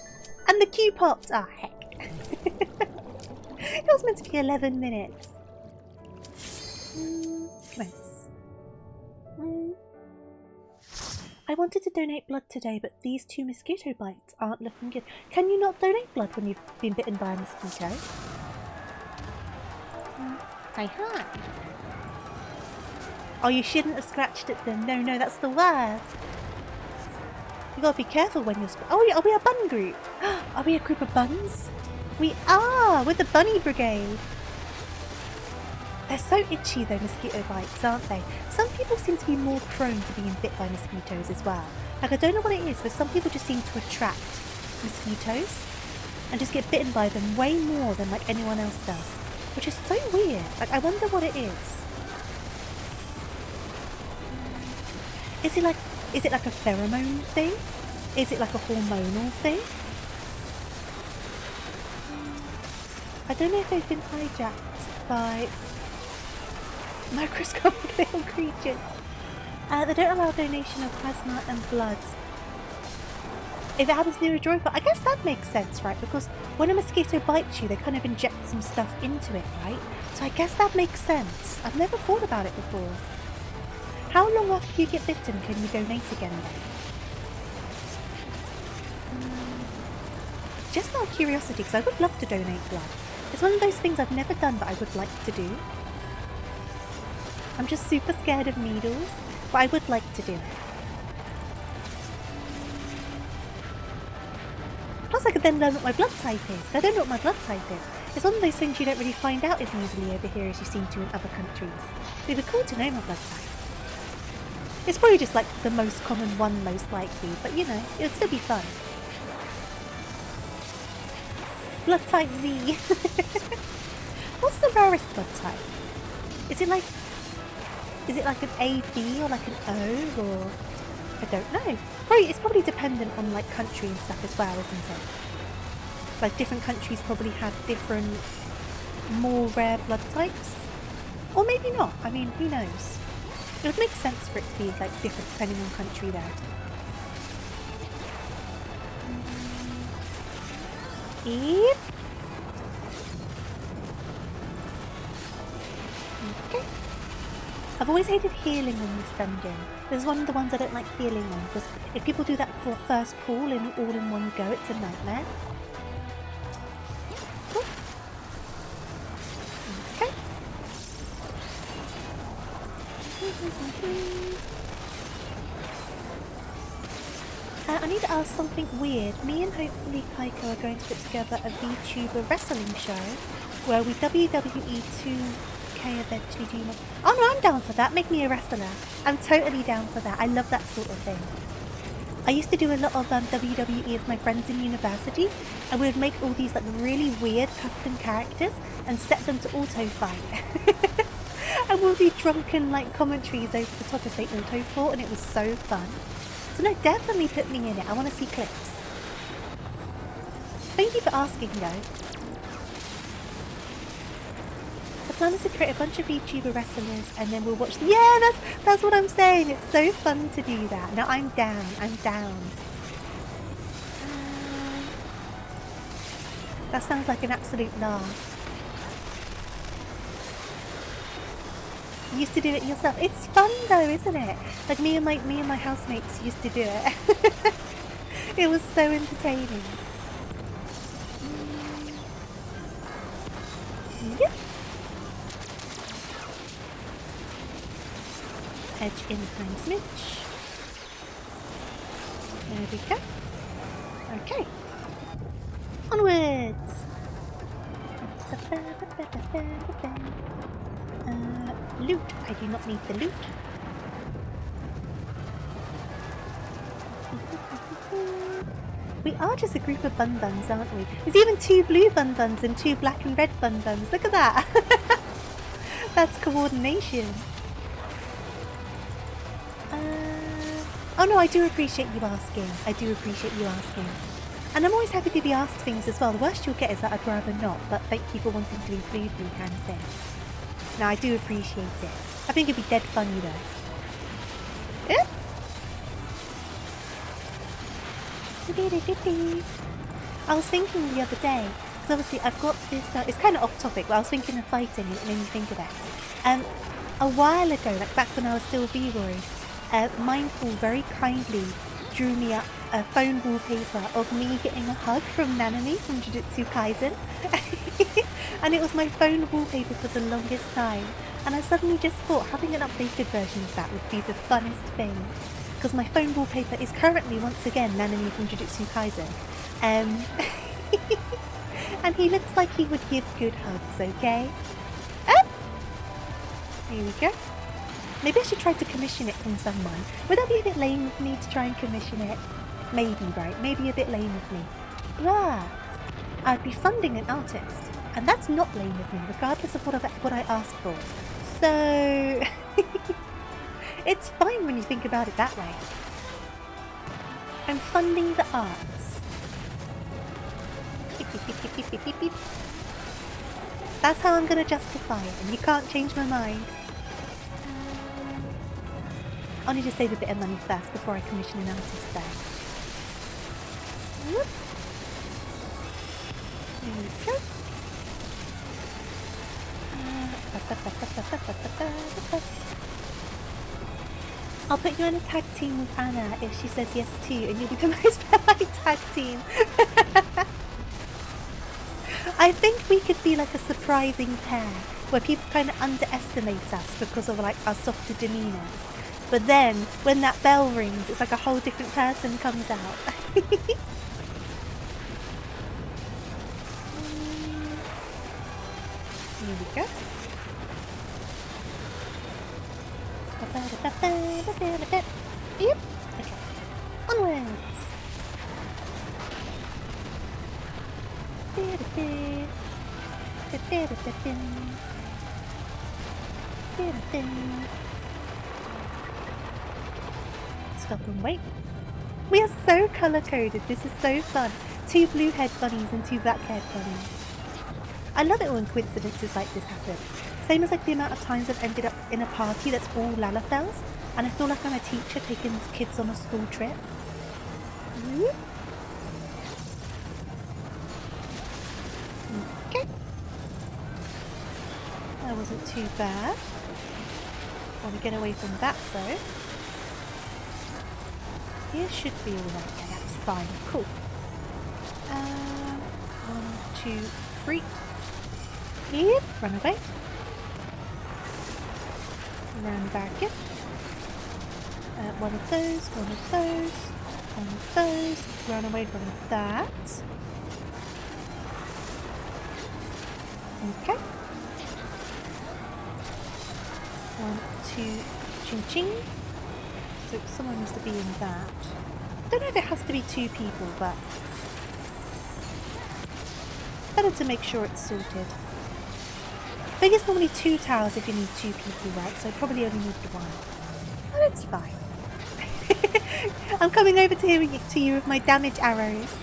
And the queue popped! Ah, heck. It was meant to be 11 minutes. Commence. I wanted to donate blood today, but these 2 mosquito bites aren't looking good. Can you not donate blood when you've been bitten by a mosquito? I can't. Oh, you shouldn't have scratched at them. No, no, that's the worst. You gotta be careful when you're... Oh, are we a bun group? Are we a group of buns? We are! We're the bunny brigade. They're so itchy though, mosquito bites, aren't they? Some people seem to be more prone to being bit by mosquitoes as well. Like, I don't know what it is, but some people just seem to attract mosquitoes and just get bitten by them way more than like anyone else does. Which is so weird. Like, I wonder what it is. Is it like a pheromone thing? Is it like a hormonal thing? I don't know if they've been hijacked by microscopic little creatures. They don't allow donation of plasma and blood. If it happens near a drawing pot, I guess that makes sense, right? Because when a mosquito bites you, they kind of inject some stuff into it, right? So I guess that makes sense. I've never thought about it before. How long after you get bitten can you donate again then? Just out of curiosity, because I would love to donate blood. It's one of those things I've never done, but I would like to do. I'm just super scared of needles, but I would like to do it. Plus I could then learn what my blood type is. I don't know what my blood type is. It's one of those things you don't really find out as easily over here as you seem to in other countries. It'd be cool to know my blood type. It's probably just like the most common one most likely, but you know, it'll still be fun. Blood type Z. What's the rarest blood type? Is it like an AB or like an O, or I don't know. Probably it's probably dependent on like country and stuff as well, isn't it? Like different countries probably have different, more rare blood types, or maybe not. I mean, who knows? It would make sense for it to be like different depending on country there. Yep. Okay. I've always hated healing on this dungeon. This is one of the ones I don't like healing on, because if people do that for first pull in all in one go, it's a nightmare. Okay. I need to ask something weird. Me and hopefully Kaiko are going to put together a VTuber wrestling show where we WWE 2K eventually do more. Oh no, I'm down for that. Make me a wrestler. I'm totally down for that. I love that sort of thing. I used to do a lot of WWE with my friends in university, and we would make all these like really weird custom characters and set them to auto fight. And we'll do drunken like commentaries over the top as they auto fought, and it was so fun. So no, definitely put me in it. I want to see clips. Thank you for asking though. The plan is to create a bunch of VTuber wrestlers and then we'll watch them. Yeah, that's what I'm saying. It's so fun to do that. No, I'm down. I'm down. That sounds like an absolute laugh. You used to do it yourself. It's fun though, isn't it? Like me and my housemates used to do it. It was so entertaining. Yep. Edge in time smidge. There we go. Okay. Onwards. Loot. I do not need the loot. We are just a group of bun-buns, aren't we? There's even 2 blue bun-buns and 2 black and red bun-buns. Look at that. That's coordination. Oh no, I do appreciate you asking. I do appreciate you asking. And I'm always happy to be asked things as well. The worst you'll get is that I'd rather not, but thank you for wanting to include me kind of thing. No, I do appreciate it. I think it'd be dead funny though. Yeah? I was thinking the other day, because obviously I've got this, it's kind of off topic, but I was thinking of fighting and it made me think of it. A while ago, like back when I was still V-Roy, Mindful very kindly drew me up a phone wallpaper of me getting a hug from Nanami from Jujutsu Kaisen. And it was my phone wallpaper for the longest time. And I suddenly just thought having an updated version of that would be the funnest thing. Because my phone wallpaper is currently once again Nanami from Jujutsu Kaisen. And he looks like he would give good hugs, okay? Here we go. Maybe I should try to commission it from someone. Would that be a bit lame of me to try and commission it? Maybe, right? Maybe a bit lame of me. But I'd be funding an artist. And that's not lame of me, regardless of what I ask for. So it's fine when you think about it that way. I'm funding the arts. That's how I'm going to justify it, and you can't change my mind. I'll need to save a bit of money first before I commission an artist there. Whoop. There we go. I'll put you in a tag team with Anna if she says yes too, and you'll be the most perfect tag team. I think we could be like a surprising pair, where people kind of underestimate us because of like our softer demeanours. But then, when that bell rings, it's like a whole different person comes out. Here we go. Yep. Okay. Onwards. Stop and wait. We are so colour-coded. This is so fun. 2 blue-haired bunnies and 2 black-haired bunnies. I love it when coincidences like this happen. Same as like the amount of times I've ended up in a party that's all Lalafels, and I feel like I'm a teacher taking kids on a school trip. Okay. That wasn't too bad. Want to get away from that though. Here should be alright. Yeah, that's fine. Cool. 1, 2, 3. Yep, run away. Run back in. One of those, one of those, one of those. Run away from that. Okay. 1, 2, ching ching. So someone needs to be in that. Don't know if it has to be 2 people, but better to make sure it's sorted. I think it's normally 2 towers if you need 2 people, right? So I probably only need 1. But it's fine. I'm coming over to you with my damage arrows.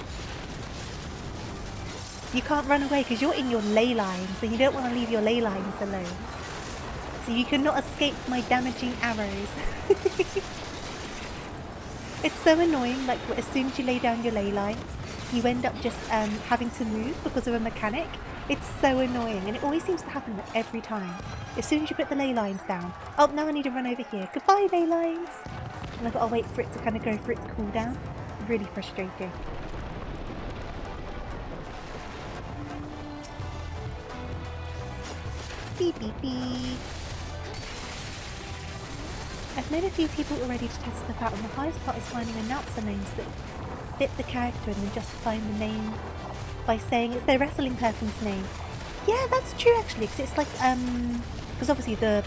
You can't run away because you're in your ley lines, and you don't want to leave your ley lines alone. So you cannot escape my damaging arrows. It's so annoying, like as soon as you lay down your ley lines, you end up just having to move because of a mechanic. It's so annoying, and it always seems to happen every time. As soon as you put the ley lines down. Oh, now I need to run over here. Goodbye, ley lines! And I've got to wait for it to kind of go for its cooldown. Really frustrating. Beep beep beep. I've made a few people already to test stuff out, and the hardest part is finding announcer names that fit the character and then justifying the name by saying it's their wrestling person's name. Yeah, that's true actually, because it's like, because obviously the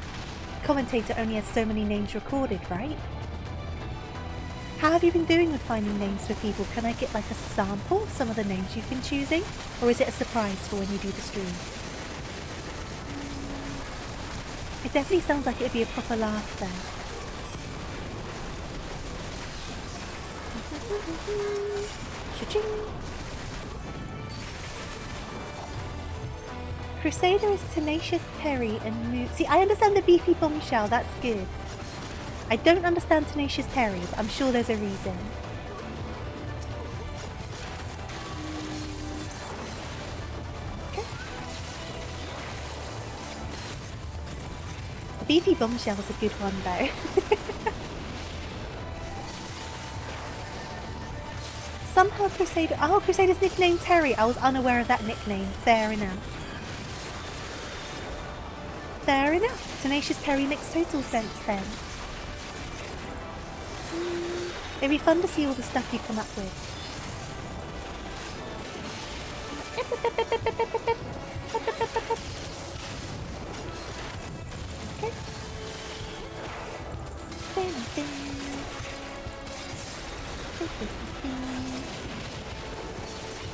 commentator only has so many names recorded, right? How have you been doing with finding names for people? Can I get like a sample of some of the names you've been choosing? Or is it a surprise for when you do the stream? It definitely sounds like it'd be a proper laugh there. Cha-ching. Crusader is Tenacious Terry and Moo. See, I understand the beefy bombshell, that's good. I don't understand Tenacious Terry, but I'm sure there's a reason. Okay. The beefy bombshell is a good one though. Somehow Crusader... Oh, Crusader's nickname Terry. I was unaware of that nickname. Fair enough. Fair enough. Tenacious Terry makes total sense then. It'd be fun to see all the stuff you come up with. Okay.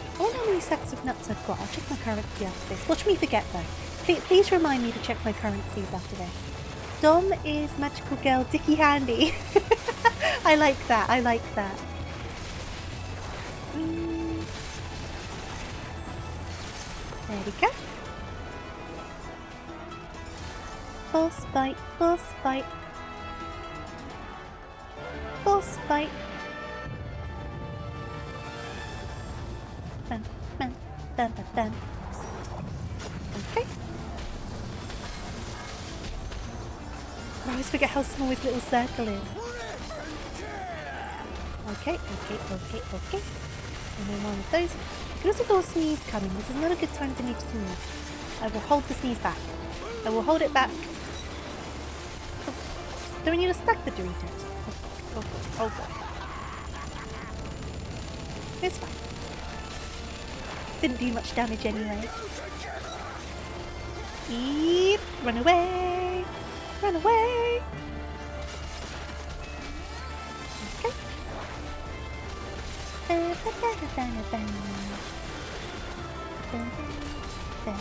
I wonder how many sacks of nuts I've got. I'll check my currency after this. Watch me forget though. Please remind me to check my currencies after this. Dom is magical girl Dicky Handy. I like that. I like that. There we go. Boss fight. Boss fight. Boss fight. Dun, dun, dun, dun, dun. Okay. I always forget how small his little circle is. Okay. And then one of those. You can also feel a sneeze coming. This is not a good time for me to sneeze. I will hold the sneeze back. I will hold it back. Oh. Do we need to stack the Doritos? Oh god. It's fine. Didn't do much damage anyway. Eep! Run away! Run away! Okay. Oh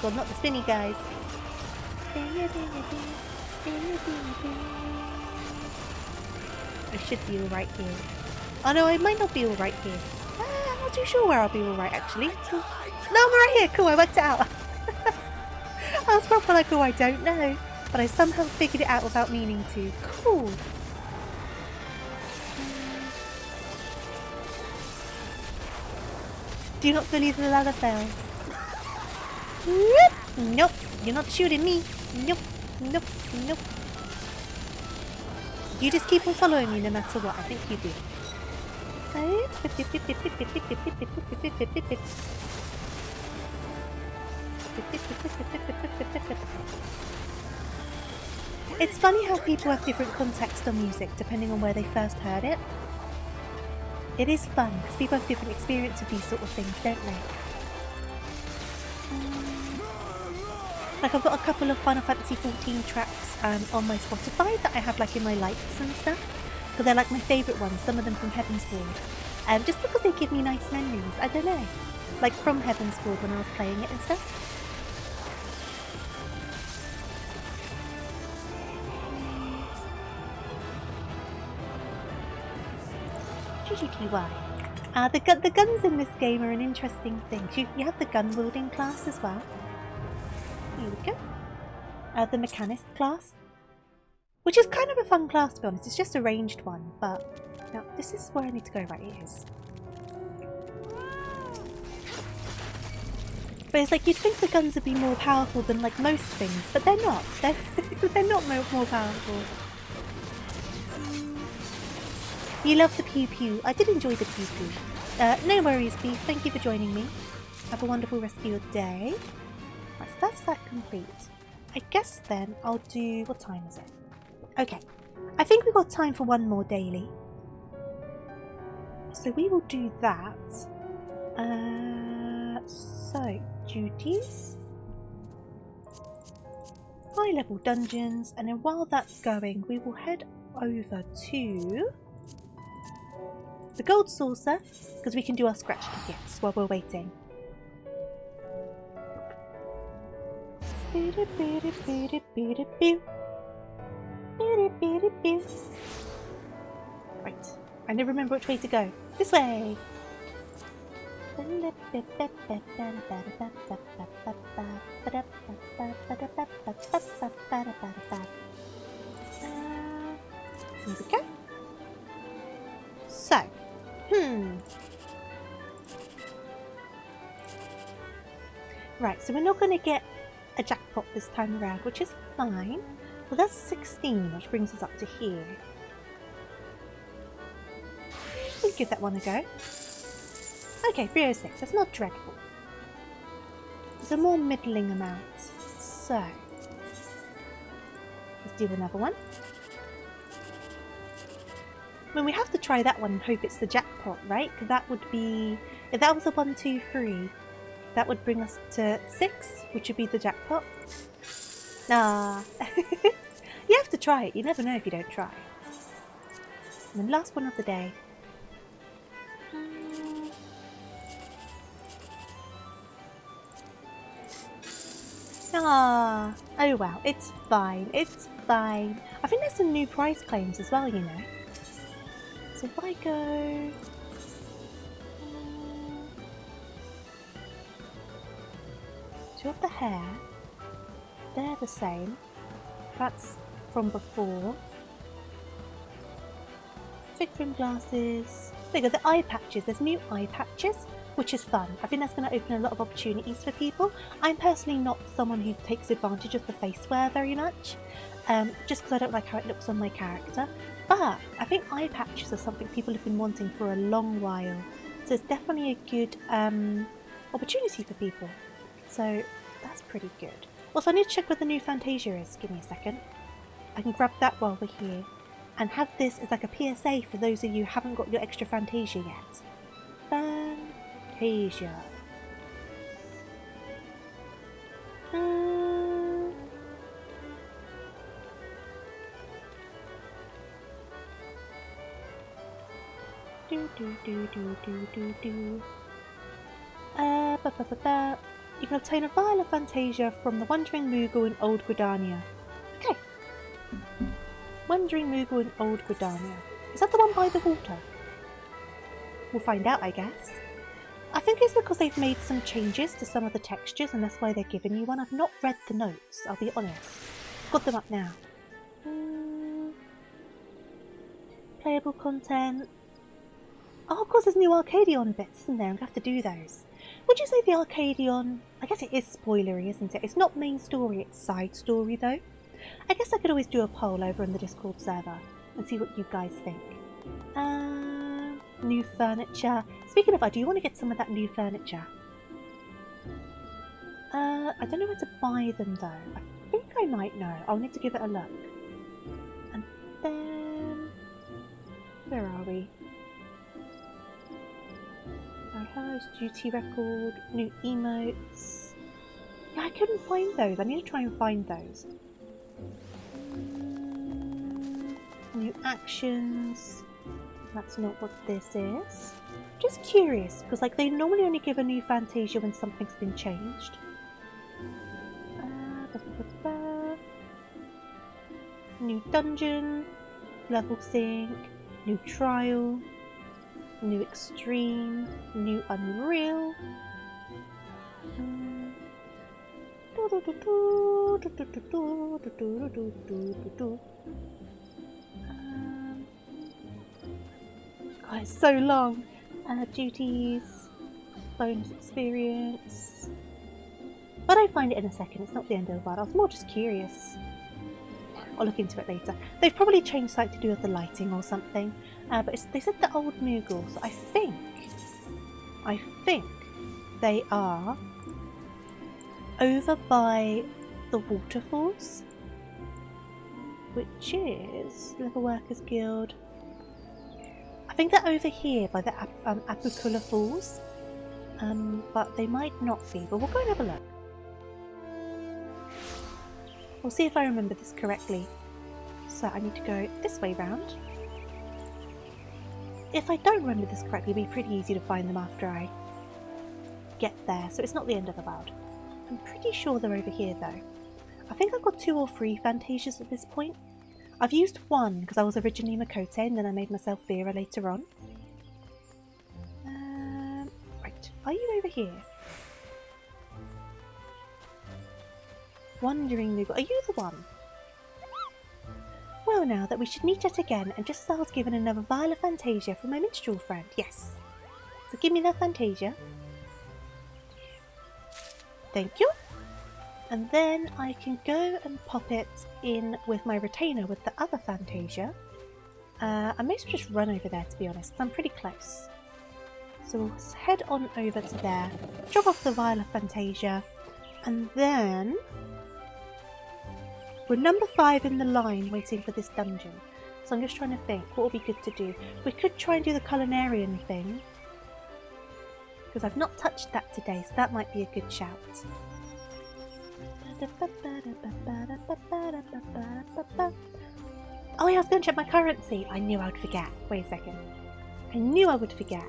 god, not the spinny guys. I should be alright here. Oh no, I might not be alright here. I'm not too sure where I'll be alright actually. No, I'm right here. Cool, I worked it out. I was probably like, oh, I don't know. But I somehow figured it out without meaning to. Cool. Do not believe the ladder fails. Nope, you're not shooting me. Nope, nope, nope. You just keep on following me no matter what. I think you do. It's funny how people have different context on music depending on where they first heard it. It is fun because people have different experience with these sort of things, don't they? Like I've got a couple of Final Fantasy 14 tracks on my Spotify that I have like in my likes and stuff. Because they're like my favourite ones, some of them from Heaven's Ward. Just because they give me nice memories, I don't know. Like from Heaven's Ward when I was playing it and stuff. GGTY. The guns in this game are an interesting thing. You have the gun wielding class as well. Here we go. The mechanist class. Which is kind of a fun class to be honest. It's just a ranged one, but now this is where I need to go. Right, it is. But it's like you'd think the guns would be more powerful than like most things, but they're not. They're not more powerful. You love the pew pew. I did enjoy the pew pew. No worries, Beef. Thank you for joining me. Have a wonderful rest of your day. Right, so that's that complete. I guess then I'll do... What time is it? Okay. I think we've got time for one more daily. So we will do that. So, duties. High level dungeons. And then while that's going, we will head over to... the gold saucer, because we can do our scratch tickets while we're waiting. Right, I never remember which way to go. This way! Here we go. So, right, so we're not going to get a jackpot this time around, which is fine. Well, that's 16, which brings us up to here. We'll give that one a go. Okay, 306, that's not dreadful. It's a more middling amount. So, let's do another one. I mean, we have to try that one and hope it's the jackpot, right? Because that would be... if that was a 1, 2, 3, that would bring us to 6, which would be the jackpot. Nah. You have to try it. You never know if you don't try. And then last one of the day. Ah. Oh well, it's fine. It's fine. I think there's some new prize claims as well, you know. So if I go... two of the hair, they're the same. That's from before. Thick rim glasses. There you go, the eye patches. There's new eye patches, which is fun. I think that's going to open a lot of opportunities for people. I'm personally not someone who takes advantage of the face wear very much, just because I don't like how it looks on my character. But I think eye patches are something people have been wanting for a long while. So it's definitely a good opportunity for people. So that's pretty good. Also, I need to check where the new Fantasia is. Give me a second. I can grab that while we're here. And have this as like a PSA for those of you who haven't got your extra Fantasia yet. Fantasia. Do do do do do do do. You can obtain a vial of Fantasia from the Wandering Moogle in Old Gridania. Okay. Wandering Moogle in Old Gridania. Is that the one by the water? We'll find out, I guess. I think it's because they've made some changes to some of the textures and that's why they're giving you one. I've not read the notes, I'll be honest. Got them up now. Playable content. Oh, of course there's new Arcadion bits, isn't there? I'm going to have to do those. Would you say the Arcadion... I guess it is spoilery, isn't it? It's not main story, it's side story though. I guess I could always do a poll over on the Discord server and see what you guys think. New furniture. Speaking of, I do want to get some of that new furniture. I don't know where to buy them though. I think I might know. I'll need to give it a look. And then... where are we? Duty record, new emotes. Yeah, I couldn't find those. I need to try and find those. New actions. That's not what this is. Just curious, because like they normally only give a new Fantasia when something's been changed. New dungeon, level sync, new trial. New extreme, new unreal. God, it's so long. Duties, bonus experience. But I find it in a second. It's not the end of the world. I was more just curious. I'll look into it later. They've probably changed something to do with the lighting or something. But they said the old Moogles. So I think they are over by the waterfalls, which is Level Workers Guild. I think they're over here by the Apukula Falls, but they might not be. But we'll go and have a look. We'll see if I remember this correctly. So I need to go this way round. If I don't remember this correctly, it'll be pretty easy to find them after I get there. So it's not the end of the world. I'm pretty sure they're over here though. I think I've got 2 or 3 Fantasias at this point. I've used one because I was originally Makote and then I made myself Vera later on. Right, are you over here? Wandering Moogle, are you the one? Well now, that we should meet yet again, and just as I was given another vial of Fantasia from my minstrel friend, yes. So give me that Fantasia. Thank you. And then I can go and pop it in with my retainer with the other Fantasia. I may as well just run over there to be honest, because I'm pretty close. So we'll head on over to there, drop off the vial of Fantasia, and then... we're number 5 in the line waiting for this dungeon. So I'm just trying to think what would be good to do. We could try and do the culinarian thing. Because I've not touched that today, so that might be a good shout. Oh yeah, I was going to check my currency. I knew I would forget. Wait a second. I knew I would forget.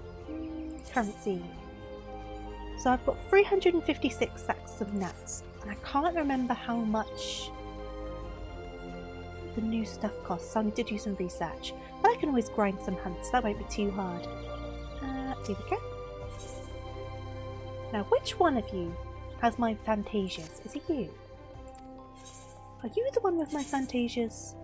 Currency. So I've got 356 sacks of nuts. And I can't remember how much the new stuff costs, so I need to do some research. But I can always grind some hunts, that won't be too hard. Here we go. Now, which one of you has my Fantasias? Is it you? Are you the one with my Fantasias?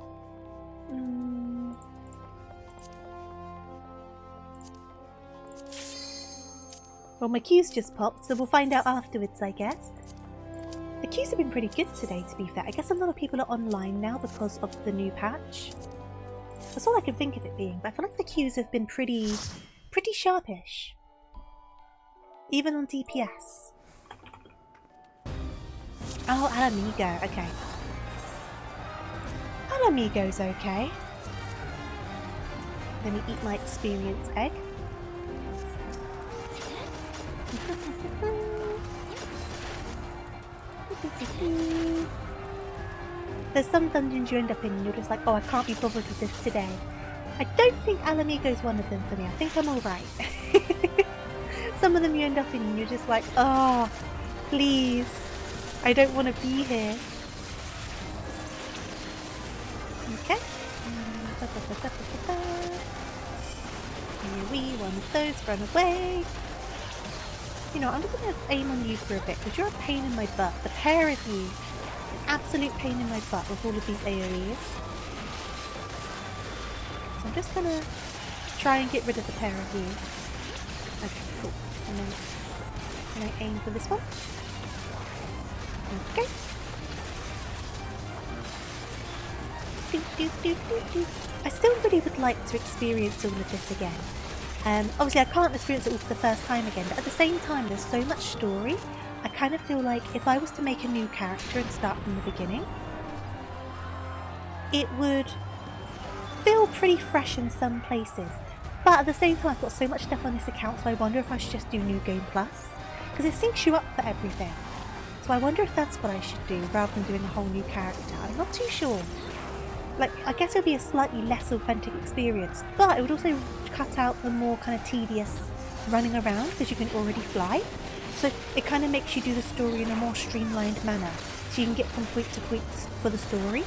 Well, my queue's just popped, so we'll find out afterwards, I guess. The queues have been pretty good today, to be fair. I guess a lot of people are online now because of the new patch. That's all I can think of it being, but I feel like the queues have been pretty sharpish. Even on DPS. Oh, Alamigo, okay. Alamigo's okay. Let me eat my experience egg. There's some dungeons you end up in and you're just like, oh, I can't be bothered with this today. I don't think Alamigo's one of them for me. I think I'm alright. Some of them you end up in and you're just like, oh, please. I don't want to be here. Okay. Here we, one of those, run away. You know, I'm just going to aim on you for a bit because you're a pain in my butt. The pair of you, an absolute pain in my butt with all of these AoEs. So I'm just going to try and get rid of the pair of you. Okay, cool. And then can I aim for this one? Okay. I still really would like to experience all of this again. Obviously I can't experience it all for the first time again, but at the same time there's so much story. I kind of feel like if I was to make a new character and start from the beginning, it would feel pretty fresh in some places. But at the same time I've got so much stuff on this account, so I wonder if I should just do New Game Plus, because it syncs you up for everything. So I wonder if that's what I should do rather than doing a whole new character. I'm not too sure. Like, I guess it would be a slightly less authentic experience, but it would also cut out the more kind of tedious running around because you can already fly. So it kind of makes you do the story in a more streamlined manner, so you can get from point to point for the story.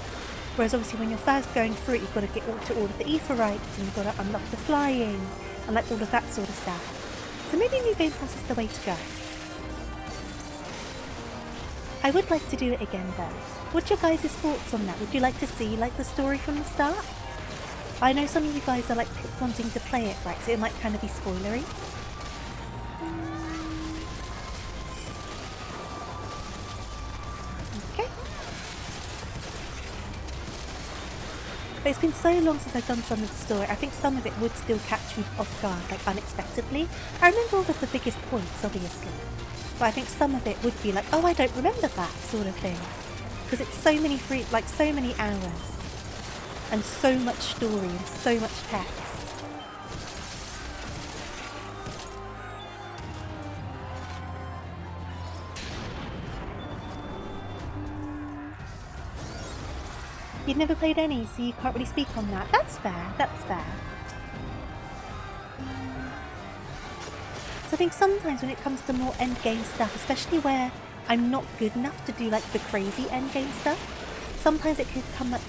Whereas obviously when you're first going through it, you've got to get to all of the aetherites and you've got to unlock the flying and like all of that sort of stuff. So maybe New Game Plus is the way to go. I would like to do it again though. What's your guys' thoughts on that? Would you like to see like the story from the start? I know some of you guys are like wanting to play it, right? So it might kind of be spoilery. Okay. But it's been so long since I've done some of the story. I think some of it would still catch me off guard, like unexpectedly. I remember all of the biggest points, obviously. But I think some of it would be like, oh, I don't remember that sort of thing. Because it's so many so many hours. And so much story and so much text. You've never played any, so you can't really speak on that. That's fair, that's fair. So I think sometimes when it comes to more endgame stuff, especially where I'm not good enough to do like the crazy endgame stuff, sometimes it can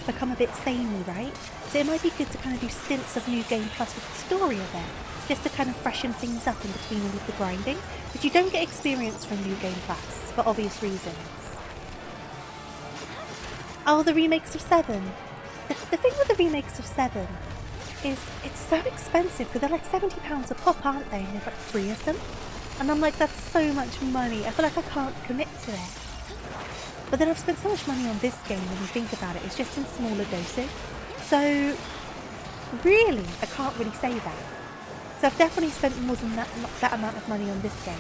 become a bit samey, right? So it might be good to kind of do stints of New Game Plus with the story of it, just to kind of freshen things up in between all of the grinding, but you don't get experience from New Game Plus, for obvious reasons. Oh, the remakes of 7. The thing with the remakes of 7 is it's so expensive, because they're like £70 a pop, aren't they? And there's like 3 of them. And I'm like, that's so much money. I feel like I can't commit to it. But then I've spent so much money on this game when you think about it. It's just in smaller doses. So, really, I can't really say that. So I've definitely spent more than that amount of money on this game.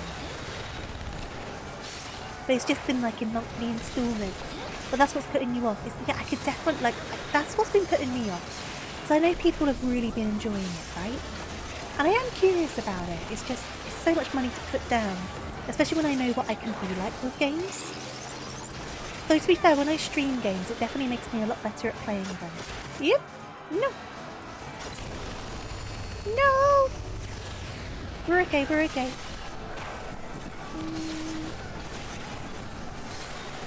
But it's just been like in monthly installments. But that's what's putting you off. Yeah, I could definitely, like, that's what's been putting me off. So I know people have really been enjoying it, right? And I am curious about it. It's just so much money to put down, especially when I know what I can be like with games. Though to be fair, when I stream games, it definitely makes me a lot better at playing them. Yep. No. No. We're okay, we're okay.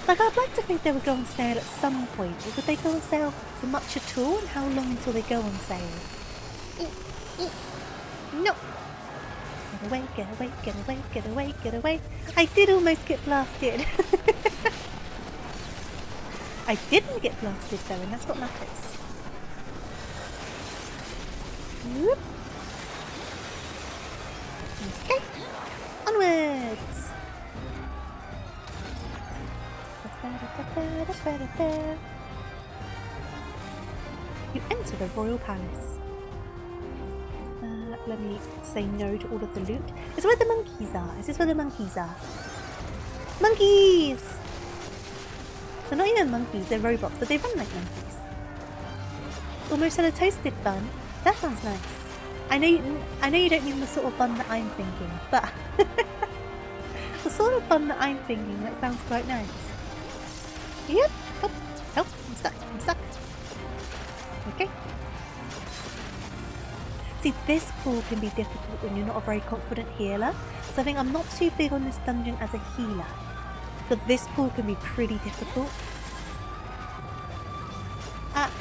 Like, I'd like to think they would go on sale at some point. Or would they go on sale for much at all? And how long until they go on sale? No. Get away, get away, get away, get away, get away. I did almost get blasted. I didn't get blasted though, and that's what matters. Whoop. Okay. Onwards. You enter the royal palace. Let me say no to all of the loot. Is where the monkeys are. Is this where the monkeys are? Monkeys! They're not even monkeys, they're robots, but they run like monkeys. Almost had a toasted bun. That sounds nice. I know you don't mean the sort of bun that I'm thinking, but the sort of bun that I'm thinking, that sounds quite nice. Yep. Oh, help, I'm stuck. Okay. See, this pool can be difficult when you're not a very confident healer, so I think I'm not too big on this dungeon as a healer, but this pool can be pretty difficult.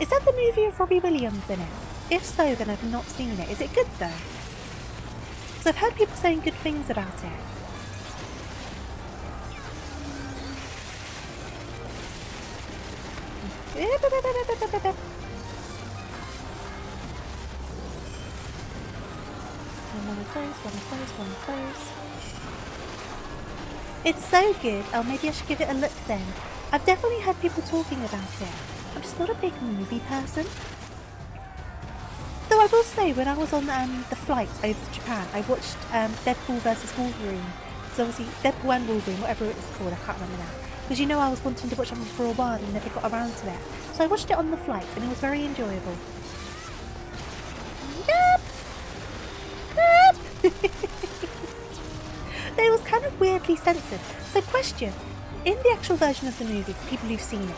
Is that the movie with Robbie Williams in it? If so, then I've not seen it. Is it good though? Because I've heard people saying good things about it. One of those. It's so good. Oh, maybe I should give it a look then. I've definitely heard people talking about it. I'm just not a big movie person. Though I will say, when I was on the flight over to Japan, I watched Deadpool vs Wolverine. So obviously, Deadpool and Wolverine, whatever it was called, I can't remember now. Because you know I was wanting to watch them for a while and never got around to it. So I watched it on the flight and it was very enjoyable. Yep! It was kind of weirdly censored. So question, in the actual version of the movie, for people who've seen it,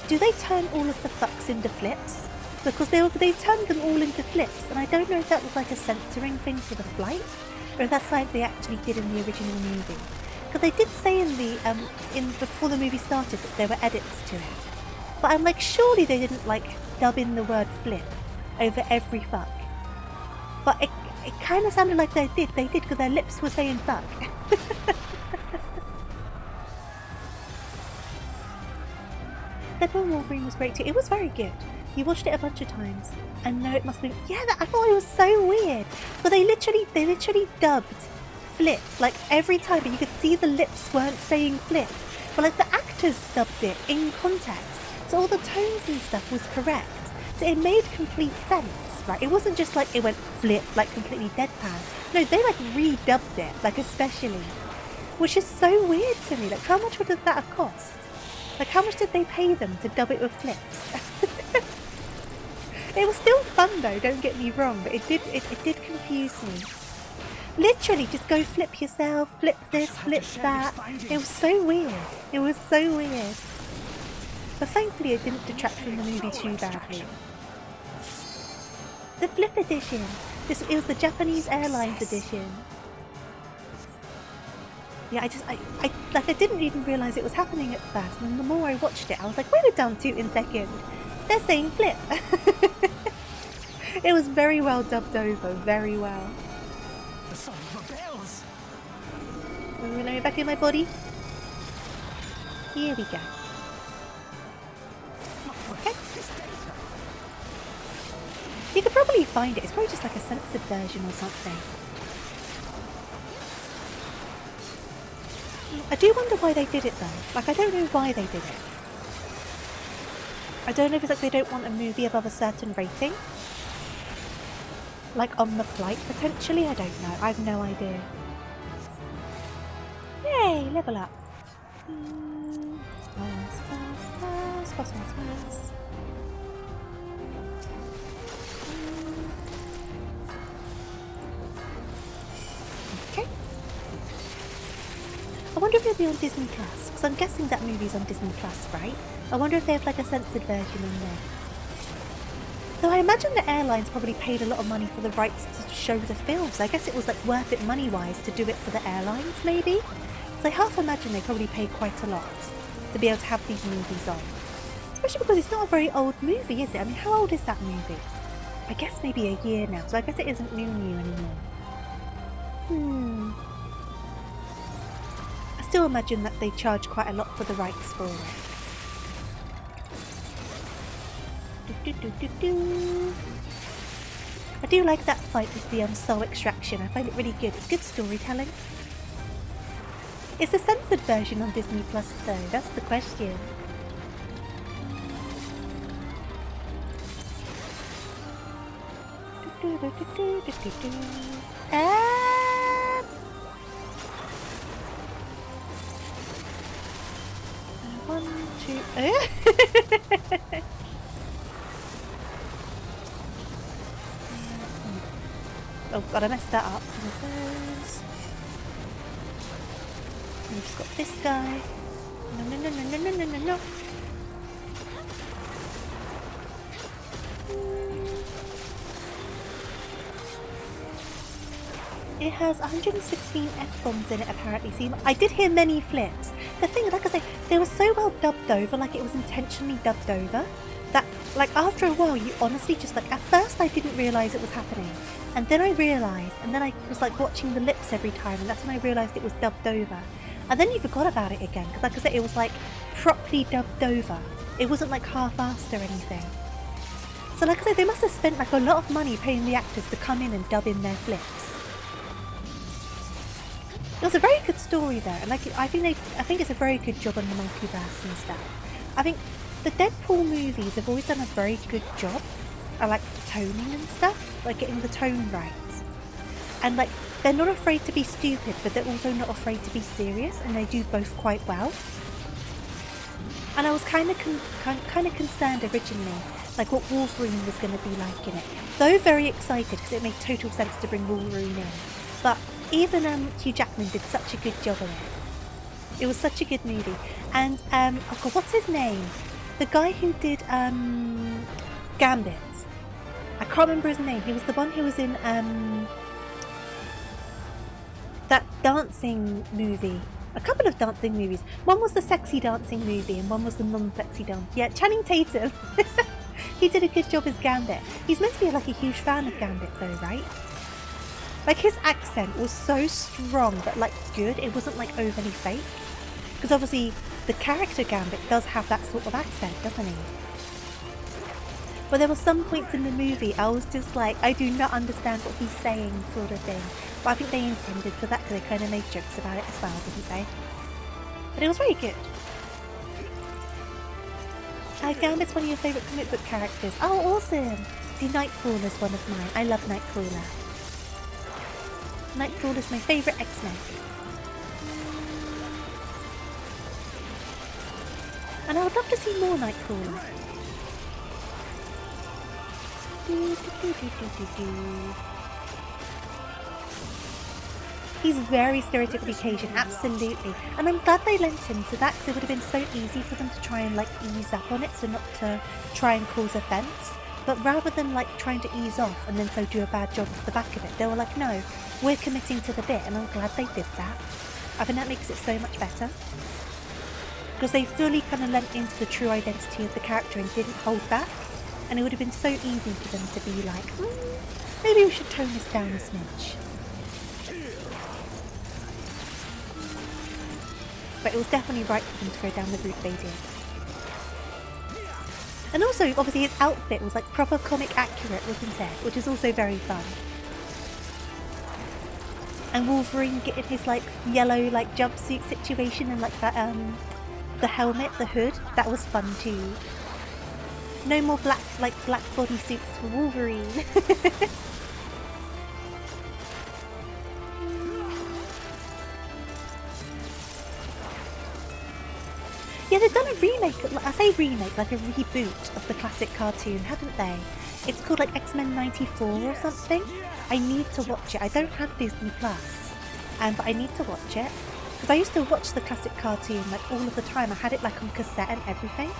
do they turn all of the fucks into flips? Because they turned them all into flips, and I don't know if that was like a censoring thing for the flight, or if that's like they actually did in the original movie. Because they did say before the movie started that there were edits to it. But I'm like, surely they didn't like dub in the word flip over every fuck. But it kind of sounded like they did because their lips were saying fuck. Deadpool and Wolverine was great too. It was very good. You watched it a bunch of times, and no, it must be. Yeah, I thought it was so weird. But they literally dubbed flip like every time, but you could see the lips weren't saying flip. But like the actors dubbed it in context, so all the tones and stuff was correct. So it made complete sense, right? It wasn't just like it went flip like completely deadpan. No, they like redubbed it, like especially, which is so weird to me. Like, how much would that have cost? Like, how much did they pay them to dub it with flips? It was still fun though, don't get me wrong, but it did confuse me. Literally, just go flip yourself, flip this, flip that. It was so weird. It was so weird. But thankfully it didn't detract from the movie too badly. The Flip edition. It was the Japanese Airlines edition. Yeah, I didn't even realise it was happening at first, and the more I watched it, I was like, wait a damn tootin' second. They're saying flip. It was very well dubbed over, very well. The song rebels. Let me back in my body. Here we go. Okay. You could probably find it. It's probably just like a censored version or something. I do wonder why they did it though. Like, I don't know why they did it. I don't know if it's like they don't want a movie above a certain rating. Like on the flight, potentially? I don't know. I have no idea. Yay! Level up. Spaz. Okay. I wonder if it'll be on Disney Plus, because I'm guessing that movie's on Disney Plus, right? I wonder if they have like a censored version in there. Though I imagine the airlines probably paid a lot of money for the rights to show the film, so I guess it was like worth it money-wise to do it for the airlines, maybe? So I half imagine they probably paid quite a lot to be able to have these movies on. Especially because it's not a very old movie, is it? I mean, how old is that movie? I guess maybe a year now, so I guess it isn't new anymore. I still imagine that they charge quite a lot for the rights for it. I do like that fight with the soul extraction. I find it really good. It's good storytelling. Is the censored version on Disney Plus though? That's the question. One, two. Oh god, I messed that up. We've just got this guy. No. It has 116 F-bombs in it apparently. See, I did hear many flips. The thing, like I say, they were so well dubbed over, like it was intentionally dubbed over, that like after a while you honestly just like, at first I didn't realise it was happening. And then I realised, and then I was like watching the lips every time, and that's when I realised it was dubbed over. And then you forgot about it again, because like I said, it was like properly dubbed over. It wasn't like half-assed or anything. So like I said, they must have spent like a lot of money paying the actors to come in and dub in their flips. It was a very good story though, and like I think it's a very good job on the multiverse and stuff. I think the Deadpool movies have always done a very good job at like toning and stuff, like getting the tone right. And like they're not afraid to be stupid, but they're also not afraid to be serious, and they do both quite well. And I was kind of concerned originally, like what Wolverine was going to be like in it. Though very excited because it made total sense to bring Wolverine in, but even Hugh Jackman did such a good job of it. It was such a good movie. And oh god, what's his name? The guy who did Gambit. I can't remember his name. He was the one who was in that dancing movie. A couple of dancing movies. One was the sexy dancing movie and one was the non-sexy dance. Yeah, Channing Tatum. He did a good job as Gambit. He's meant to be like a huge fan of Gambit though, right? Like his accent was so strong but like good. It wasn't like overly fake. Because obviously the character Gambit does have that sort of accent, doesn't he? But there were some points in the movie I was just like, I do not understand what he's saying sort of thing. But I think they intended for that because they kind of made jokes about it as well, didn't they? But it was very good. Gambit's one of your favourite comic book characters. Oh, awesome! See, Nightcrawler's one of mine. I love Nightcrawler. Nightcrawler's my favourite X-Men. And I would love to see more Nightcrawler. He's very stereotypically Cajun, absolutely. And I'm glad they lent him to that because it would have been so easy for them to try and like ease up on it, so not to try and cause offence. But rather than like trying to ease off and then so do a bad job off the back of it, they were like, no, we're committing to the bit, and I'm glad they did that. I think that makes it so much better. Because they fully kind of lent into the true identity of the character and didn't hold back. And it would have been so easy for them to be like, maybe we should tone this down a smidge. But it was definitely right for them to go down the route they did. And also, obviously, his outfit was like proper comic accurate, wasn't it? Which is also very fun. And Wolverine getting his like yellow like jumpsuit situation and like that the helmet, the hood, that was fun too. No more black bodysuits for Wolverine. Yeah, they've done a remake, I say remake, like a reboot of the classic cartoon, haven't they? It's called like X-Men 94 or something. I need to watch it. I don't have Disney Plus, but I need to watch it. Because I used to watch the classic cartoon like all of the time. I had it like on cassette and everything.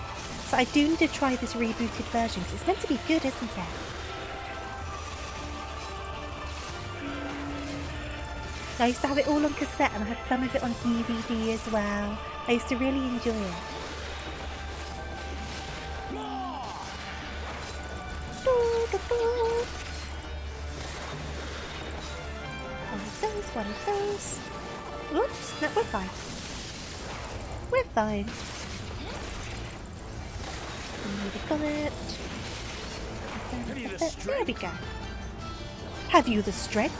So I do need to try this rebooted version because it's meant to be good, isn't it? I used to have it all on cassette and I had some of it on DVD as well. I used to really enjoy it. One of those. Oops, no, we're fine. We're fine. Got it. There we go. Have you the strength?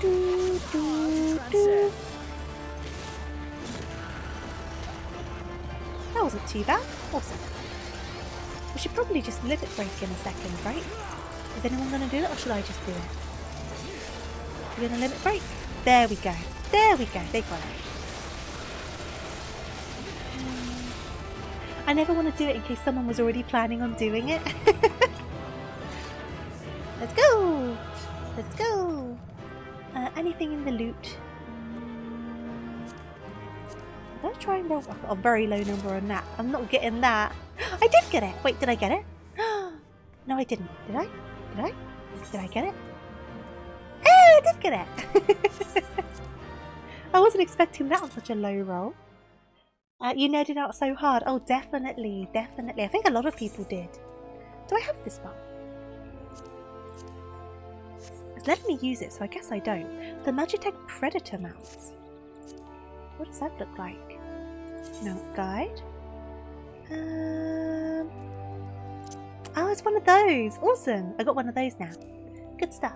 Do, do, do. That wasn't too bad. Awesome. We should probably just limit break in a second, right? Is anyone going to do it, or should I just do it? We're going to limit break. There we go. There we go. They got it. I never want to do it in case someone was already planning on doing it. Let's go! Let's go! Anything in the loot? Let's try and roll a very low number on that. I'm not getting that. I did get it! Wait, did I get it? No, I didn't. Did I? Did I? Did I get it? Hey, I did get it! I wasn't expecting that on such a low roll. You nerded out so hard. Oh, definitely, definitely. I think a lot of people did. Do I have this one? It's letting me use it, so I guess I don't. The Magitech Predator mounts. What does that look like? Mount guide. Oh, it's one of those. Awesome. I got one of those now. Good stuff.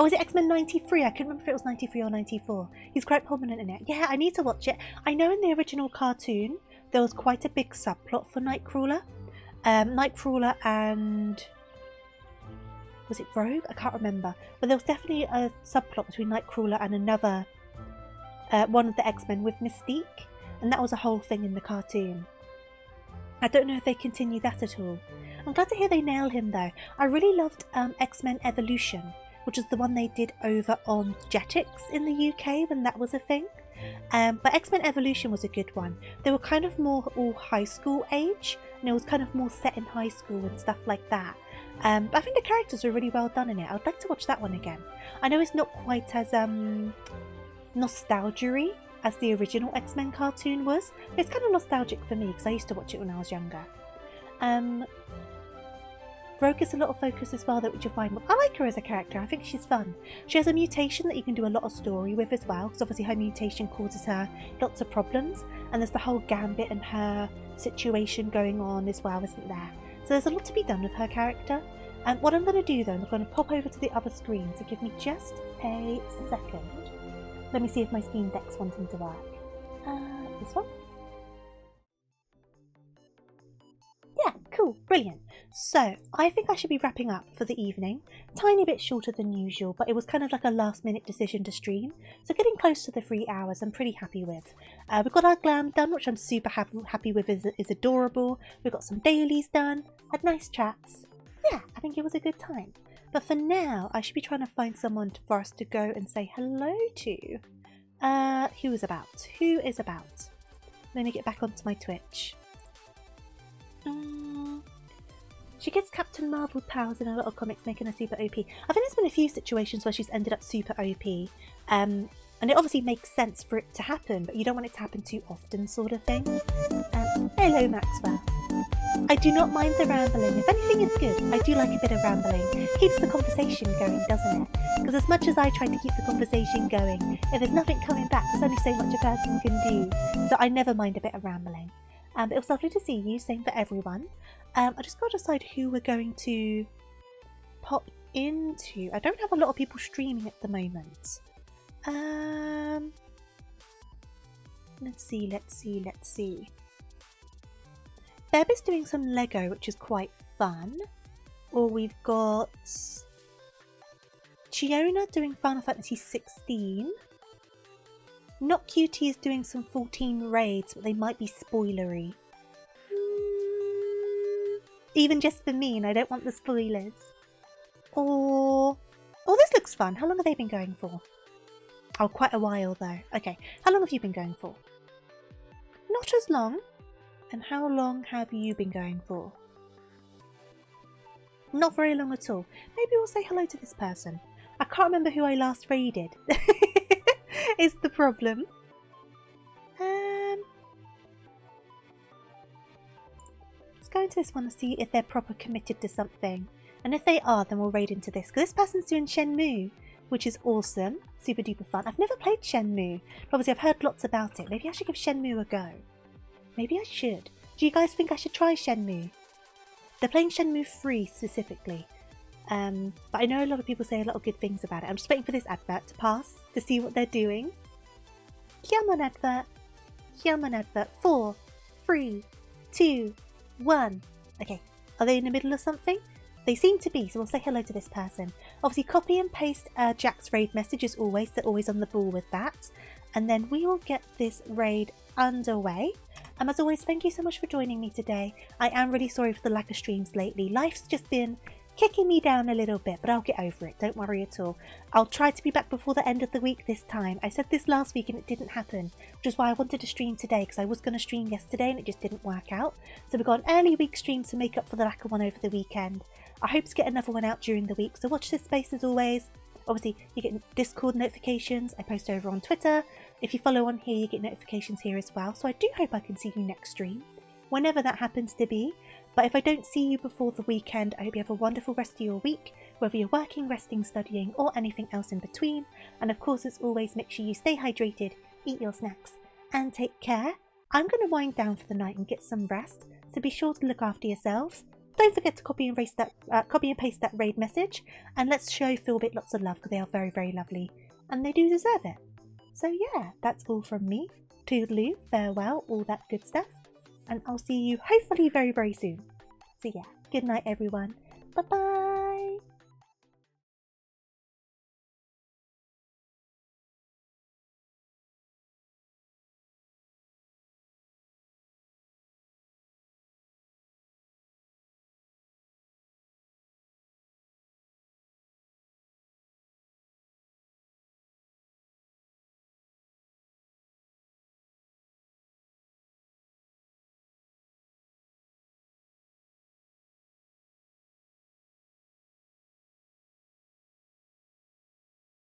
Oh, is it X-Men 93? I couldn't remember if it was 93 or 94. He's quite prominent in it. Yeah, I need to watch it. I know in the original cartoon there was quite a big subplot for Nightcrawler. Nightcrawler and... was it Rogue? I can't remember. But there was definitely a subplot between Nightcrawler and another one of the X-Men with Mystique. And that was a whole thing in the cartoon. I don't know if they continue that at all. I'm glad to hear they nail him though. I really loved X-Men Evolution, which is the one they did over on Jetix in the UK when that was a thing. But X-Men Evolution was a good one. They were kind of more all high school age, and it was kind of more set in high school and stuff like that. But I think the characters were really well done in it. I would like to watch that one again. I know it's not quite as nostalgia-y as the original X-Men cartoon was. It's kind of nostalgic for me because I used to watch it when I was younger. Rogue gets a lot of focus as well, that which you'll find. I like her as a character. I think she's fun. She has a mutation that you can do a lot of story with as well, because obviously her mutation causes her lots of problems, and there's the whole Gambit and her situation going on as well, isn't there? So there's a lot to be done with her character. And what I'm going to do though, I'm going to pop over to the other screen, so give me just a second. Let me see if my Steam Deck's wanting to work. This one? Yeah, cool, brilliant. So, I think I should be wrapping up for the evening. Tiny bit shorter than usual, but it was kind of like a last minute decision to stream. So getting close to the 3 hours, I'm pretty happy with. We've got our glam done, which I'm super happy with, is adorable. We've got some dailies done, had nice chats. Yeah, I think it was a good time. But for now, I should be trying to find someone for us to go and say hello to. Who is about? Who is about? Let me get back onto my Twitch. She gets Captain Marvel's powers in a lot of comics, making her super OP. I think there's been a few situations where she's ended up super OP. And it obviously makes sense for it to happen, but you don't want it to happen too often, sort of thing. Hello, Maxwell. I do not mind the rambling. If anything is good, I do like a bit of rambling. Keeps the conversation going, doesn't it? Because as much as I try to keep the conversation going, if there's nothing coming back, there's only so much a person can do. So I never mind a bit of rambling. But it was lovely to see you, same for everyone. I just got to decide who we're going to pop into. I don't have a lot of people streaming at the moment. Let's see. Beb is doing some Lego, which is quite fun. Or we've got Chiona doing Final Fantasy 16. Not Cutie is doing some 14 raids, but they might be spoilery. Even just for me, and I don't want the spoilers. Or... oh, this looks fun. How long have they been going for? Oh, quite a while though. Okay, how long have you been going for? Not as long. And how long have you been going for? Not very long at all. Maybe we'll say hello to this person. I can't remember who I last raided. Is the problem. Let's go into this one and see if they're proper committed to something. And if they are, then we'll raid into this. Because this person's doing Shenmue, which is awesome. Super duper fun. I've never played Shenmue. Obviously, I've heard lots about it. Maybe I should give Shenmue a go. Maybe I should. Do you guys think I should try Shenmue? They're playing Shenmue 3 specifically. But I know a lot of people say a lot of good things about it. I'm just waiting for this advert to pass to see what they're doing. Come on, advert. Come on, advert. 4, 3, 2, 1. Okay, are they in the middle of something? They seem to be, so we'll say hello to this person. Obviously, copy and paste Jack's raid message as always. They're always on the ball with that. And then we will get this raid underway. As always, thank you so much for joining me today. I am really sorry for the lack of streams lately. Life's just been kicking me down a little bit, but I'll get over it. Don't worry at all. I'll try to be back before the end of the week this time. I said this last week and it didn't happen, which is why I wanted to stream today, because I was going to stream yesterday and it just didn't work out. So we've got an early week stream to make up for the lack of one over the weekend. I hope to get another one out during the week, so watch this space as always. Obviously, you get Discord notifications. I post over on Twitter. If you follow on here, you get notifications here as well. So I do hope I can see you next stream, whenever that happens to be. But if I don't see you before the weekend, I hope you have a wonderful rest of your week, whether you're working, resting, studying, or anything else in between. And of course, as always, make sure you stay hydrated, eat your snacks, and take care. I'm going to wind down for the night and get some rest, so be sure to look after yourselves. Don't forget to copy and paste that raid message, and let's show TofuuRabbit lots of love, because they are very, very lovely, and they do deserve it. So yeah, that's all from me. Toodaloo, farewell, all that good stuff. And I'll see you hopefully very, very soon. So yeah, good night everyone. Bye bye.